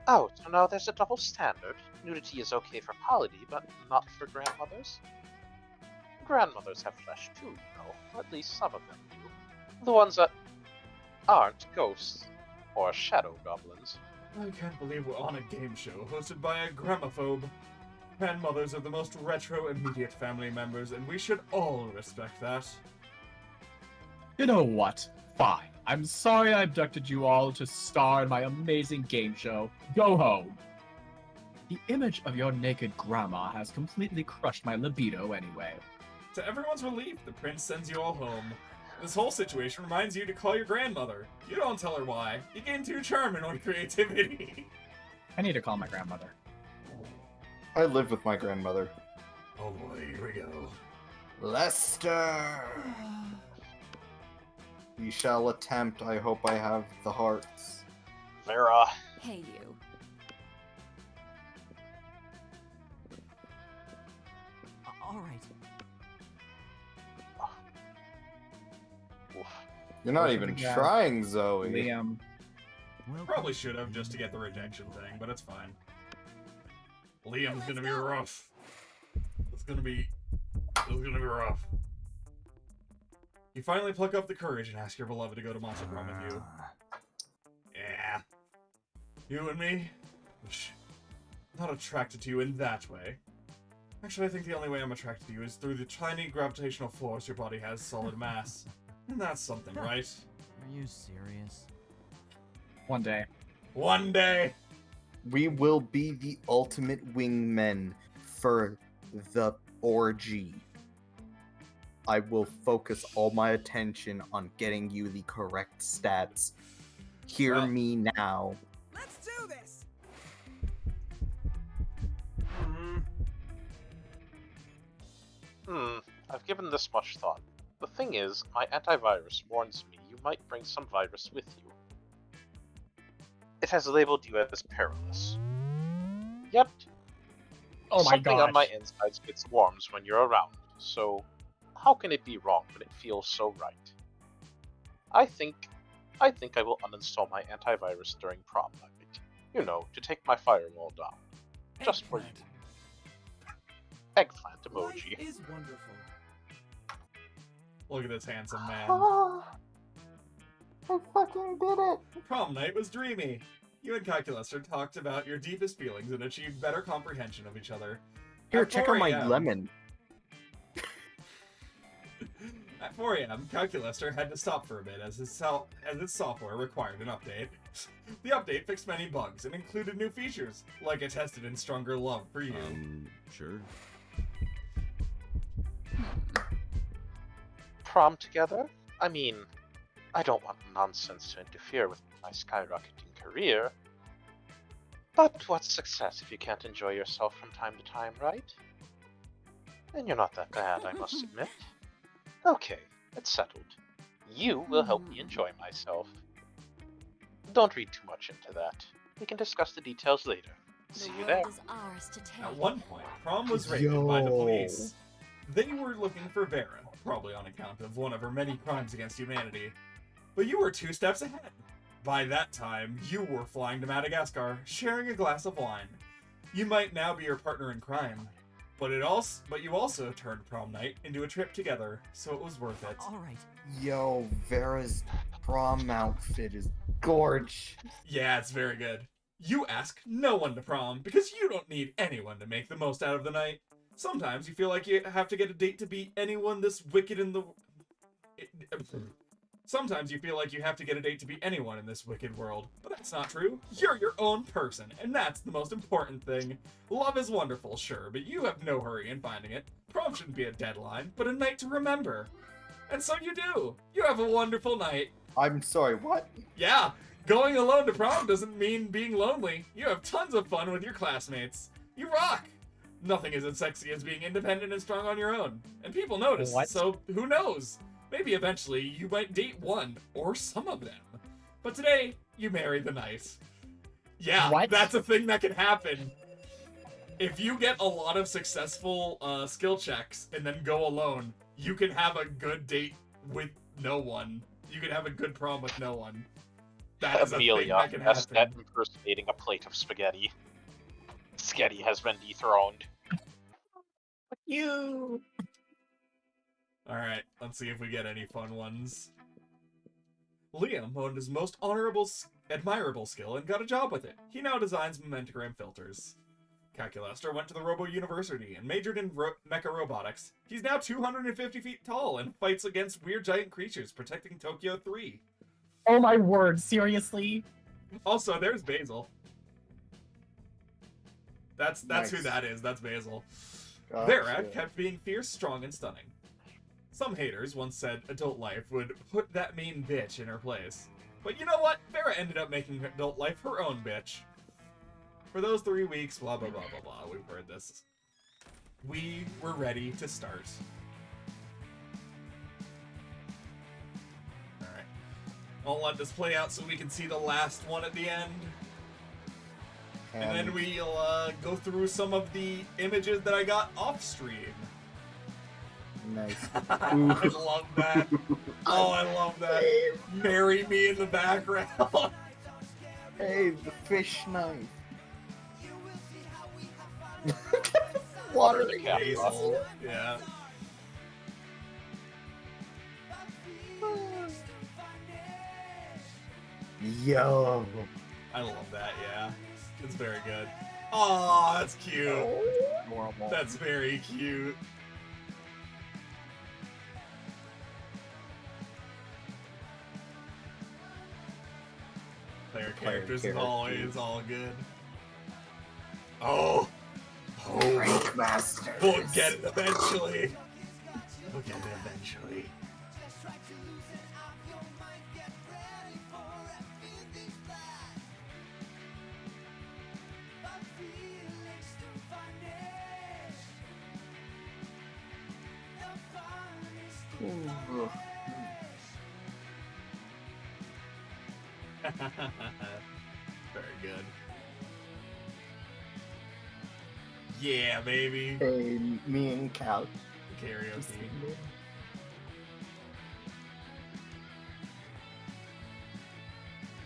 Speaker 5: Oh, so now there's a double standard. Nudity is okay for polity, but not for grandmothers. Grandmothers have flesh too, you know, or at least some of them do. The ones that aren't ghosts or shadow goblins.
Speaker 3: I can't believe we're on a game show hosted by a gramophobe. Grandmothers are the most retro immediate family members, and we should all respect that.
Speaker 13: You know what? Fine. I'm sorry I abducted you all to star in my amazing game show. Go home. The image of your naked grandma has completely crushed my libido anyway.
Speaker 3: To everyone's relief, the prince sends you all home. This whole situation reminds you to call your grandmother. You don't tell her why. You gain too charming on creativity.
Speaker 13: I need to call my grandmother.
Speaker 2: I live with my grandmother.
Speaker 3: Oh boy, here we go.
Speaker 2: Lester! We shall attempt. I hope I have the hearts.
Speaker 5: Vera.
Speaker 10: Hey, you.
Speaker 12: All right.
Speaker 2: You're not even trying, Zoe.
Speaker 13: Liam.
Speaker 3: Probably should have just to get the rejection thing, but it's fine. Liam's gonna be rough. It's gonna be rough. You finally pluck up the courage and ask your beloved to go to Monster Prom with you. Yeah. You and me? Not attracted to you in that way. Actually, I think the only way I'm attracted to you is through the tiny gravitational force your body has solid mass. And that's something, right?
Speaker 12: Are you serious?
Speaker 13: One day.
Speaker 3: One day!
Speaker 2: We will be the ultimate wingmen for the orgy. I will focus all my attention on getting you the correct stats. Hear me now.
Speaker 14: Let's do this.
Speaker 5: I've given this much thought. The thing is, my antivirus warns me you might bring some virus with you. It has labeled you as perilous. Yet, something on my insides gets warms when you're around, so how can it be wrong when it feels so right? I think I will uninstall my antivirus during prom night. You know, to take my firewall down. Just for you. Eggplant emoji.
Speaker 14: Life is wonderful.
Speaker 3: Look at this handsome man.
Speaker 2: Oh, I fucking did it.
Speaker 3: Prom night was dreamy. You and Calculaster talked about your deepest feelings and achieved better comprehension of each other.
Speaker 2: Here,
Speaker 3: At
Speaker 2: check
Speaker 3: 4
Speaker 2: out my
Speaker 3: a.m.
Speaker 2: lemon.
Speaker 3: At 4 a.m., Calculaster had to stop for a bit as his software required an update. The update fixed many bugs and included new features, like it tested in stronger love for you.
Speaker 12: Sure.
Speaker 5: Prom together? I mean, I don't want nonsense to interfere with my skyrocketing career. But what's success if you can't enjoy yourself from time to time, right? And you're not that bad, I must admit. Okay, it's settled. You will help me enjoy myself. Don't read too much into that. We can discuss the details later. See you there.
Speaker 3: At one point, Prom was raided by the police. They were looking for Vera, probably on account of one of her many crimes against humanity. But you were 2 steps ahead. By that time, you were flying to Madagascar, sharing a glass of wine. You might now be your partner in crime, but you also turned prom night into a trip together, so it was worth it.
Speaker 12: All right.
Speaker 2: Yo, Vera's prom outfit is gorge.
Speaker 3: Yeah, it's very good. You ask no one to prom because you don't need anyone to make the most out of the night. Sometimes you feel like you have to get a date to beat anyone this wicked in the... Sometimes you feel like you have to get a date to beat anyone in this wicked world, but that's not true. You're your own person, and that's the most important thing. Love is wonderful, sure, but you have no hurry in finding it. Prom shouldn't be a deadline, but a night to remember. And so you do. You have a wonderful night.
Speaker 2: I'm sorry, what?
Speaker 3: Yeah, going alone to prom doesn't mean being lonely. You have tons of fun with your classmates. You rock. Nothing is as sexy as being independent and strong on your own. And people notice, so who knows? Maybe eventually you might date one, or some of them. But today, you marry the night. Yeah, that's a thing that can happen. If you get a lot of successful skill checks and then go alone, you can have a good date with no one. You can have a good prom with no one. That is a thing
Speaker 5: Amelia,
Speaker 3: that can
Speaker 5: best at
Speaker 3: happen.
Speaker 5: impersonating a plate of spaghetti. Sketty has been dethroned.
Speaker 7: You.
Speaker 3: Alright, let's see if we get any fun ones. Liam honed his most admirable skill and got a job with it. He now designs momentagram filters. Calculaster went to the Robo University and majored in mecha robotics. He's now 250 feet tall and fights against weird giant creatures, protecting Tokyo 3.
Speaker 7: Oh my word, seriously?
Speaker 3: Also, there's Basil. That's
Speaker 2: Nice.
Speaker 3: who that is. That's Basil.
Speaker 2: Gotcha.
Speaker 3: Vera kept being fierce, strong, and stunning. Some haters once said Adult Life would put that mean bitch in her place. But you know what? Vera ended up making Adult Life her own bitch. For those 3 weeks, blah blah blah blah blah, we've heard this. We were ready to start. Alright. I'll let this play out so we can see the last one at the end. And then we'll go through some of the images that I got off stream.
Speaker 2: Nice.
Speaker 3: I love that. Oh, I love that. Marry me in the background.
Speaker 2: Hey, the fish knife. Water the
Speaker 3: Basil. Yeah.
Speaker 2: Yo.
Speaker 3: I love that, yeah. It's very good. Oh, that's cute.
Speaker 2: Adorable.
Speaker 3: That's very cute. Player characters is always all good. Oh! Oh!
Speaker 2: Master.
Speaker 3: We'll get it eventually. We'll get it eventually.
Speaker 2: Ooh.
Speaker 3: Very good. Yeah, baby.
Speaker 2: Hey, me and Cal.
Speaker 3: Karaoke.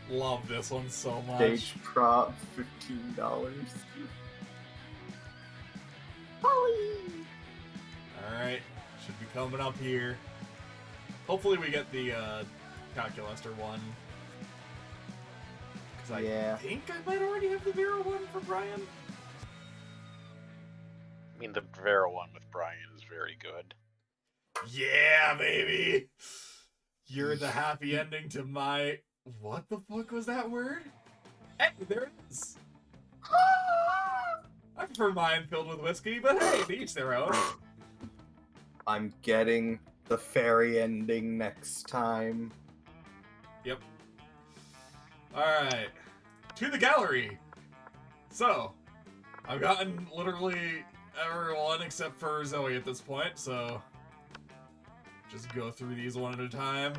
Speaker 3: Love this one so much.
Speaker 2: Stage prop, $15.
Speaker 3: Alright, should be coming up here. Hopefully we get the Calculaster one. Because I think I might already have the Vera one for Brian.
Speaker 5: I mean, the Vera one with Brian is very good.
Speaker 3: Yeah, baby! You're the happy ending to my... What the fuck was that word? Hey, there it is! I prefer mine filled with whiskey, but hey, to each their own.
Speaker 2: I'm getting the fairy ending next time.
Speaker 3: Yep. Alright. To the gallery! So, I've gotten literally everyone except for Zoe at this point, so... Just go through these one at a time.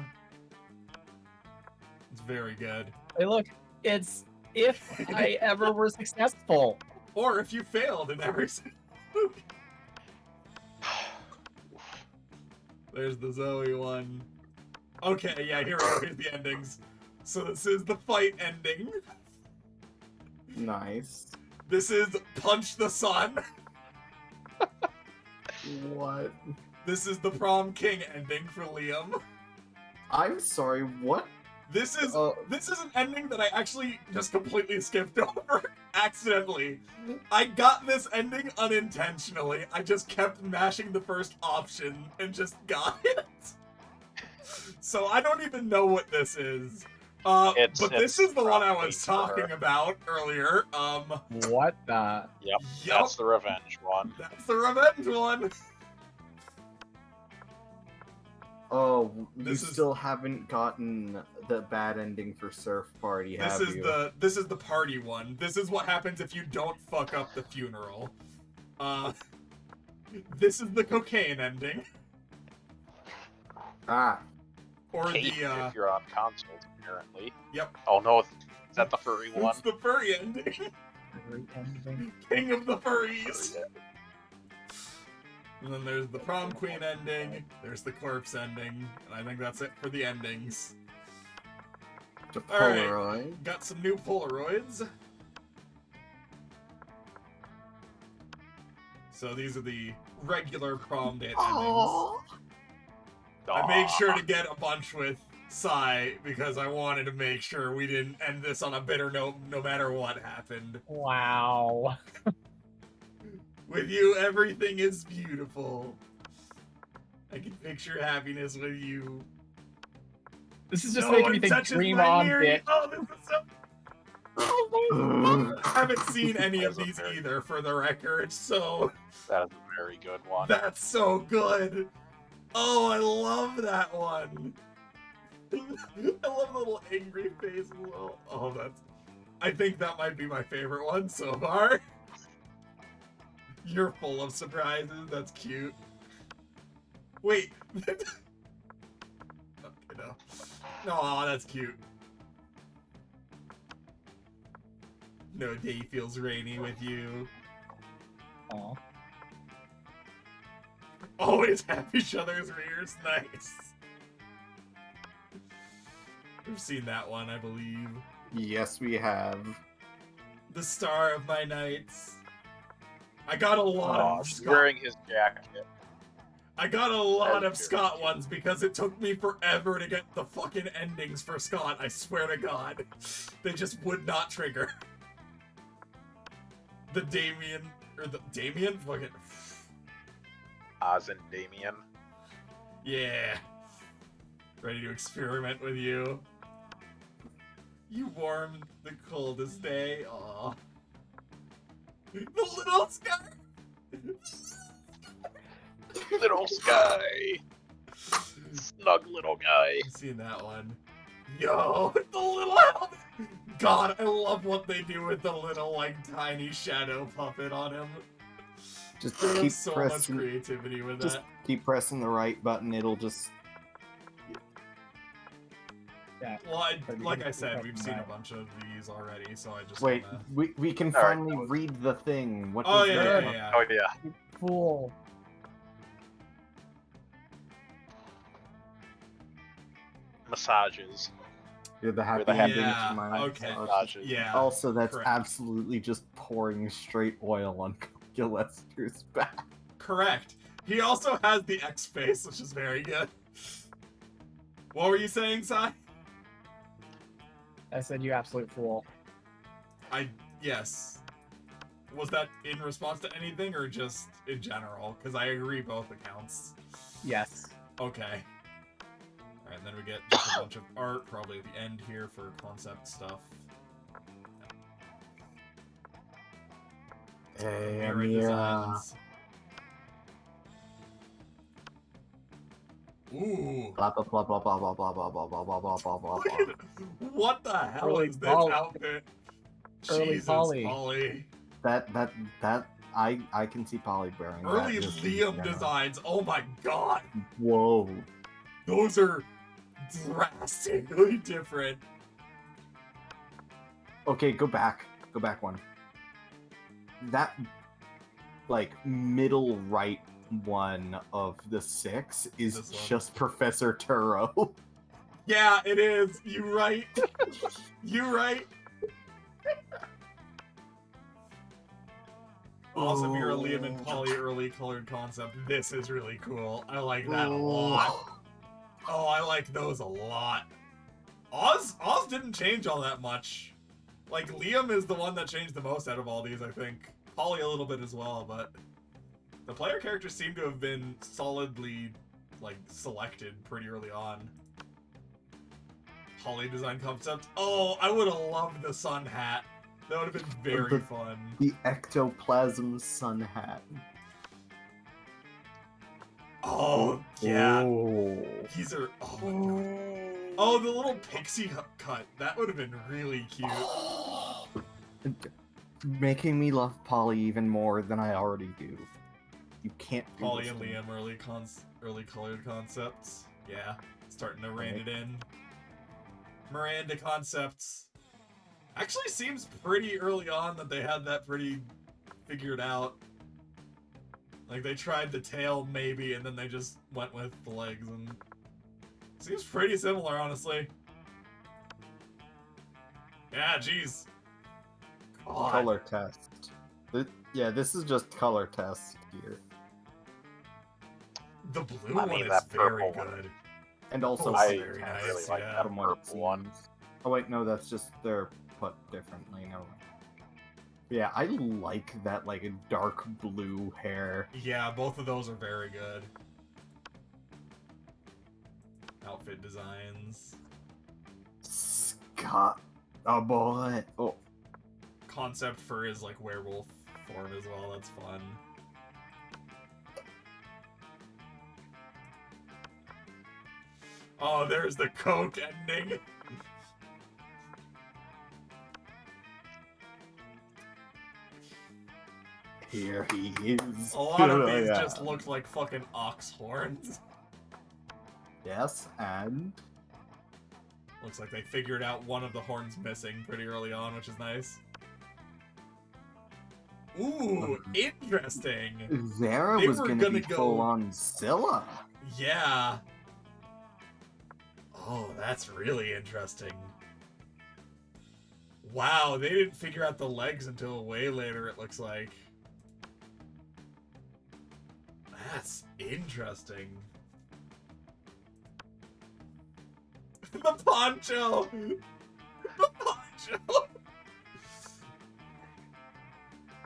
Speaker 3: It's very good.
Speaker 7: Hey, look, it's if I ever were successful.
Speaker 3: Or if you failed in every single movie. There's the Zoe one. Okay, yeah, here we go. Here's the endings. So this is the fight ending.
Speaker 2: Nice.
Speaker 3: This is Punch the Sun.
Speaker 2: What?
Speaker 3: This is the Prom King ending for Liam.
Speaker 2: I'm sorry, what?
Speaker 3: This is an ending that I actually just completely skipped over accidentally. I got this ending unintentionally. I just kept mashing the first option and just got it. So I don't even know what this is. But this is the one I was talking about earlier.
Speaker 7: What the?
Speaker 5: Yep, that's the revenge one.
Speaker 3: That's the revenge one.
Speaker 2: Oh, you still haven't gotten the bad ending for Surf Party, have you?
Speaker 3: This is the party one. This is what happens if you don't fuck up the funeral. This is the cocaine ending.
Speaker 2: Ah.
Speaker 3: Or
Speaker 5: Kate, if you're on consoles, apparently.
Speaker 3: Yep.
Speaker 5: Oh no, is that the furry one?
Speaker 3: It's the furry ending. King of the furries. And then there's the prom queen ending, there's the corpse ending, and I think that's it for the endings.
Speaker 2: The
Speaker 3: All right,
Speaker 2: Polaroid.
Speaker 3: got some new Polaroids. So these are the regular prom date endings. I made sure to get a bunch with Sai because I wanted to make sure we didn't end this on a bitter note no matter what happened.
Speaker 13: Wow.
Speaker 3: With you, everything is beautiful. I can picture happiness with you.
Speaker 13: This is just
Speaker 3: No
Speaker 13: making
Speaker 3: one
Speaker 13: me think
Speaker 3: touches
Speaker 13: Dream
Speaker 3: my
Speaker 13: On
Speaker 3: Miri.
Speaker 13: bit.
Speaker 3: Oh, this is so... I haven't seen any of
Speaker 5: That was a
Speaker 3: these
Speaker 5: very-
Speaker 3: either, for the record, so...
Speaker 5: That is a very good one.
Speaker 3: That's so good! Oh, I love that one! I love the little angry face as well. Oh, that's... I think that might be my favorite one so far. You're full of surprises, that's cute. Wait. Okay, no. No, that's cute. No day feels rainy with you.
Speaker 13: Aw.
Speaker 3: Always have each other's rears. Nice. We've seen that one, I believe.
Speaker 2: Yes, we have.
Speaker 3: The star of my nights. I got a lot
Speaker 5: Oh,
Speaker 3: of
Speaker 5: he's
Speaker 3: Scott.
Speaker 5: wearing his jacket.
Speaker 3: I got a lot
Speaker 5: That
Speaker 3: of
Speaker 5: is very
Speaker 3: Scott
Speaker 5: cute.
Speaker 3: ones because it took me forever to get the fucking endings for Scott. I swear to God, they just would not trigger. The Damien or the Damien, fucking
Speaker 5: Oz and Damien.
Speaker 3: yeah. Ready to experiment with you. You warmed the coldest day. Aw. The little sky.
Speaker 5: Little Sky. Snug little guy.
Speaker 3: I've seen that one. Yo, the little helmet. God, I love what they do with the little, like, tiny shadow puppet on him.
Speaker 2: Just
Speaker 3: They have
Speaker 2: keep
Speaker 3: so much
Speaker 2: pressing.
Speaker 3: creativity with
Speaker 2: Just
Speaker 3: that.
Speaker 2: keep pressing the right button. It'll just.
Speaker 13: Yeah.
Speaker 3: Well, like I
Speaker 13: keep
Speaker 3: said,
Speaker 13: pressing
Speaker 3: we've seen a
Speaker 13: that.
Speaker 3: bunch of these already, so I just
Speaker 2: Wait,
Speaker 3: wanna...
Speaker 2: we can
Speaker 5: All right,
Speaker 2: finally
Speaker 5: that was-
Speaker 2: read the thing. What
Speaker 3: Oh,
Speaker 2: does
Speaker 3: yeah,
Speaker 2: that
Speaker 3: yeah,
Speaker 2: look-
Speaker 3: yeah.
Speaker 5: Oh yeah.
Speaker 13: Fool.
Speaker 5: Massages.
Speaker 2: You're the happy
Speaker 5: the happy
Speaker 2: ending
Speaker 3: Yeah,
Speaker 2: to my
Speaker 3: okay.
Speaker 5: Massages.
Speaker 3: Yeah.
Speaker 2: Also, that's
Speaker 3: correct.
Speaker 2: absolutely just pouring straight oil on Gillester's back.
Speaker 3: Correct. He also has the X face, which is very good. What were you saying, Sai?
Speaker 13: I said you absolute fool.
Speaker 3: Yes. Was that in response to anything or just in general? Because I agree both accounts.
Speaker 13: Yes.
Speaker 3: Okay. Alright, and then we get just a bunch of art, probably at the end here for concept stuff.
Speaker 2: Hey,
Speaker 3: Mirror
Speaker 2: Amira.
Speaker 3: designs. Ooh.
Speaker 2: Blah blah blah blah blah blah blah blah blah blah blah blah blah blah.
Speaker 3: Look at what the hell
Speaker 13: Early
Speaker 3: is this
Speaker 13: Polly.
Speaker 3: outfit?
Speaker 13: Early
Speaker 3: Jesus,
Speaker 13: Polly.
Speaker 3: Polly.
Speaker 2: That I can see Polly bearing
Speaker 3: Early
Speaker 2: that. just in
Speaker 3: Liam
Speaker 2: general.
Speaker 3: designs. Oh my god.
Speaker 2: Whoa.
Speaker 3: Those are drastically different.
Speaker 2: Okay, go back. Go back one. That, like, middle right one of the 6 is
Speaker 3: This one.
Speaker 2: just Professor Turo.
Speaker 3: Yeah, it is. You right. You right. Also, if you're a Liam and Polly early colored concept, this is really cool. I like that a lot. Oh, I like those a lot. Oz didn't change all that much. Like, Liam is the one that changed the most out of all these, I think. Polly a little bit as well, but the player characters seem to have been solidly, like, selected pretty early on. Polly design concept. Oh, I would have loved the sun hat. That would have been very fun.
Speaker 2: The ectoplasm sun hat.
Speaker 3: Oh, yeah.
Speaker 2: Oh.
Speaker 3: These are. Oh, my God. Oh, the little pixie cut. That would have been really cute.
Speaker 2: Making me love Polly even more than I already do. You can't do
Speaker 3: Polly
Speaker 2: this
Speaker 3: and
Speaker 2: to me.
Speaker 3: Liam early colored concepts. Yeah, starting to rein it in. Miranda concepts. Actually seems pretty early on that they had that pretty figured out. Like they tried the tail maybe and then they just went with the legs and seems pretty similar honestly. Yeah, jeez. God.
Speaker 2: Color test. Yeah, this is just color test here.
Speaker 3: The blue
Speaker 5: I
Speaker 3: one
Speaker 5: mean,
Speaker 3: is
Speaker 5: that
Speaker 3: very
Speaker 5: purple one.
Speaker 3: good.
Speaker 2: And also,
Speaker 5: I
Speaker 3: very nice,
Speaker 5: really like
Speaker 3: yeah.
Speaker 5: that
Speaker 2: from what it
Speaker 5: purple one.
Speaker 2: seems. Oh wait, no, that's just they're put differently. No. Yeah, I like that like dark blue hair.
Speaker 3: Yeah, both of those are very good. Outfit designs.
Speaker 2: Scott, oh boy, oh.
Speaker 3: Concept for his like werewolf form as well. That's fun. Oh, there's the Coke ending.
Speaker 2: Here he is.
Speaker 3: A lot of these
Speaker 2: Yeah.
Speaker 3: just look like fucking ox horns.
Speaker 2: Yes, and
Speaker 3: Looks like they figured out one of the horns missing pretty early on, which is nice. Ooh, interesting.
Speaker 2: Zara
Speaker 3: They
Speaker 2: was
Speaker 3: were
Speaker 2: gonna
Speaker 3: gonna
Speaker 2: be
Speaker 3: go-
Speaker 2: full on Zilla.
Speaker 3: Yeah. Oh, that's really interesting. Wow, they didn't figure out the legs until way later, it looks like. That's interesting. The poncho! The poncho!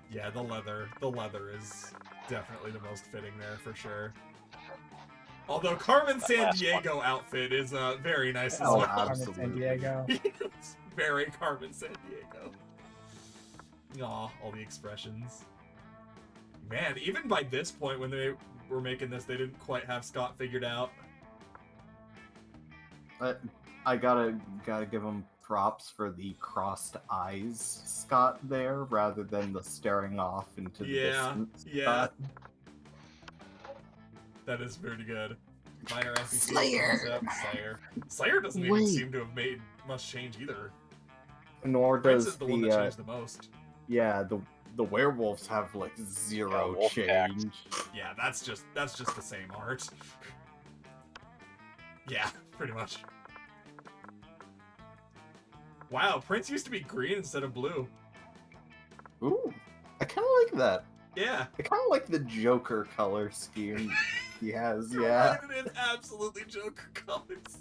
Speaker 3: Yeah, the leather. The leather is definitely the most fitting there, for sure. Although Carmen Sandiego outfit is very nice as
Speaker 2: Oh,
Speaker 3: well.
Speaker 2: absolutely.
Speaker 13: San Diego.
Speaker 3: It's very Carmen Sandiego. Aw, all the expressions. Man, even by this point when they were making this, they didn't quite have Scott figured out.
Speaker 2: I gotta give him props for the crossed eyes Scott there, rather than the staring off into the distance.
Speaker 3: Yeah.
Speaker 2: Scott.
Speaker 3: That is pretty good. Minor NPC
Speaker 2: Slayer!
Speaker 3: concept, Slayer. Slayer doesn't even
Speaker 2: Wait.
Speaker 3: seem to have made much change either.
Speaker 2: Nor
Speaker 3: Prince
Speaker 2: does
Speaker 3: is the one that changed the most.
Speaker 2: yeah, the werewolves have like zero
Speaker 5: wolf pack.
Speaker 2: change.
Speaker 3: Yeah, that's just the same art. Yeah, pretty much. Wow, Prince used to be green instead of blue.
Speaker 2: Ooh, I kind of like that.
Speaker 3: Yeah.
Speaker 2: I kind of like the Joker color scheme he has. Yeah,
Speaker 3: Right, it is absolutely Joker colors.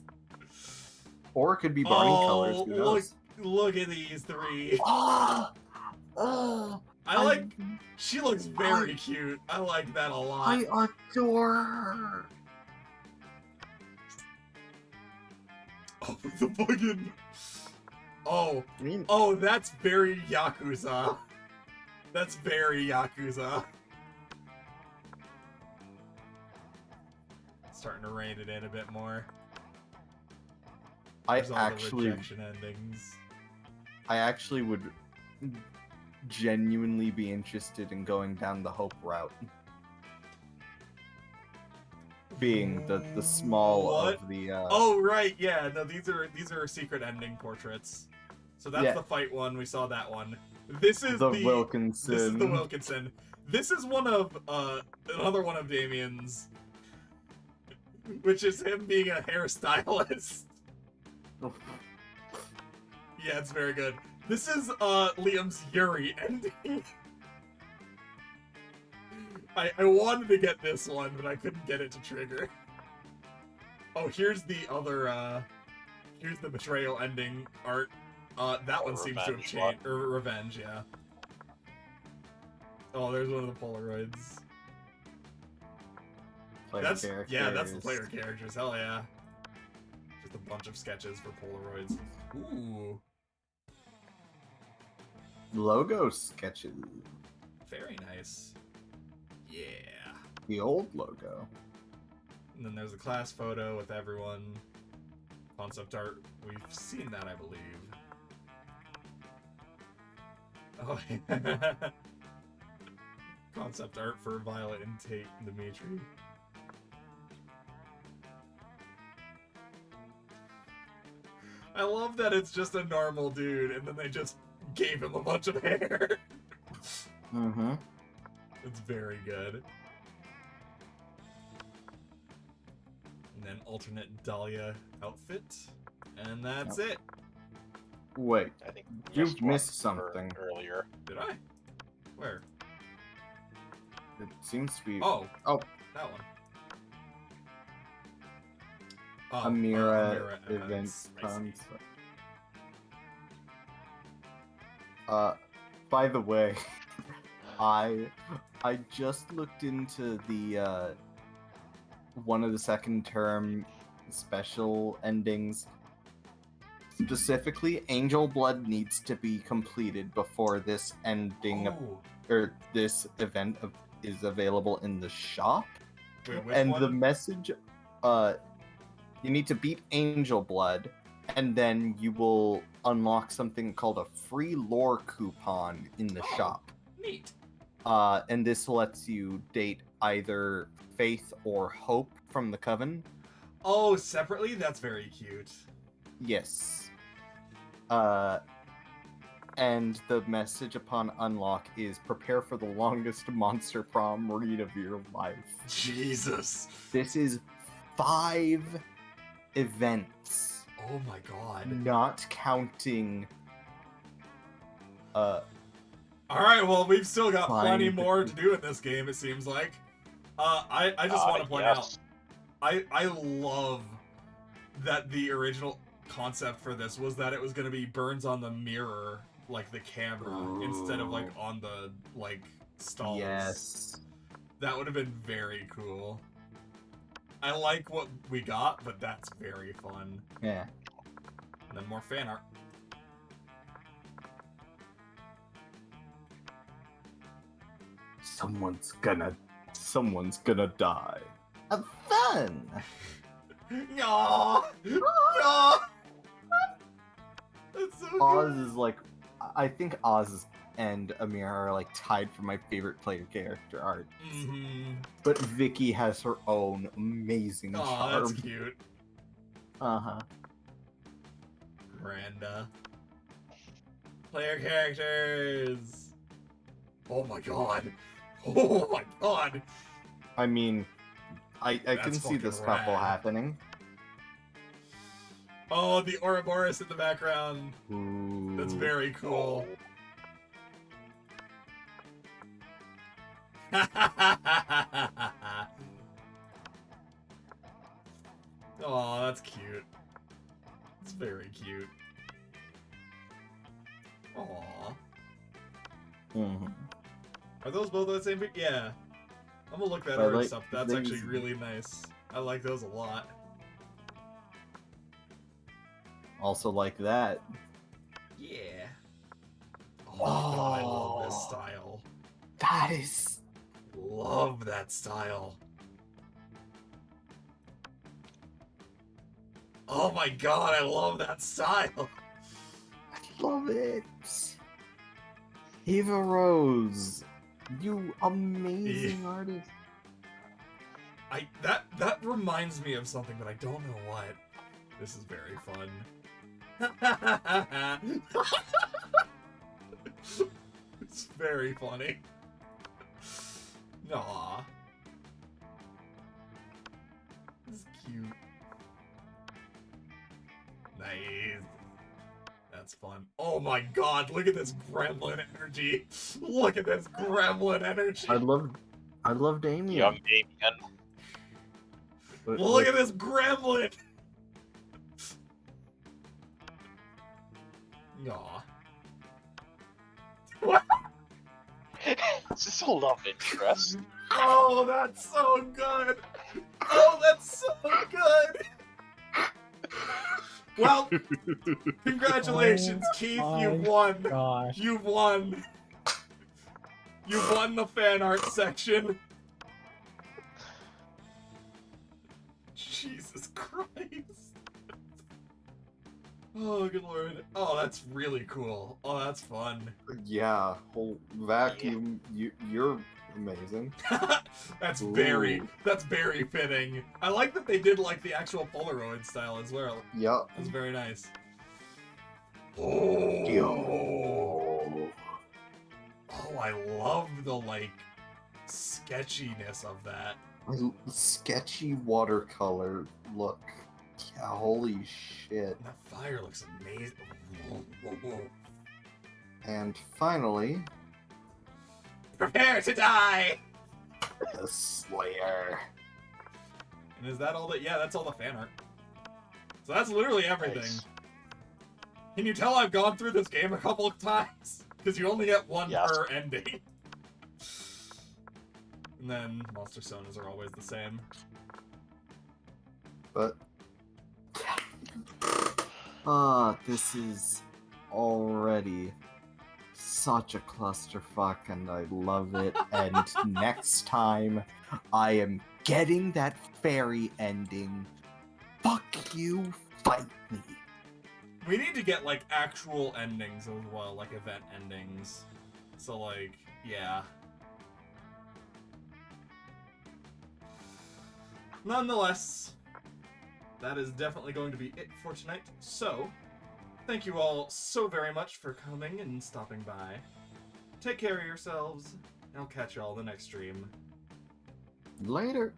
Speaker 2: or it could be Barney colors. Who knows?
Speaker 3: Look at these three.
Speaker 2: Oh,
Speaker 3: I like. She looks very cute. I like that a lot.
Speaker 2: I adore her.
Speaker 3: Oh, the fucking. Oh.
Speaker 2: I mean,
Speaker 3: Oh, that's very Yakuza. That's very Yakuza. Starting to rein it in a bit more.
Speaker 2: I
Speaker 3: There's all the
Speaker 2: actually
Speaker 3: rejection endings.
Speaker 2: would genuinely be interested in going down the Hope route. Being the small
Speaker 3: What?
Speaker 2: of the
Speaker 3: Oh right, yeah. No, these are secret ending portraits. So that's
Speaker 2: Yeah.
Speaker 3: the fight one. We saw that one. This is
Speaker 2: the
Speaker 3: the
Speaker 2: Wilkinson.
Speaker 3: This is the Wilkinson. This is one of another one of Damien's, which is him being a hairstylist. Yeah, it's very good. This is Liam's Yuri ending. I wanted to get this one, but I couldn't get it to trigger. Oh, here's the other here's the betrayal ending art. That one seems to have
Speaker 5: Revenge
Speaker 3: changed. Or revenge, yeah. Oh, there's one of the Polaroids.
Speaker 2: Player
Speaker 3: That's
Speaker 2: characters.
Speaker 3: yeah, that's the player characters. Hell yeah. Just a bunch of sketches for Polaroids. Ooh,
Speaker 2: Logo sketches.
Speaker 3: very nice. Yeah.
Speaker 2: The old logo.
Speaker 3: And then there's a class photo with everyone. Concept art. We've seen that, I believe. Oh, yeah. Concept art for Violet and Tate and Dimitri. I love that it's just a normal dude, and then they just gave him a bunch of hair.
Speaker 2: Mm-hmm.
Speaker 3: It's very good. And then alternate Dahlia outfit. And that's it.
Speaker 2: Wait,
Speaker 5: I think
Speaker 2: you've
Speaker 5: one
Speaker 2: missed something.
Speaker 5: earlier.
Speaker 3: Did I? Where?
Speaker 2: It seems to be.
Speaker 3: Oh,
Speaker 2: Oh,
Speaker 3: that one. Oh,
Speaker 2: Amira event
Speaker 3: events. I see.
Speaker 2: concept. By the way, I just looked into the one of the second term special endings. Specifically, Angel Blood needs to be completed before this ending or this event is available in the shop.
Speaker 3: Wait, which
Speaker 2: and
Speaker 3: one?
Speaker 2: the message, you need to beat Angel Blood, and then you will unlock something called a free lore coupon in the shop.
Speaker 3: Neat.
Speaker 2: And this lets you date either Faith or Hope from the Coven.
Speaker 3: Oh, separately? That's very cute.
Speaker 2: Yes. And the message upon unlock is prepare for the longest monster prom read of your life.
Speaker 3: Jesus.
Speaker 2: This is 5 events.
Speaker 3: Oh my god.
Speaker 2: Not counting.
Speaker 3: Alright, well, we've still got plenty
Speaker 2: Find-
Speaker 3: more to do in this game, it seems like. I just want to point out, I love that the original concept for this was that it was going to be burns on the mirror, like the camera, instead of like on the, like, stalls.
Speaker 2: Yes.
Speaker 3: That would have been very cool. I like what we got, but that's very fun.
Speaker 2: Yeah.
Speaker 3: And then more fan art.
Speaker 2: Someone's gonna die. Have fun!
Speaker 3: Yaw! Yaw! That's so
Speaker 2: Oz
Speaker 3: good.
Speaker 2: is like, I think Oz and Amira are like tied for my favorite player character art. But Vicky has her own amazing
Speaker 3: Aw,
Speaker 2: charm.
Speaker 3: that's cute.
Speaker 2: Uh-huh.
Speaker 3: Miranda. Player characters! Oh my god! Oh my god!
Speaker 2: I mean, I can
Speaker 3: That's
Speaker 2: see this
Speaker 3: fucking
Speaker 2: couple
Speaker 3: rad.
Speaker 2: happening.
Speaker 3: Oh, the Ouroboros in the background.
Speaker 2: Ooh.
Speaker 3: That's very cool. Oh, that's cute. It's very cute. Aww.
Speaker 2: Mhm.
Speaker 3: Are those both the same? Yeah. I'm gonna look that
Speaker 2: I
Speaker 3: artist
Speaker 2: like
Speaker 3: up. That's
Speaker 2: these.
Speaker 3: actually really nice. I like those a lot.
Speaker 2: Also like that.
Speaker 3: Yeah. Oh my god, I love this style.
Speaker 2: That is...
Speaker 3: Love that style. Oh my god, I love that style.
Speaker 2: I love it. Eva Rose, you amazing artist.
Speaker 3: That reminds me of something, but I don't know what. This is very fun. It's very funny. Aw. This is cute. Nice. That's fun. Oh my god, look at this gremlin energy. Look at this gremlin energy.
Speaker 2: I love Damien.
Speaker 5: Young Damien.
Speaker 3: Look at this gremlin. Aw. What?
Speaker 5: This is a love interest.
Speaker 3: Oh, that's so good. Oh, that's so good. Well, congratulations, Keith. You've won.
Speaker 13: Gosh.
Speaker 3: You've won. You've won the fan art section. Jesus Christ. Oh, good lord. Oh, that's really cool. Oh, that's fun.
Speaker 2: Yeah, whole vacuum. You're amazing.
Speaker 3: That's very fitting. I like that they did like the actual Polaroid style as well.
Speaker 2: Yep.
Speaker 3: That's very nice.
Speaker 2: Yo.
Speaker 3: Oh, I love the like sketchiness of that.
Speaker 2: Sketchy watercolor look. Yeah, holy shit.
Speaker 3: That fire looks amazing.
Speaker 2: And finally,
Speaker 3: Prepare to die!
Speaker 2: the Slayer.
Speaker 3: And is that all that? Yeah, that's all the fan art. So that's literally everything.
Speaker 5: Nice.
Speaker 3: Can you tell I've gone through this game a couple of times? Because you only get one
Speaker 5: Yes.
Speaker 3: per ending. And then monster sonas are always the same.
Speaker 2: But this is already such a clusterfuck, and I love it. And next time, I am getting that fairy ending. Fuck you, fight me.
Speaker 3: We need to get, like, actual endings as well, like event endings. So, like, yeah. Nonetheless, that is definitely going to be it for tonight. So, thank you all so very much for coming and stopping by. Take care of yourselves, and I'll catch you all in the next stream.
Speaker 2: Later.